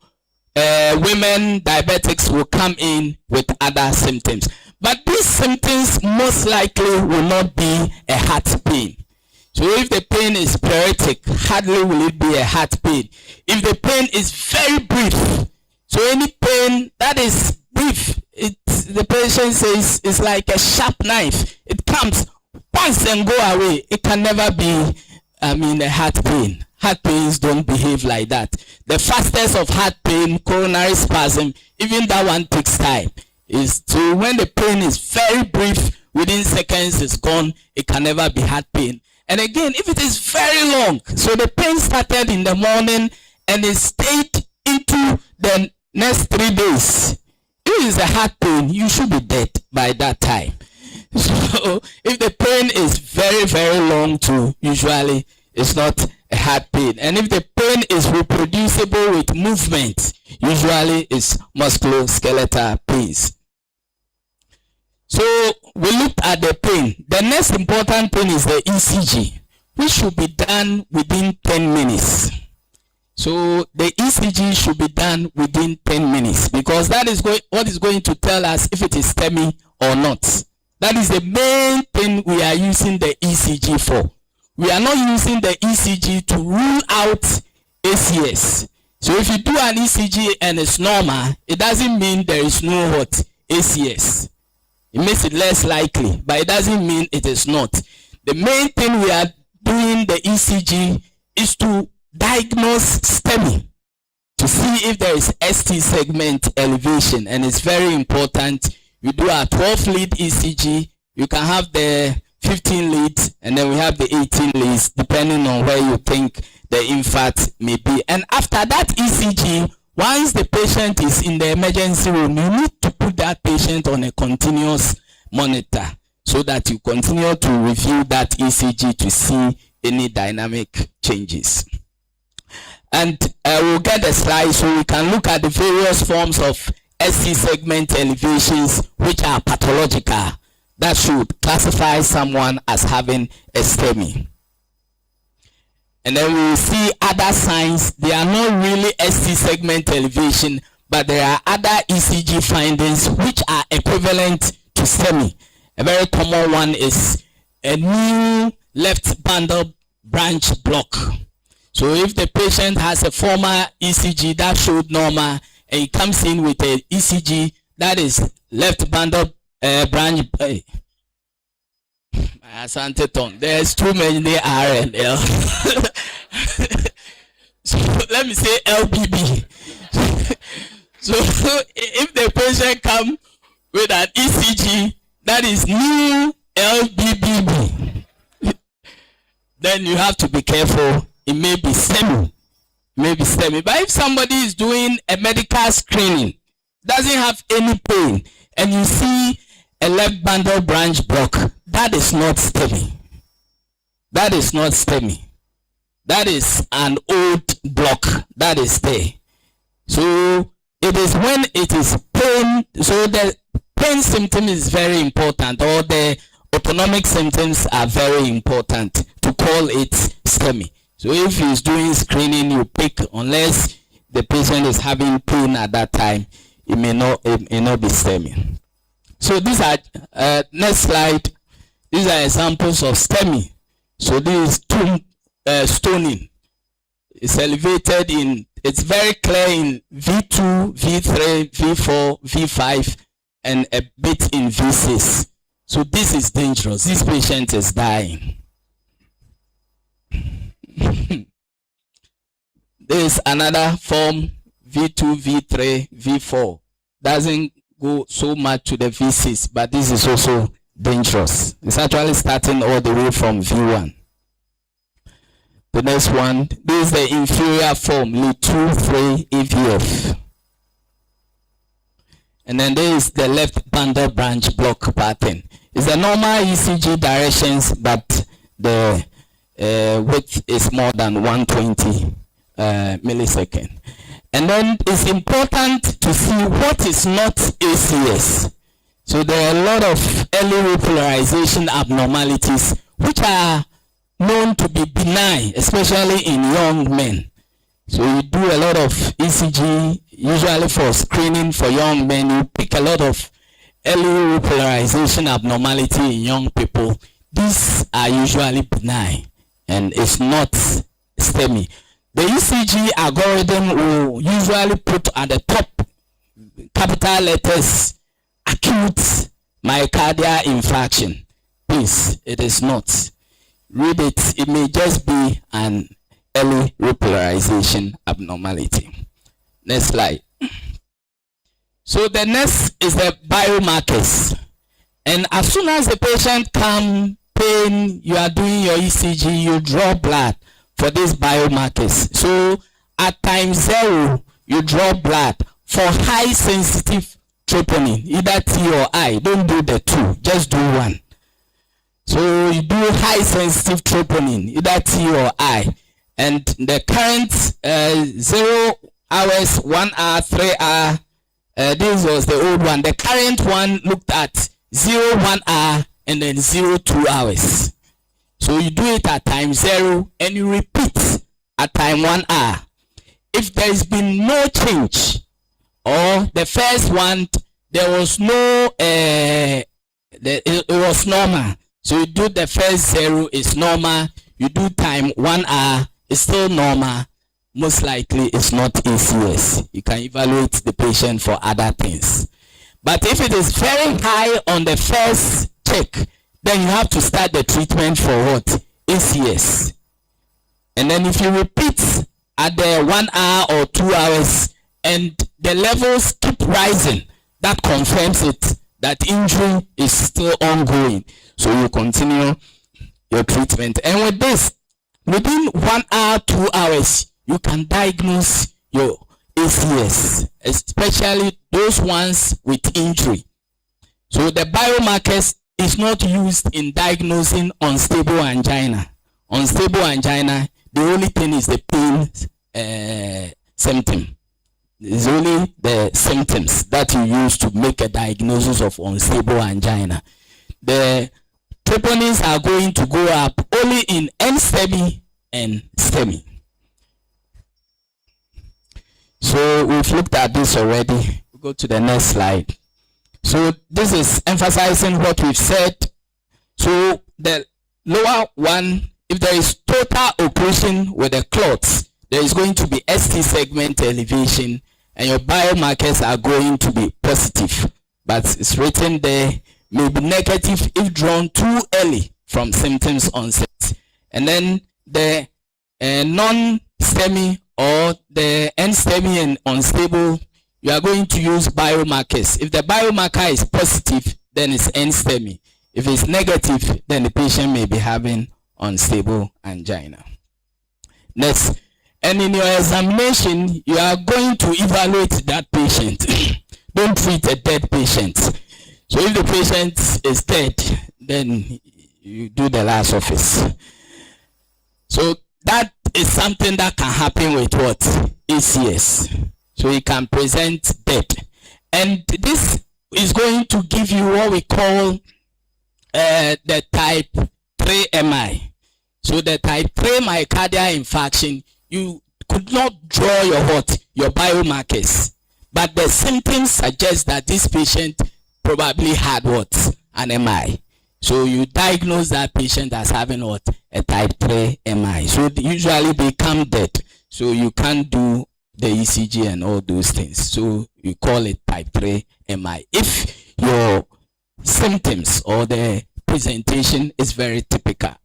women diabetics will come in with other symptoms, but these symptoms most likely will not be a heart pain. So if the pain is pleuritic, hardly will it be a heart pain. If the pain is very brief, so any pain that is brief, the patient says it's like a sharp knife. It comes once and go away. It can never be, a heart pain. Heart pains don't behave like that. The fastest of heart pain, coronary spasm, even that one takes time. So when the pain is very brief, within seconds it's gone, it can never be heart pain. And again, if it is very long, so the pain started in the morning and it stayed into the next 3 days, if it is a heart pain, you should be dead by that time. So if the pain is very, very long too, usually it's not a heart pain. And if the pain is reproducible with movement, usually it's musculoskeletal pains. So we looked at the pain. The next important thing is the ECG, which should be done within 10 minutes. So the ECG should be done within 10 minutes because that is what is going to tell us if it is STEMI or not. That is the main thing we are using the ECG for. We are not using the ECG to rule out ACS. So if you do an ECG and it's normal, it doesn't mean there is no what? ACS. It makes it less likely, but it doesn't mean it is not. The main thing we are doing the ECG is to diagnose STEMI, to see if there is ST segment elevation, and it's very important. We do a 12 lead ECG. You can have the 15 leads, and then we have the 18 leads, depending on where you think the infarct may be. And after that ECG, once the patient is in the emergency room, you need to put that patient on a continuous monitor so that you continue to review that ECG to see any dynamic changes. And we'll get the slide so we can look at the various forms of ST segment elevations which are pathological that should classify someone as having a STEMI. And then we will see other signs. They are not really ST segment elevation, but there are other ECG findings which are equivalent to STEMI. A very common one is a new left bundle branch block. So if the patient has a former ECG that showed normal, and he comes in with a ECG that is left bundle branch. There's too many R and L. So let me say LBB. So if the patient comes with an ECG that is new LBBB, then you have to be careful. It may be STEMI. But if somebody is doing a medical screening, doesn't have any pain, and you see a left bundle branch block, that is not STEMI. That is not STEMI. That is an old block that is there. So it is when it is pain. So the pain symptom is very important, or the autonomic symptoms are very important to call it STEMI. So if he's doing screening, you pick, unless the patient is having pain at that time, it may not be STEMI. So these are, next slide, these are examples of STEMI. So this is stoning. It's elevated in, it's very clear in V2, V3, V4, V5, and a bit in V6. So this is dangerous. This patient is dying. There is another form, V2, V3, V4. Doesn't go so much to the V6, but this is also dangerous. It's actually starting all the way from V1. The next one, this is the inferior form, lead 2, 3, EVF. And then there is the left bundle branch block pattern. It's the normal ECG directions, but the width is more than 120 millisecond. And then it's important to see what is not ACS. So there are a lot of early repolarization abnormalities which are known to be benign, especially in young men. So you do a lot of ECG, usually for screening for young men. You pick a lot of early repolarization abnormality in young people. These are usually benign, and it's not STEMI. The ECG algorithm will usually put at the top capital letters acute myocardial infarction. Please, it is not. Read it. It may just be an early repolarization abnormality. Next slide. So the next is the biomarkers. And as soon as the patient comes, pain, you are doing your ECG, you draw blood for these biomarkers. So at time 0, you draw blood for high sensitive troponin, either T or I. Don't do the two, just do one. So you do high sensitive troponin, either T or I. And the current 0 hours, 1 hour, 3 hour, this was the old one. The current one looked at 0, 1 hour, and then 0, 2 hours. So you do it at time 0 and you repeat at time 1 hour. If there has been no change, or the first one, there was no, it was normal. So you do the first 0 is normal. You do time 1 hour, it's still normal. Most likely it's not ACS. You can evaluate the patient for other things. But if it is very high on the first check, then you have to start the treatment for what? ACS. And then if you repeat at the 1 hour or 2 hours and the levels keep rising, that confirms it, that injury is still ongoing. So you continue your treatment. And with this, within 1 hour, 2 hours, you can diagnose your ACS, especially those ones with injury. So the biomarkers is not used in diagnosing unstable angina. Unstable angina, the only thing is the pain symptom. It's only the symptoms that you use to make a diagnosis of unstable angina. The troponins are going to go up only in N-STEMI and STEMI. So we've looked at this already. We'll go to the next slide. So this is emphasizing what we've said. So the lower one, if there is total occlusion with the clots, there is going to be ST segment elevation and your biomarkers are going to be positive. But it's written there, may be negative if drawn too early from symptoms onset. And then the non-STEMI or the N-STEMI and unstable, you are going to use biomarkers. If the biomarker is positive, then it's N-STEMI. If it's negative, then the patient may be having unstable angina. Next, and in your examination, you are going to evaluate that patient. Don't treat a dead patient. So if the patient is dead, then you do the last office. So that is something that can happen with what? ACS. So you can present dead. And this is going to give you what we call the type 3 MI. So the type 3 myocardial infarction, you could not draw your what? Your biomarkers. But the symptoms suggest that this patient probably had what? An MI. So you diagnose that patient as having what? A type 3 MI. So usually they come dead. So you can't do the ECG and all those things. So you call it type 3 MI. If your symptoms or the presentation is very typical.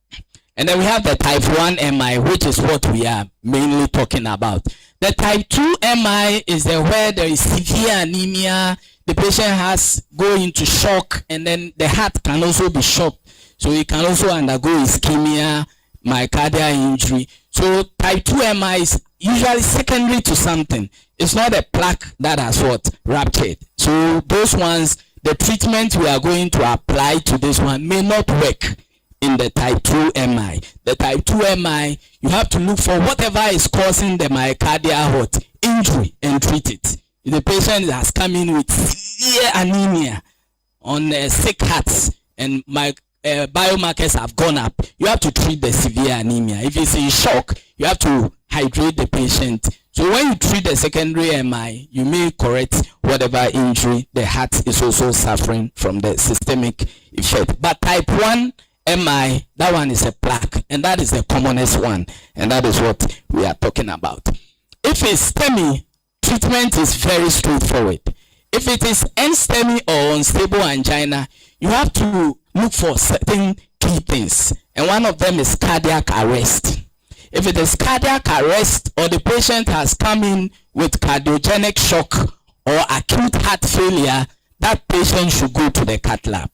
And then we have the type 1 MI, which is what we are mainly talking about. The type 2 MI is the where there is severe anemia, the patient has go into shock, and then the heart can also be shocked. So it can also undergo ischemia, myocardial injury. So type 2 MI is usually secondary to something. It's not a plaque that has what? Ruptured. So those ones, the treatment we are going to apply to this one may not work in the type 2 MI. The type 2 MI, you have to look for whatever is causing the myocardial what? Injury and treat it. If the patient has come in with severe anemia on sick hearts and biomarkers have gone up, you have to treat the severe anemia. If it's in shock, you have to hydrate the patient. So when you treat the secondary MI, you may correct whatever injury the heart is also suffering from the systemic effect. But type 1 MI, that one is a plaque, and that is the commonest one, and that is what we are talking about. If it's STEMI, treatment is very straightforward. If it is N-STEMI or unstable angina, you have to look for certain key things, and one of them is cardiac arrest. If it is cardiac arrest or the patient has come in with cardiogenic shock or acute heart failure, that patient should go to the cath lab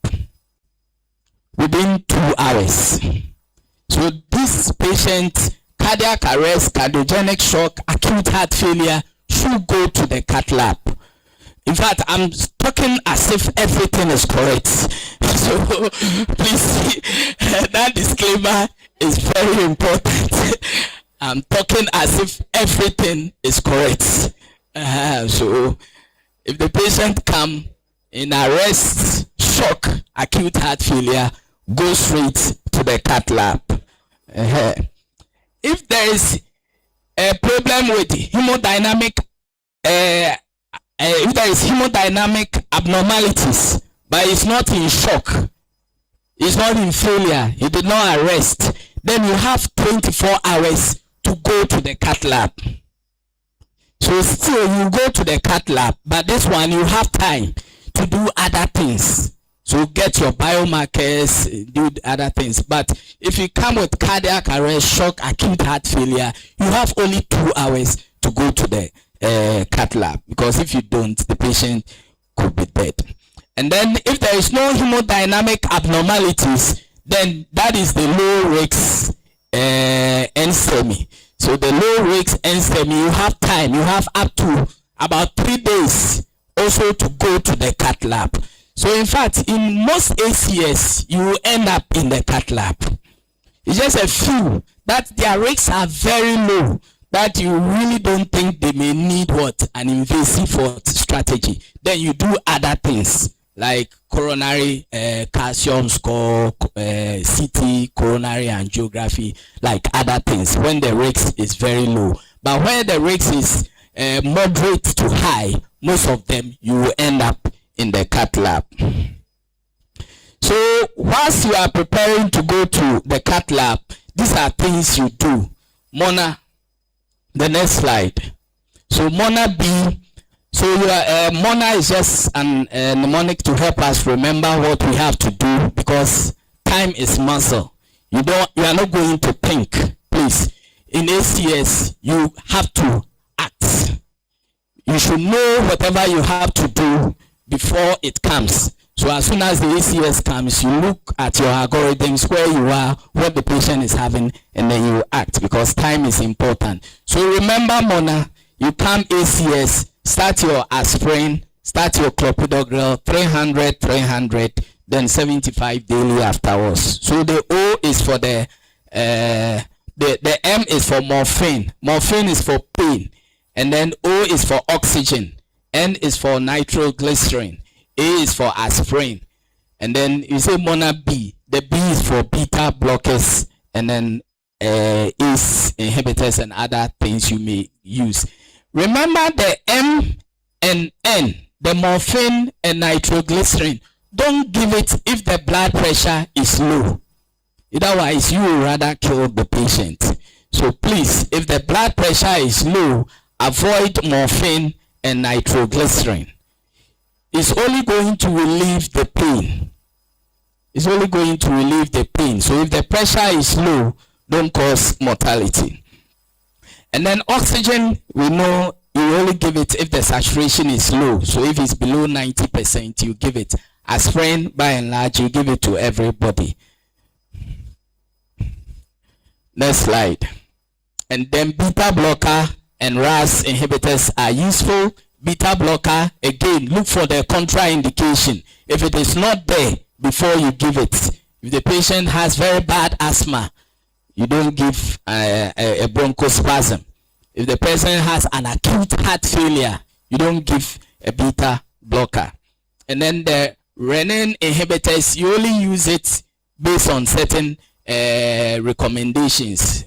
within 2 hours. So this patient, cardiac arrest, cardiogenic shock, acute heart failure, should go to the cath lab. In fact, I'm talking as if everything is correct. So please, that disclaimer is very important. I'm talking as if everything is correct. So if the patient come in arrest, shock, acute heart failure, go straight to the cath lab. If there is a problem with hemodynamic, if there is hemodynamic abnormalities, but it's not in shock, it's not in failure, it did not arrest, then you have 24 hours to go to the cath lab. So still you go to the cath lab, but this one you have time to do other things. So get your biomarkers, do other things. But if you come with cardiac arrest, shock, acute heart failure, you have only 2 hours to go to the cath lab, because if you don't, the patient could be dead. And then if there is no hemodynamic abnormalities, then that is the low risk NSTEMI. So the low risk NSTEMI, you have time, you have up to about 3 days also to go to the cath lab. So in fact, in most ACS, you will end up in the cath lab. It's just a few that their risks are very low, that you really don't think they may need an invasive strategy. Then you do other things like coronary calcium score, CT, coronary angiography, like other things when the risk is very low. But when the risk is moderate to high, most of them you will end up in the cath lab. So whilst you are preparing to go to the cath lab, these are things you do. Mona, the next slide. So Mona B. So your Mona is just an mnemonic to help us remember what we have to do, because time is muscle. You are not going to think. Please, in ACS you have to act. You should know whatever you have to do before it comes. So as soon as the ACS comes, you look at your algorithms, where you are, what the patient is having, and then you act, because time is important. So remember, Mona, you come ACS, start your aspirin, start your clopidogrel, 300, then 75 daily afterwards. So the O is for the M is for morphine. Morphine is for pain. And then O is for oxygen. N is for nitroglycerin. A is for aspirin. And then you say Mona B. The B is for beta blockers. And then ACE inhibitors and other things you may use. Remember the M and N, the morphine and nitroglycerin. Don't give it if the blood pressure is low. Otherwise, you will rather kill the patient. So please, if the blood pressure is low, avoid morphine and nitroglycerin. It's only going to relieve the pain. It's only going to relieve the pain. So if the pressure is low, don't cause mortality. And then oxygen, we know you only give it if the saturation is low. So if it's below 90%, you give it. Aspirin, by and large, you give it to everybody. Next slide. And then beta blocker and RAS inhibitors are useful. Beta blocker, again, look for the contraindication. If it is not there before you give it. If the patient has very bad asthma, you don't give a bronchospasm. If the person has an acute heart failure, you don't give a beta blocker. And then the renin inhibitors, you only use it based on certain recommendations.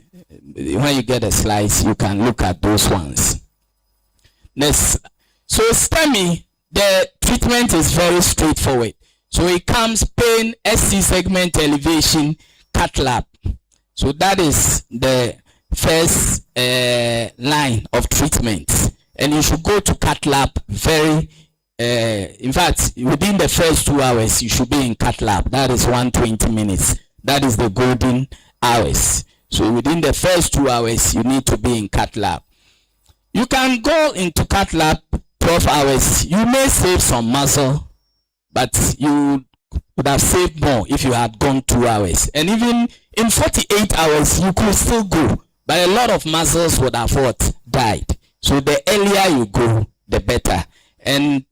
When you get the slides, you can look at those ones. Next. So STEMI, the treatment is very straightforward. So it comes pain, SC segment elevation, cath lab. So that is the first line of treatment. And you should go to cath lab very, in fact, within the first 2 hours, you should be in cath lab. That is 120 minutes. That is the golden hours. So within the first 2 hours, you need to be in cath lab. You can go into cath lab 12 hours. You may save some muscle, but you would have saved more if you had gone 2 hours. And even in 48 hours, you could still go, but a lot of muscles would have died. So the earlier you go, the better. And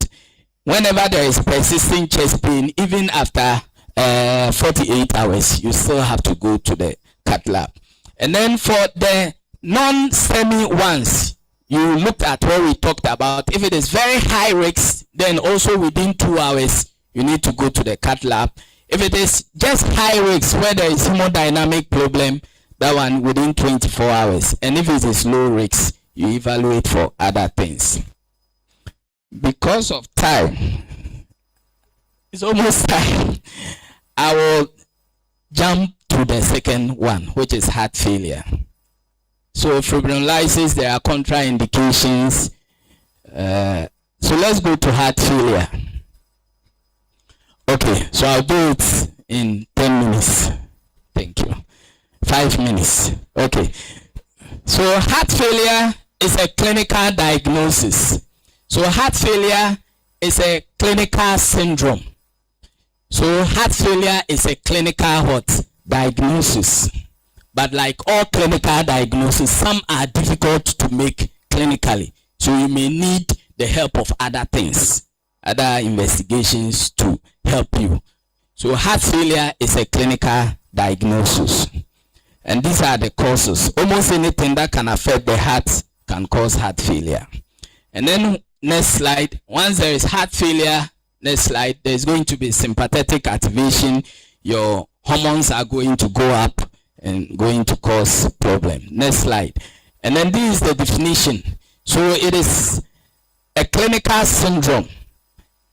Whenever there is persistent chest pain, even after 48 hours, you still have to go to the cath lab. And then for the non-STEMI ones, you looked at what we talked about. If it is very high risk, then also within 2 hours, you need to go to the cath lab. If it is just high risk where there is hemodynamic problem, that one within 24 hours. And if it is low risk, you evaluate for other things. Because of time, it's almost time, I will jump to the second one, which is heart failure. So fibrinolysis, there are contraindications. So let's go to heart failure. Okay, so I'll do it in 10 minutes. Thank you. 5 minutes. Okay. So heart failure is a clinical diagnosis. So heart failure is a clinical syndrome. So heart failure is a clinical diagnosis. But like all clinical diagnoses, some are difficult to make clinically. So you may need the help of other things, other investigations to help you. So heart failure is a clinical diagnosis. And these are the causes. Almost anything that can affect the heart can cause heart failure. And then next slide, once there is heart failure, next slide, there's going to be sympathetic activation. Your hormones are going to go up and going to cause problem. Next slide. And then this is the definition. So it is a clinical syndrome,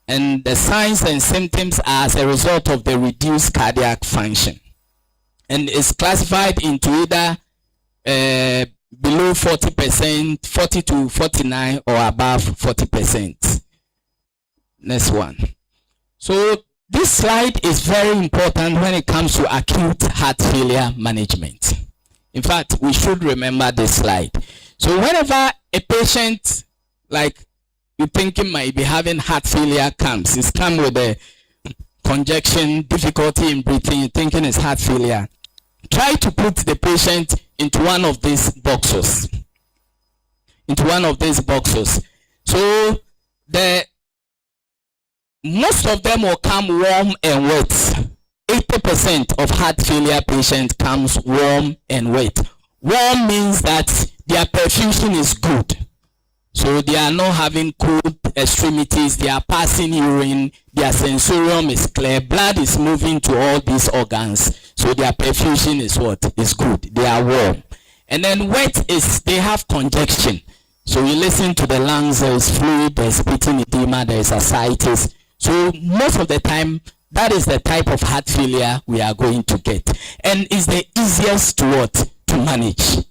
and the signs and symptoms are as a result of the reduced cardiac function, and is classified into either below 40%, 40 to 49, or above 40%. Next one. So this slide is very important when it comes to acute heart failure management. In fact, we should remember this slide. So whenever a patient, like you thinking might be having heart failure comes, it's come with a congestion, difficulty in breathing, you're thinking it's heart failure, try to put the patient into one of these boxes. Into one of these boxes. So most of them will come warm and wet. 80% of heart failure patients comes warm and wet. Warm means that their perfusion is good. So they are not having cold extremities, they are passing urine, their sensorium is clear, blood is moving to all these organs. So their perfusion is what? Is good. They are warm. And then wet is they have congestion. So you listen to the lungs, there is fluid, there is breathing edema, there is ascites. So most of the time, that is the type of heart failure we are going to get. And it's the easiest to manage.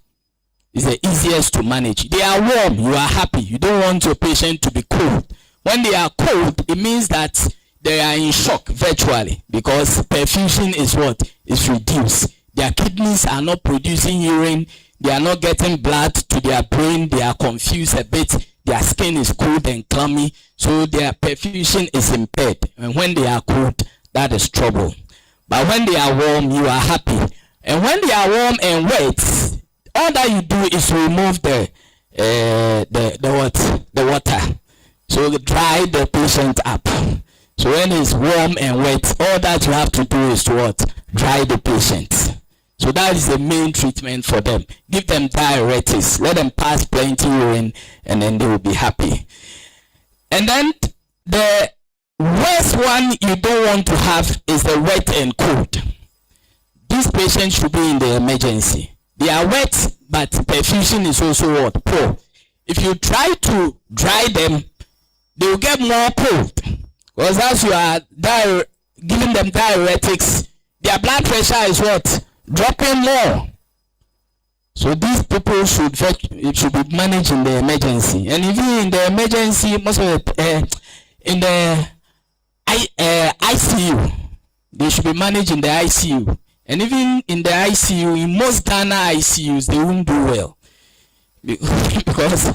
It's the easiest to manage. They are warm, you are happy. You don't want your patient to be cold. When they are cold, it means that they are in shock virtually, because perfusion is what? Is reduced. Their kidneys are not producing urine. They are not getting blood to their brain. They are confused a bit. Their skin is cold and clammy, so their perfusion is impaired. And when they are cold, that is trouble. But when they are warm, you are happy. And when they are warm and wet, all that you do is remove the water. So dry the patient up. So when it's warm and wet, all that you have to do is to what? Dry the patient. So that is the main treatment for them. Give them diuretics. Let them pass plenty urine, and then they will be happy. And then the worst one you don't want to have is the wet and cold. These patients should be in the emergency. They are wet, but perfusion is also what? Poor. If you try to dry them, they will get more cold. Because as you are giving them diuretics, their blood pressure is what? Dropping more. So these people should be managed in the emergency. And even in the emergency, most of the in the ICU, they should be managed in the ICU. And even in the ICU, in most Ghana ICUs, they won't do well. Because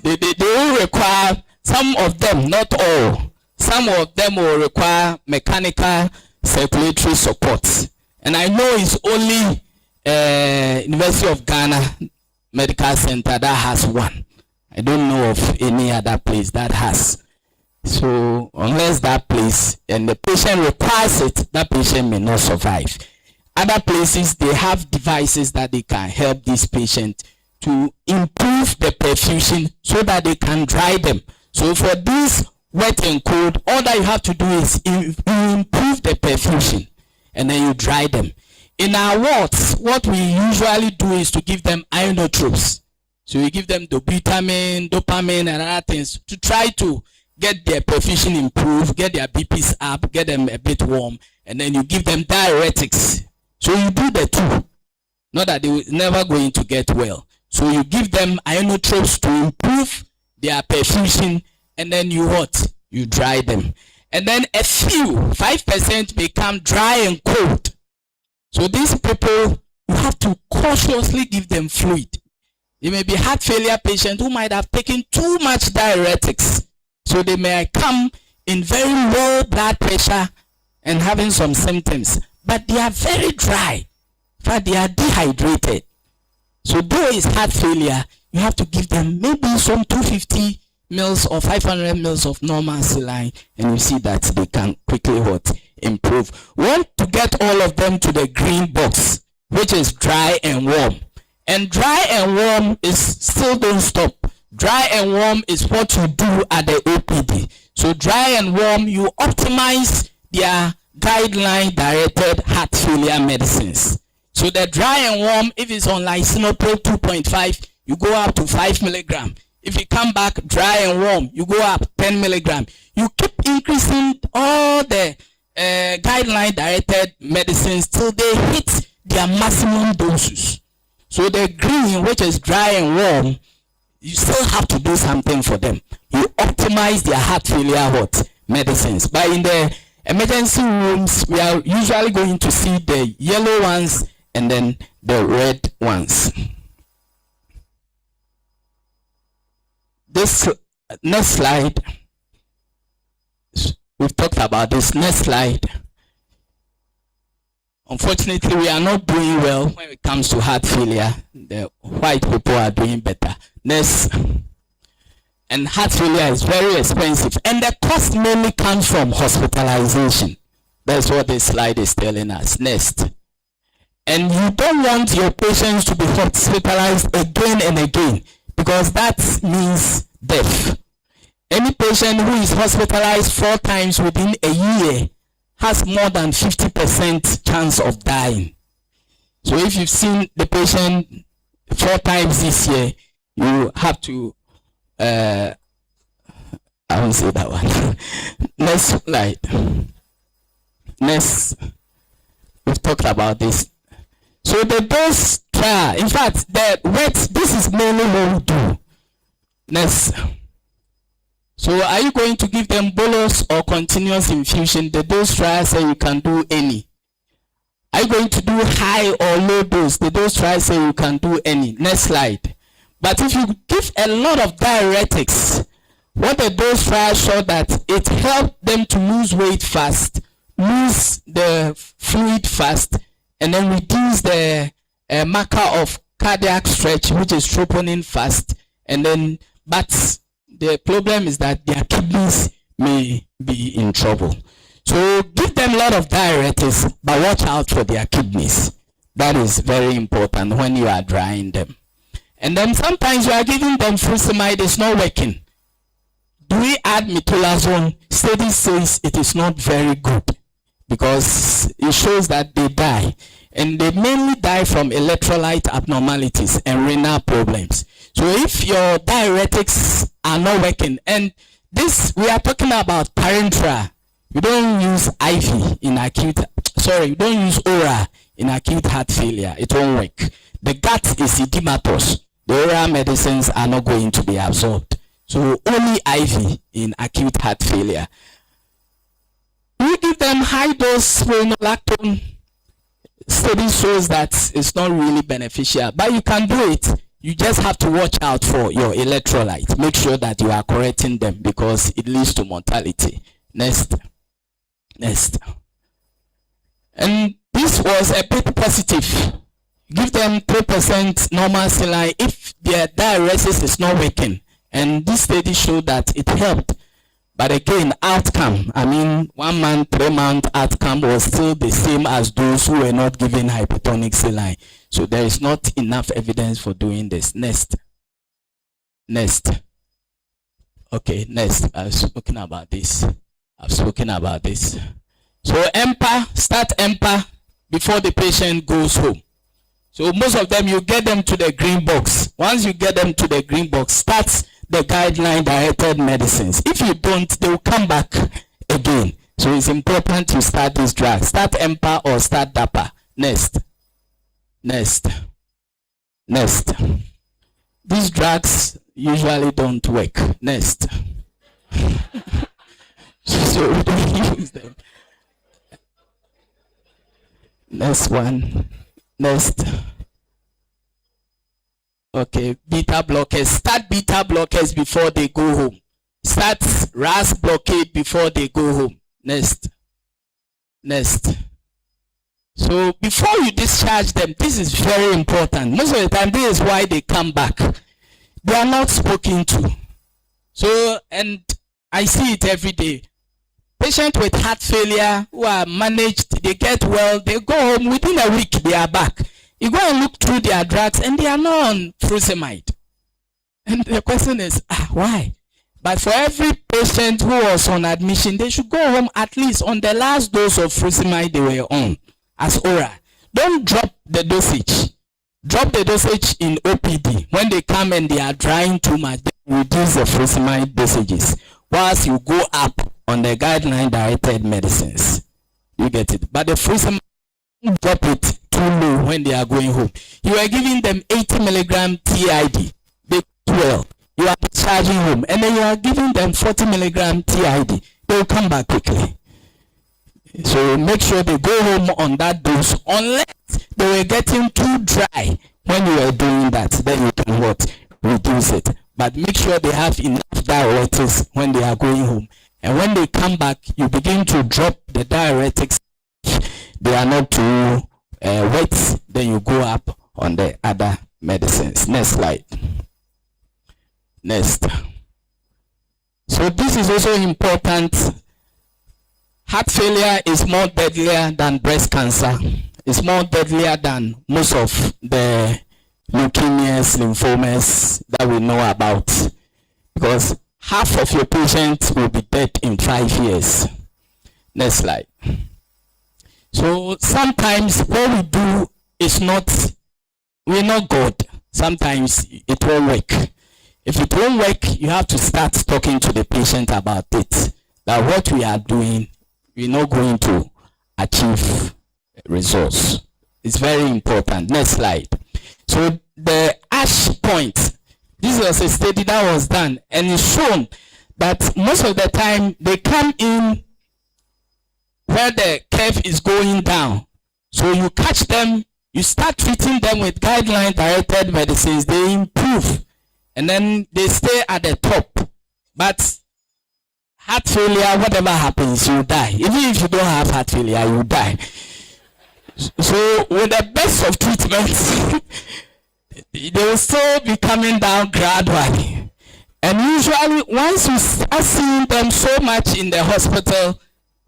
they will require, some of them, not all, some of them will require mechanical circulatory support. And I know it's only University of Ghana Medical Center that has one. I don't know of any other place that has. So unless that place and the patient requires it, that patient may not survive. Other places, they have devices that they can help this patient to improve the perfusion so that they can dry them. So for this wet and cold, all that you have to do is you improve the perfusion and then you dry them. In our wards, what we usually do is to give them inotropes. So we give them dobutamine, dopamine, and other things to try to get their perfusion improved, get their BPs up, get them a bit warm, and then you give them diuretics. So you do the two. Not that they were never going to get well. So you give them inotropes to improve their perfusion, and then you what? You dry them. And then a few, 5% become dry and cold. So these people, you have to cautiously give them fluid. It may be heart failure patient who might have taken too much diuretics. So they may come in very low blood pressure and having some symptoms. But they are very dry. In fact, they are dehydrated. So though it's heart failure, you have to give them maybe some 250 mils or 500 mils of normal saline, and you see that they can quickly what? Improve. We want to get all of them to the green box, which is dry and warm. And dry and warm is still don't stop. Dry and warm is what you do at the OPD. So dry and warm, you optimize their guideline directed heart failure medicines. So the dry and warm, if it's on lisinopril 2.5, you go up to 5 milligram. If you come back dry and warm, you go up 10 milligram. You keep increasing all the guideline directed medicines till they hit their maximum doses. So the green, which is dry and warm, you still have to do something for them. You optimize their heart failure medicines. But in the emergency rooms, we are usually going to see the yellow ones and then the red ones. This next slide, we've talked about this. Next slide. Unfortunately, we are not doing well when it comes to heart failure. The white people are doing better. Next. And heart failure is very expensive. And the cost mainly comes from hospitalization. That's what this slide is telling us. Next. And you don't want your patients to be hospitalized again and again, because that means death. Any patient who is hospitalized 4 times within a year has more than 50% chance of dying. So if you've seen the patient 4 times this year, you have to, I won't say that one. Next slide. Next, we've talked about this. So the dose trial, in fact, the wet, this is mainly what we do. Next. So are you going to give them bolus or continuous infusion? The dose trial say you can do any. Are you going to do high or low dose? The dose trial say you can do any. Next slide. But if you give a lot of diuretics, what the dose trial showed that it helped them to lose weight fast, lose the fluid fast, and then reduce the marker of cardiac stretch, which is troponin fast. And then, but the problem is that their kidneys may be in trouble. So give them a lot of diuretics, but watch out for their kidneys. That is very important when you are drying them. And then sometimes you are giving them furosemide, it's not working. Do we add metolazone? Study says it is not very good, because it shows that they die. And they mainly die from electrolyte abnormalities and renal problems. So if your diuretics are not working, and this, we are talking about parenteral. You don't use IV in acute, you don't use oral in acute heart failure. It won't work. The gut is edematous. The oral medicines are not going to be absorbed. So only IV in acute heart failure. We give them high dose spironolactone. Study shows that it's not really beneficial, but you can do it. You just have to watch out for your electrolyte. Make sure that you are correcting them, because it leads to mortality. Next. And this was a bit positive. Give them 3% normal saline if their diuresis is not working, And this study showed that it helped. But again, outcome, 1 month, 3 month outcome was still the same as those who were not given hypertonic saline. So there is not enough evidence for doing this. Next. Okay, next. I've spoken about this. So start EMPA before the patient goes home. So most of them, you get them to the green box. Once you get them to the green box, start the guideline-directed medicines. If you don't, they will come back again. So it's important to start this drug. Start EMPA or start DAPA. Next. These drugs usually don't work. Next. So we don't use them. Next one. Next. Okay, beta blockers. Start beta blockers before they go home. Start RAS blockade before they go home. Next. So before you discharge them, this is very important. Most of the time, this is why they come back. They are not spoken to. So, and I see it every day. Patients with heart failure who are managed, they get well, they go home, within a week they are back. You go and look through their drugs and they are not on furosemide. And the question is, why? But for every patient who was on admission, they should go home at least on the last dose of furosemide they were on as oral. Don't drop the dosage. Drop the dosage in OPD. When they come and they are drying too much, they reduce the furosemide dosages. Whilst you go up on the guideline-directed medicines. You get it. But the furosemide, drop it too low when they are going home. You are giving them 80 milligram TID. They do well. You are charging home. And then you are giving them 40 milligram TID. They will come back quickly. So make sure they go home on that dose, unless they were getting too dry when you were doing that. Then you can reduce it. But make sure they have enough diuretics when they are going home. And when they come back, you begin to drop the diuretics. They are not too wet. Then you go up on the other medicines. Next slide. Next. So this is also important. Heart failure is more deadlier than breast cancer. It's more deadlier than most of the leukemias, lymphomas that we know about. Because half of your patients will be dead in 5 years. Next slide. So sometimes what we do is we're not God. Sometimes it won't work. If it won't work, you have to start talking to the patient about it. That what we are doing, we're not going to achieve results. It's very important. Next slide. So the ASH point, this was a study that was done, and it's shown that most of the time they come in where the curve is going down. So you catch them, you start treating them with guideline-directed medicines, they improve, and then they stay at the top. But heart failure, whatever happens, you die. Even if you don't have heart failure, you die. So with the best of treatments, they will still be coming down gradually. And usually, once you start seeing them so much in the hospital,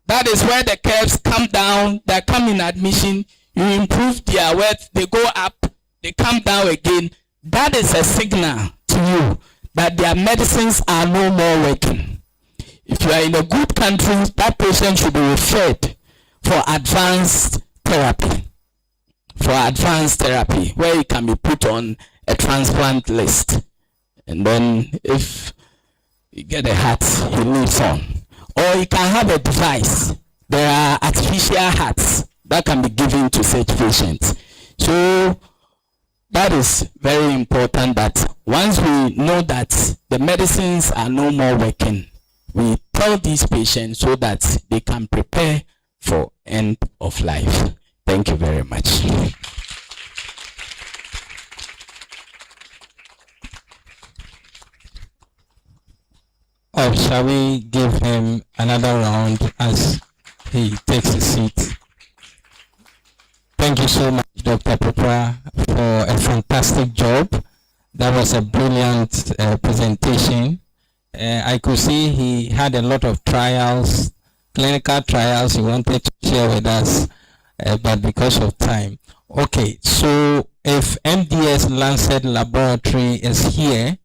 that is where the curves come down, they come in admission, you improve their weight, they go up, they come down again. That is a signal to you that their medicines are no more working. If you are in a good country, that patient should be referred for advanced therapy. Where he can be put on a transplant list. And then if you get a heart, he lives on. Or you can have a device. There are artificial hearts that can be given to such patients. So that is very important, that once we know that the medicines are no more working, we tell these patients so that they can prepare for end of life. Thank you very much. Shall we give him another round as he takes a seat? Thank you so much, Dr. Popra, for a fantastic job. That was a brilliant presentation. I could see he had a lot of trials, clinical trials he wanted to share with us, but because of time. Okay, so if MDS Lancet Laboratory is here,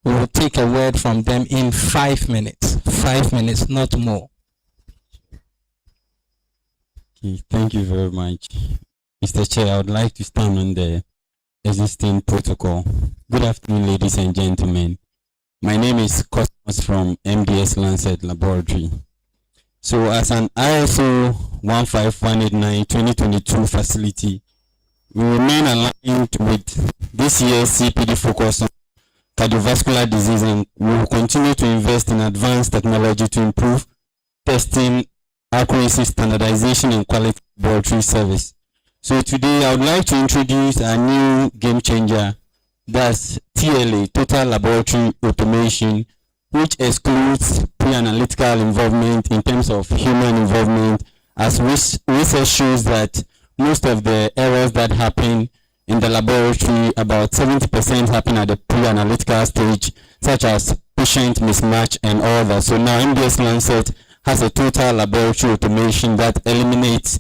we will take a word from them in 5 minutes. 5 minutes, not more. Okay, thank you very much. Mr. Chair, I would like to stand on the existing protocol. Good afternoon, ladies and gentlemen. My name is Cosmos from MDS Lancet Laboratory. So as an ISO 15189-2022 facility, we remain aligned with this year's CPD focus on cardiovascular disease, and we will continue to invest in advanced technology to improve testing, accuracy, standardization, and quality laboratory service. So today I would like to introduce a new game changer, that's TLA, Total Laboratory Automation, which excludes pre-analytical involvement in terms of human involvement, as research shows that most of the errors that happen in the laboratory, about 70% happen at the pre-analytical stage, such as patient mismatch and all that. So now MDS Lancet has a total laboratory automation that eliminates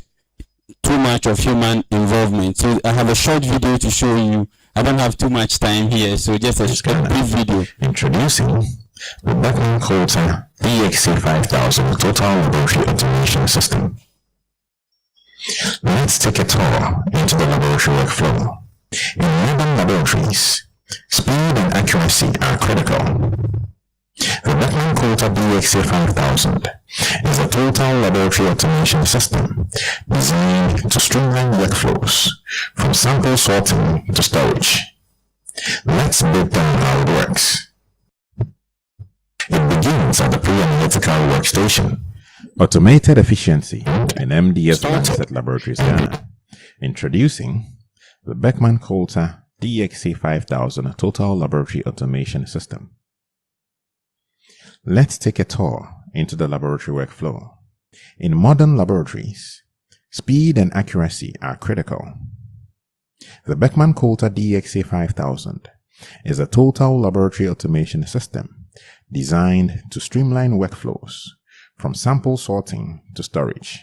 too much of human involvement. So I have a short video to show you. I don't have too much time here, so just a brief video. Introducing the Beckman Coulter DXC 5000 Total Laboratory Automation System. Let's take a tour into the laboratory workflow. In modern laboratories, speed and accuracy are critical. The Beckman Coulter DXC 5000 is a total laboratory automation system designed to streamline workflows from sample sorting to storage. Let's break down how it works. It begins at the pre-analytical workstation. Automated efficiency in MDS Lancet Laboratories Ghana. Introducing the Beckman Coulter DXC 5000 Total Laboratory Automation System. Let's take a tour into the laboratory workflow. In modern laboratories, speed and accuracy are critical. The Beckman Coulter DXC 5000 is a total laboratory automation system designed to streamline workflows from sample sorting to storage.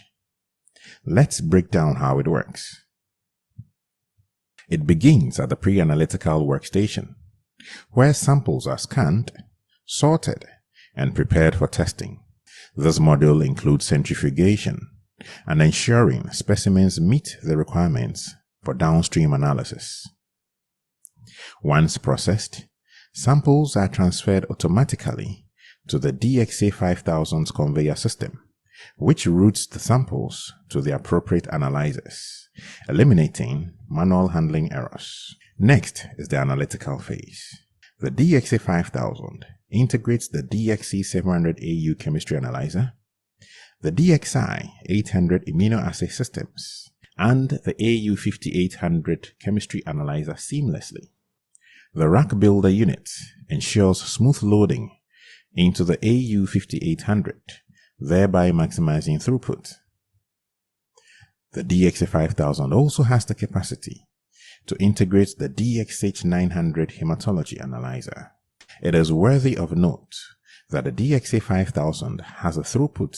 Let's break down how it works. It begins at the pre-analytical workstation, where samples are scanned, sorted, and prepared for testing. This module includes centrifugation and ensuring specimens meet the requirements for downstream analysis. Once processed, samples are transferred automatically to the DXC 5000's conveyor system, which routes the samples to the appropriate analyzers, eliminating manual handling errors. Next is the analytical phase. The DXC 5000 integrates the DXC 700AU chemistry analyzer, the DXI 800 immunoassay systems, and the AU 5800 chemistry analyzer seamlessly. The rack builder unit ensures smooth loading into the AU 5800, thereby maximizing throughput. The DXC 5000 also has the capacity to integrate the DXH 900 hematology analyzer. It is worthy of note that the DXC 5000 has a throughput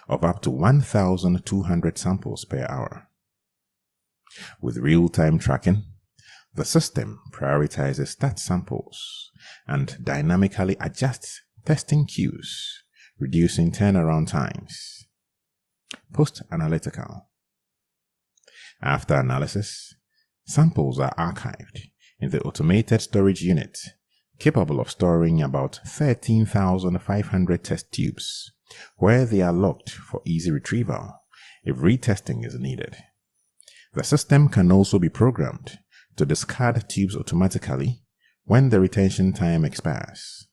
of up to 1,200 samples per hour. With real-time tracking, the system prioritizes stat samples and dynamically adjusts testing queues, reducing turnaround times. Post-analytical. After analysis, samples are archived in the automated storage unit, capable of storing about 13,500 test tubes, where they are locked for easy retrieval if retesting is needed. The system can also be programmed to discard tubes automatically when the retention time expires.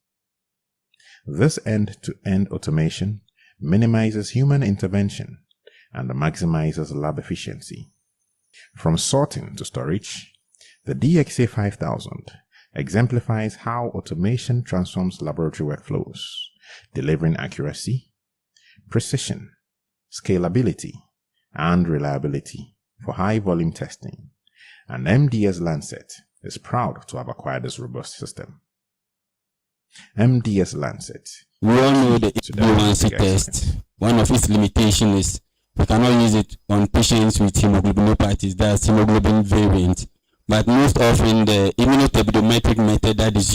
This end-to-end automation minimizes human intervention and maximizes lab efficiency. From sorting to storage, the DXC 5000 exemplifies how automation transforms laboratory workflows, delivering accuracy, precision, scalability, and reliability for high-volume testing. And MDS Lancet is proud to have acquired this robust system. MDS Lancet. We all know the To HbA1c diagnostic test. excellence. One of its limitations is we cannot use it on patients with hemoglobinopathies, that's hemoglobin variant. But most often the immunoturbidometric method that is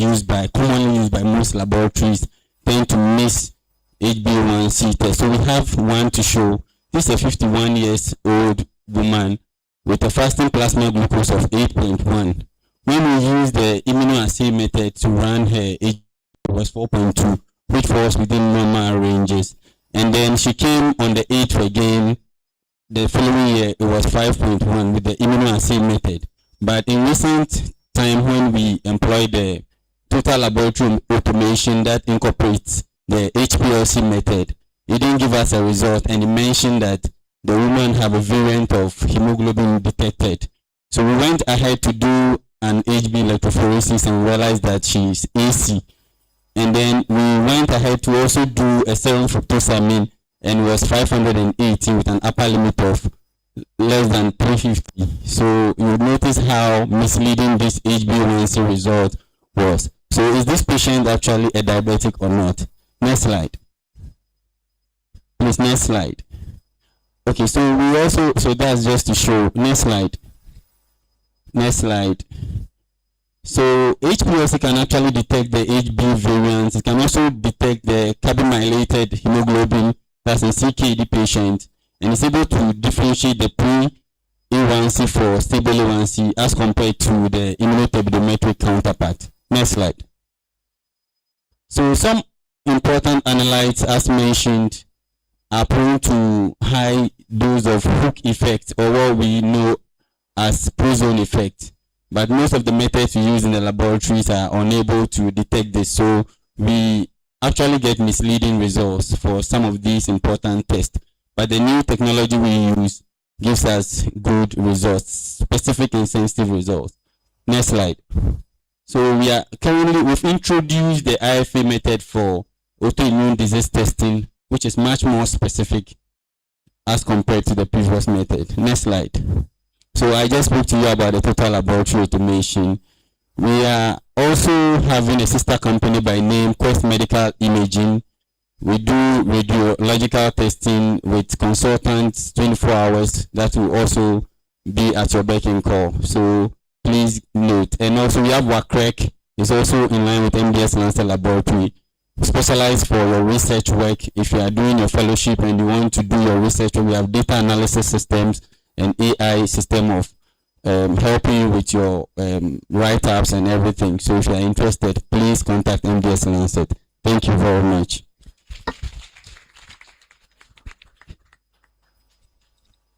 commonly used by most laboratories tend to miss HbA1c test. So we have one to show. This is a 51 years old woman with a fasting plasma glucose of 8.1. When we use the immunoassay method to run her HbA1c was 4.2, which falls within normal ranges. And then she came on the 8th again. The following year, it was 5.1 with the immunoassay method. But in recent time, when we employ the total laboratory automation that incorporates the HPLC method, it didn't give us a result, and it mentioned that the woman have a variant of hemoglobin detected. So we went ahead to do an HB electrophoresis and realized that she's AC. And then we went ahead to also do a serum fructosamine, and it was 580 with an upper limit of less than 350. So you notice how misleading this HbA1c result was. So is this patient actually a diabetic or not? Next slide. Please, next slide. Okay, so we also, so that's just to show. Next slide. Next slide. So HPLC can actually detect the HB variants. It can also detect the carbamylated hemoglobin, that's a CKD patient, and it's able to differentiate the pre-A1C for stable A1C as compared to the immunoturbidometric counterpart. Next slide. So some important analytes, as mentioned, are prone to high dose of hook effect, or what we know as prozone effect. But most of the methods we use in the laboratories are unable to detect this. So we actually get misleading results for some of these important tests. But the new technology we use gives us good results, specific and sensitive results. Next slide. So we've introduced the IFA method for autoimmune disease testing, which is much more specific as compared to the previous method. Next slide. So I just spoke to you about the total laboratory automation. We are also having a sister company by name Quest Medical Imaging. We do radiological testing with consultants 24 hours. That will also be at your beck and call. So please note. And also we have WACREC. It's also in line with MDS Lancet Laboratory. Specialized for your research work. If you are doing your fellowship and you want to do your research, we have data analysis systems and AI system of helping you with your write-ups and everything. So if you are interested, please contact MDS Lancet. Thank you very much.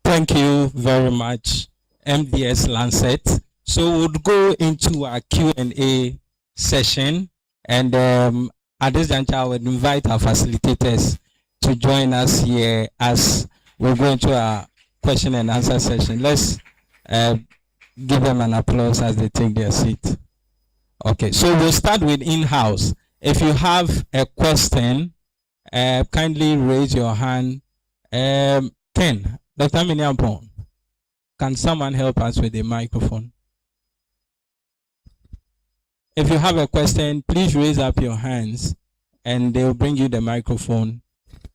Thank you very much, MDS Lancet. So we'll go into our Q&A session, and at this juncture, I would invite our facilitators to join us here as we go into our question and answer session. Let's give them an applause as they take their seat. Okay, so we'll start with in-house. If you have a question, kindly raise your hand. Ken, Dr. Minyampon, can someone help us with the microphone? If you have a question, please raise up your hands and they'll bring you the microphone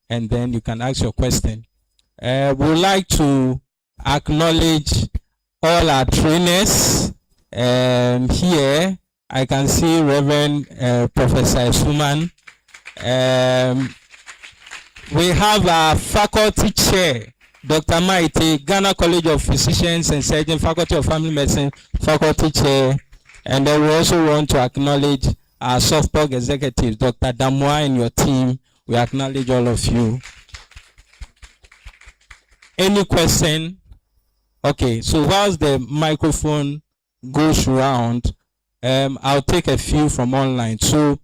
and then you can ask your question. We would like to acknowledge all our trainers. Here, I can see Reverend Professor Suman. We have our faculty chair, Dr. Maite, Ghana College of Physicians and Surgeons, Faculty of Family Medicine, faculty chair. And then we also want to acknowledge our SoftTalk executives, Dr. Damwa and your team. We acknowledge all of you. Any question? Okay, so whilst the microphone goes round, I'll take a few from online. So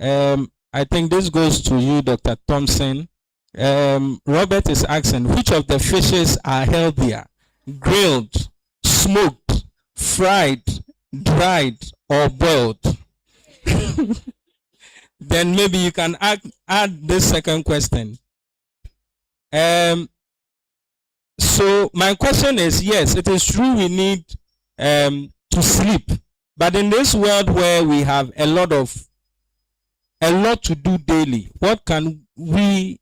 I think this goes to you, Dr. Thompson. Robert is asking, which of the fishes are healthier? Grilled, smoked, fried, dried, or boiled? Then maybe you can add this second question. So my question is, yes, it is true we need to sleep But in this world where we have a lot to do daily, what can we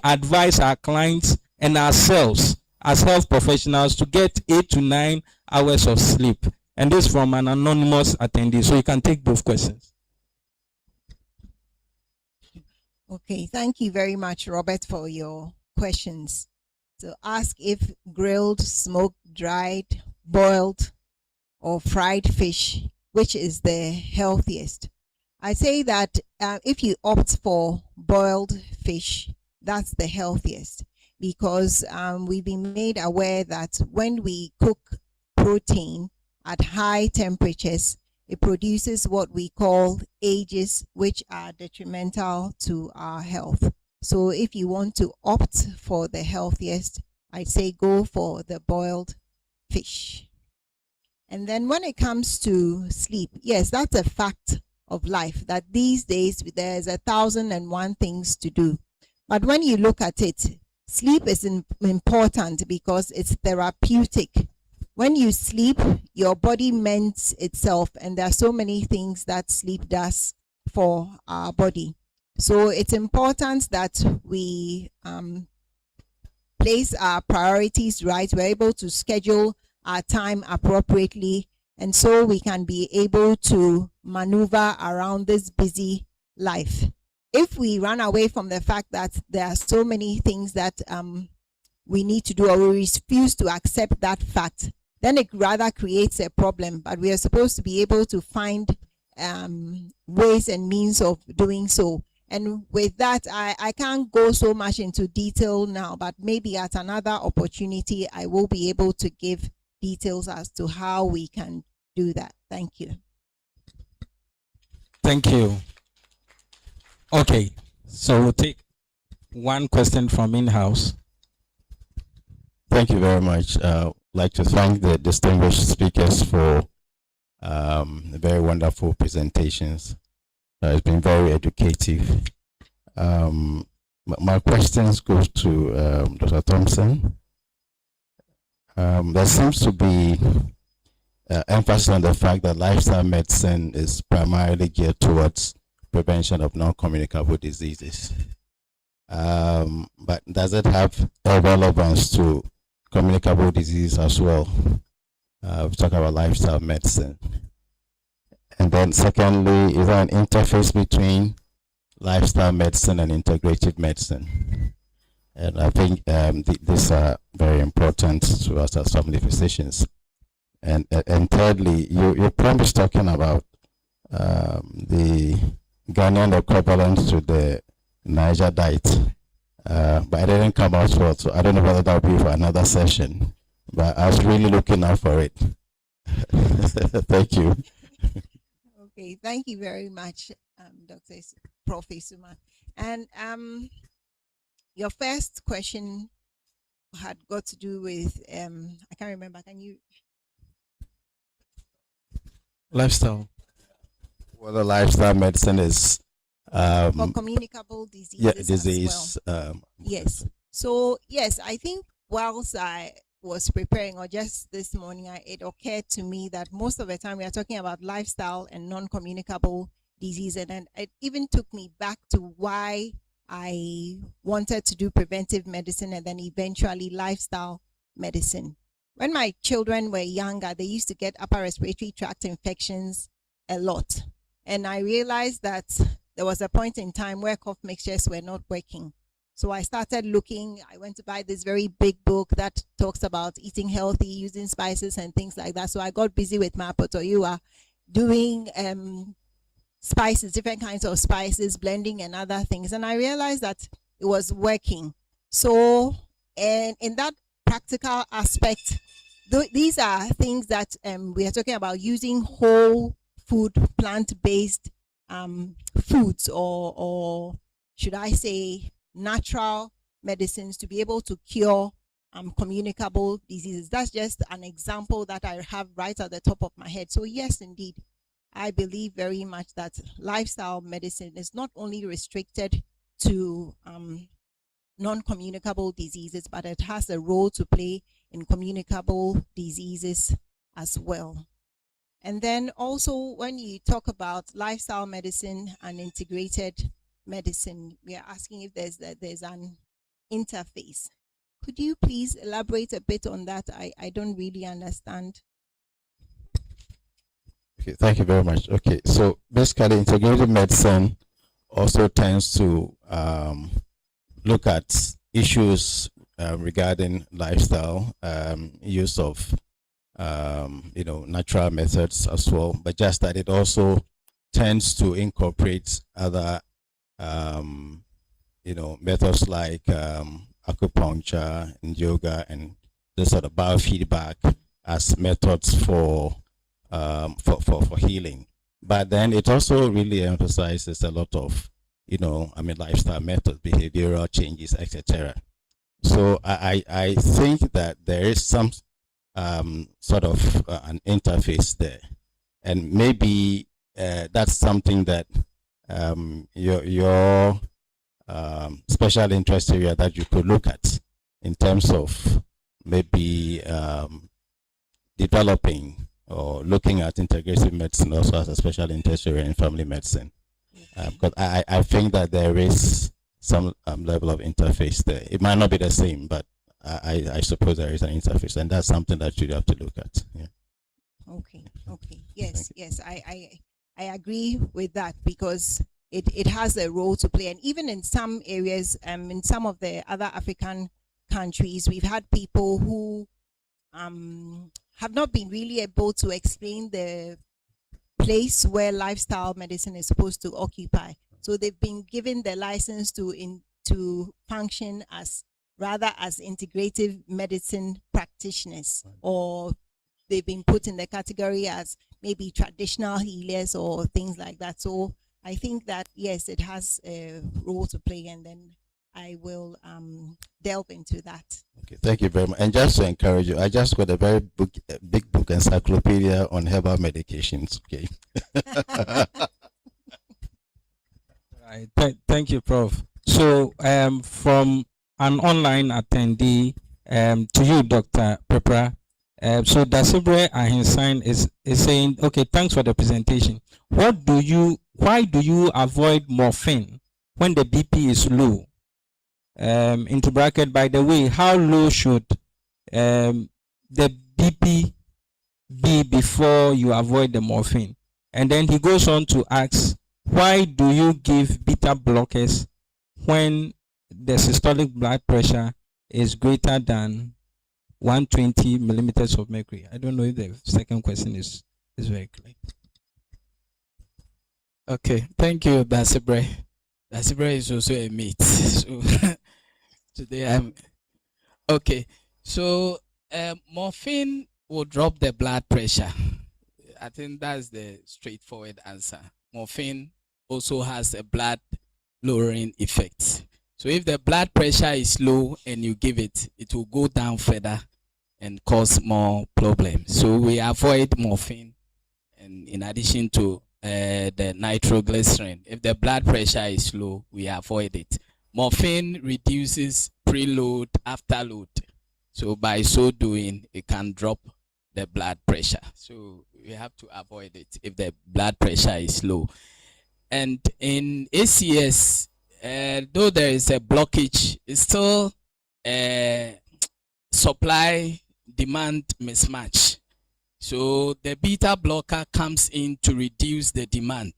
advise our clients and ourselves as health professionals to get 8 to 9 hours of sleep? And this from an anonymous attendee, so you can take both questions. Okay, thank you very much, Robert, for your questions. So ask if grilled, smoked, dried, boiled, or fried fish, which is the healthiest. I say that if you opt for boiled fish, that's the healthiest, because we've been made aware that when we cook protein at high temperatures, it produces what we call ages, which are detrimental to our health. So if you want to opt for the healthiest, I'd say go for the boiled fish. And then when it comes to sleep, yes, that's a fact of life, that these days there's 1,001 things to do. But when you look at it, sleep is important because it's therapeutic. When you sleep, your body mends itself, and there are so many things that sleep does for our body. So it's important that we place our priorities right. We're able to schedule our time appropriately, and so we can be able to maneuver around this busy life. If we run away from the fact that there are so many things that we need to do, or we refuse to accept that fact, then it rather creates a problem. But we are supposed to be able to find ways and means of doing so. And with that, I can't go so much into detail now, but maybe at another opportunity, I will be able to give details as to how we can do that. Thank you. Thank you. Okay, so we'll take one question from in-house. Thank you very much. I'd like to thank the distinguished speakers for very wonderful presentations. It's been very educative. My questions go to Dr. Thompson. There seems to be emphasis on the fact that lifestyle medicine is primarily geared towards prevention of non-communicable diseases. But does it have a relevance to communicable disease as well? We talk about lifestyle medicine. And then secondly, is there an interface between lifestyle medicine and integrative medicine? And I think these are very important to us as family physicians. And thirdly, you promised talking about the Ghanaian equivalent to the Niger diet, but I didn't come out for it, so I don't know whether that will be for another session. But I was really looking out for it. Thank you. Okay, thank you very much, Prof. Suma. And your first question had got to do with I can't remember. Can you? Lifestyle. Whether lifestyle medicine is for communicable diseases. Yeah, disease. As well. Yes. So yes, I think whilst I was preparing, or just this morning, it occurred to me that most of the time we are talking about lifestyle and non-communicable disease, and it even took me back to why I wanted to do preventive medicine and then eventually lifestyle medicine. When my children were younger, they used to get upper respiratory tract infections a lot. And I realized that there was a point in time where cough mixtures were not working. So I started looking. I went to buy this very big book that talks about eating healthy, using spices and things like that. So I got busy with my apotoyua, doing spices, different kinds of spices, blending and other things. And I realized that it was working. So, and in that practical aspect, these are things that we are talking about, using whole food, plant-based foods, or should I say natural medicines, to be able to cure communicable diseases. That's just an example that I have right at the top of my head. So yes, indeed, I believe very much that lifestyle medicine is not only restricted to non-communicable diseases, but it has a role to play in communicable diseases as well. And then also when you talk about lifestyle medicine and integrated medicine, we are asking if there's an interface. Could you please elaborate a bit on that? I don't really understand. Okay, thank you very much. Okay, so basically, integrative medicine also tends to look at issues regarding lifestyle, use of natural methods as well, but just that it also tends to incorporate other methods like acupuncture and yoga and this sort of biofeedback as methods for healing. But then it also really emphasizes a lot of lifestyle methods, behavioral changes, etc. So I think that there is some sort of an interface there, and maybe that's something that your special interest area that you could look at in terms of maybe developing or looking at integrative medicine also as a special interest area in family medicine. Because I think that there is some level of interface there. It might not be the same, but I suppose there is an interface, and that's something that you have to look at. Yeah. Okay. Yes. I agree with that, because it has a role to play. And even in some areas, in some of the other African countries, we've had people who have not been really able to explain the place where lifestyle medicine is supposed to occupy. So they've been given the license to function as integrative medicine practitioners, or they've been put in the category as maybe traditional healers or things like that. So I think that yes, it has a role to play, and then I will delve into that. Okay, thank you very much. And just to encourage you, I just got a very big book encyclopedia on herbal medications. Okay. Right. Thank you, Prof. So from an online attendee to you, Dr. Prepra. So Dasibre Ahinsan is saying, okay, thanks for the presentation. Why do you avoid morphine when the BP is low? Into bracket, by the way, how low should the BP be before you avoid the morphine? And then he goes on to ask, why do you give beta blockers when the systolic blood pressure is greater than 120 millimeters of mercury? I don't know if the second question is very clear. Okay, thank you, Dasibre. Dasibre is also a mate. So today I'm okay. So morphine will drop the blood pressure. I think that's the straightforward answer. Morphine also has a blood lowering effect. So if the blood pressure is low and you give it, it will go down further and cause more problems. So we avoid morphine, and in addition to the nitroglycerin, if the blood pressure is low, we avoid it. Morphine reduces preload, afterload. So by so doing, it can drop the blood pressure. So we have to avoid it if the blood pressure is low. And in ACS, though there is a blockage, it's still supply demand mismatch. So the beta blocker comes in to reduce the demand.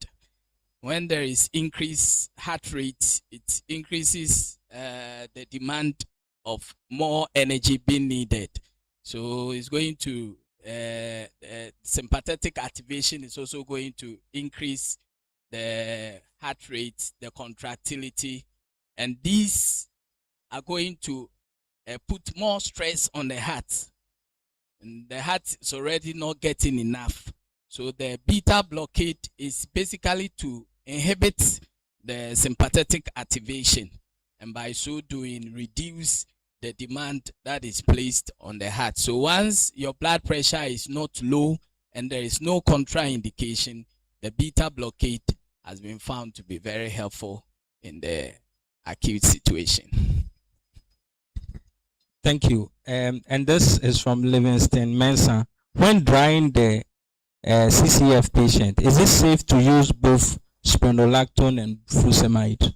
When there is increased heart rate, it increases the demand of more energy being needed. So it's going to sympathetic activation is also going to increase the heart rate, the contractility, and these are going to put more stress on the heart. And the heart is already not getting enough. So the beta blockade is basically to inhibit the sympathetic activation, and by so doing reduce the demand that is placed on the heart. So once your blood pressure is not low and there is no contraindication, the beta blockade has been found to be very helpful in the acute situation. Thank you. And this is from Livingston Mensah. When drying the CCF patient, is it safe to use both spironolactone and furosemide?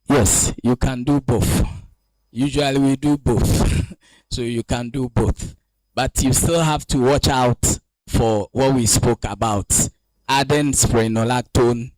Yes, you can do both. Usually we do both. So you can do both. But you still have to watch out for what we spoke about. Adding spironolactone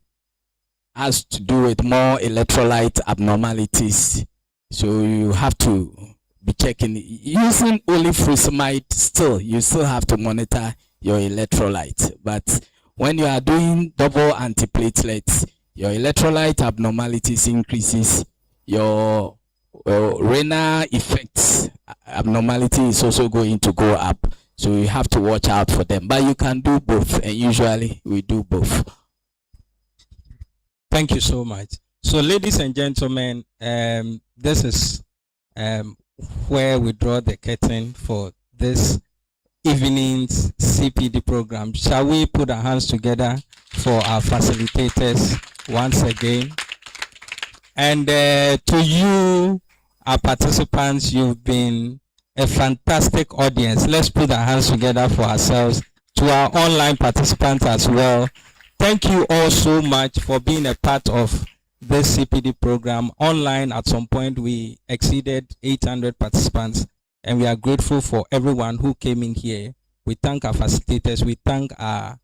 has to do with more electrolyte abnormalities. So you have to be checking. Using only furosemide, still, you still have to monitor your electrolyte. But when you are doing double antiplatelets, your electrolyte abnormalities increases, your renal effects abnormality is also going to go up. So you have to watch out for them. But you can do both, and usually we do both. Thank you so much. So, ladies and gentlemen, this is where we draw the curtain for this evening's CPD program. Shall we put our hands together for our facilitators once again? And to you, our participants, you've been a fantastic audience. Let's put our hands together for ourselves. To our online participants as well, thank you all so much for being a part of this CPD program. Online, at some point, we exceeded 800 participants, and we are grateful for everyone who came in here. We thank our facilitators, we thank our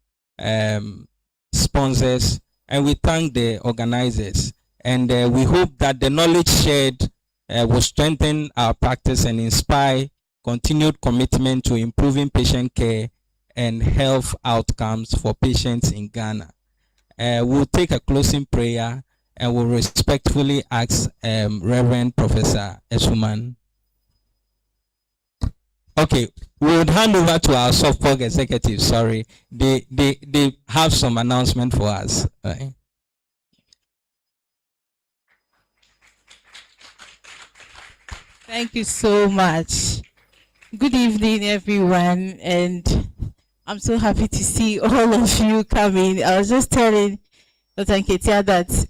sponsors, and we thank the organizers. And we hope that the knowledge shared will strengthen our practice and inspire continued commitment to improving patient care and health outcomes for patients in Ghana. We'll take a closing prayer and we'll respectfully ask Reverend Professor Esuman. Okay, we would hand over to our SOFPOG executive. Sorry, they have some announcement for us. Right? Thank you so much. Good evening, everyone, and I'm so happy to see all of you coming. I was just telling Dr. Nketia that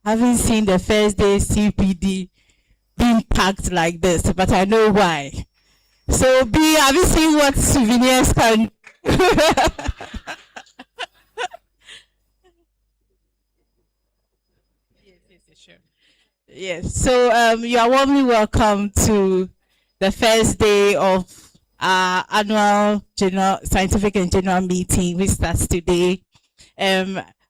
having seen the first day CPD being packed like this, but I know why. So, have you seen what souvenirs can? Yes, sure. Yes. So, you are warmly welcome to the first day of our annual scientific and general meeting, which starts today.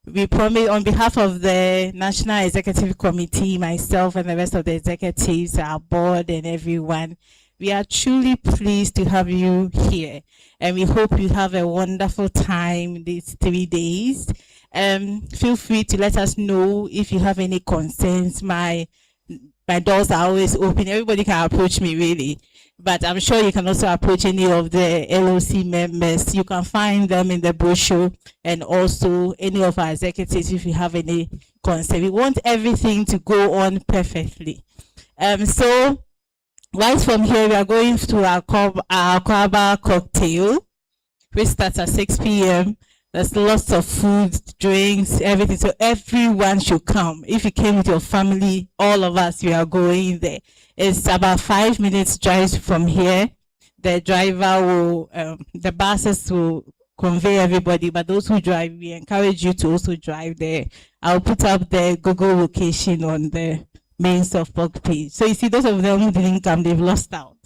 We promise, on behalf of the National Executive Committee, myself and the rest of the executives, our board and everyone, we are truly pleased to have you here, and we hope you have a wonderful time these 3 days. Feel free to let us know if you have any concerns. My doors are always open. Everybody can approach me, really, but I'm sure you can also approach any of the LOC members. You can find them in the brochure, and also any of our executives if you have any concern. We want everything to go on perfectly. So right from here, we are going to our Kwaba cocktail, which starts at 6 p.m. There's lots of food, drinks, everything. So everyone should come. If you came with your family, all of us, we are going there. It's about 5 minutes drive from here. The driver will, the buses will convey everybody, but those who drive, we encourage you to also drive there. I'll put up the Google location on the main SOFPOG page. So you see, those of them who didn't come, they've lost out.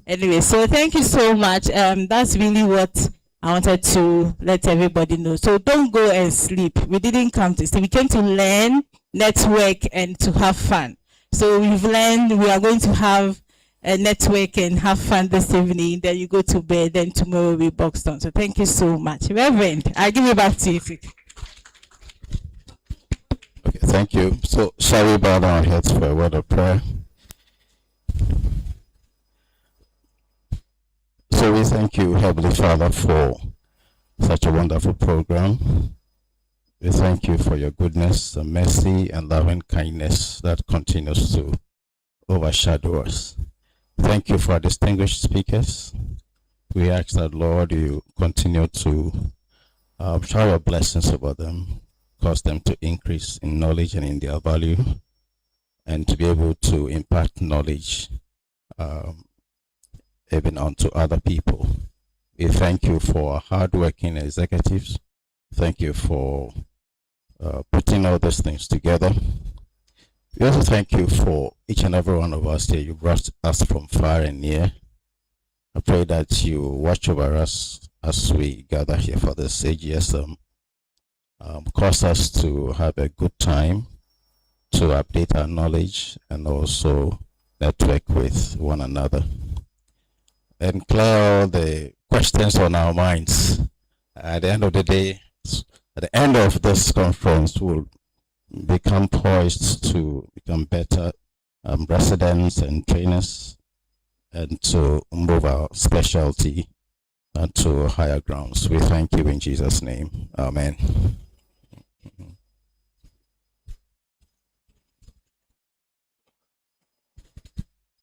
Anyway, so thank you so much. That's really what I wanted to let everybody know. So don't go and sleep. We didn't come to sleep. We came to learn, network, and to have fun. So we've learned we are going to have a network and have fun this evening. Then you go to bed. Then tomorrow we box on. So thank you so much, Reverend. I'll give it back to you. Okay, thank you. So shall we bow down our heads for a word of prayer? So we thank you, Heavenly Father, for such a wonderful program. We thank you for your goodness, and mercy, and loving kindness that continues to overshadow us. Thank you for our distinguished speakers. We ask that, Lord, you continue to shower your blessings over them, cause them to increase in knowledge and in their value, and to be able to impart knowledge even onto other people. We thank you for hardworking executives. Thank you for putting all these things together. We also thank you for each and every one of us here. You brought us from far and near. I pray that you watch over us as we gather here for this AGSM. Cause us to have a good time, to update our knowledge, and also network with one another. And clear all the questions on our minds. At the end of the day, at the end of this conference, we'll become poised to become better residents and trainers, and to move our specialty to higher grounds. We thank you in Jesus' name. Amen.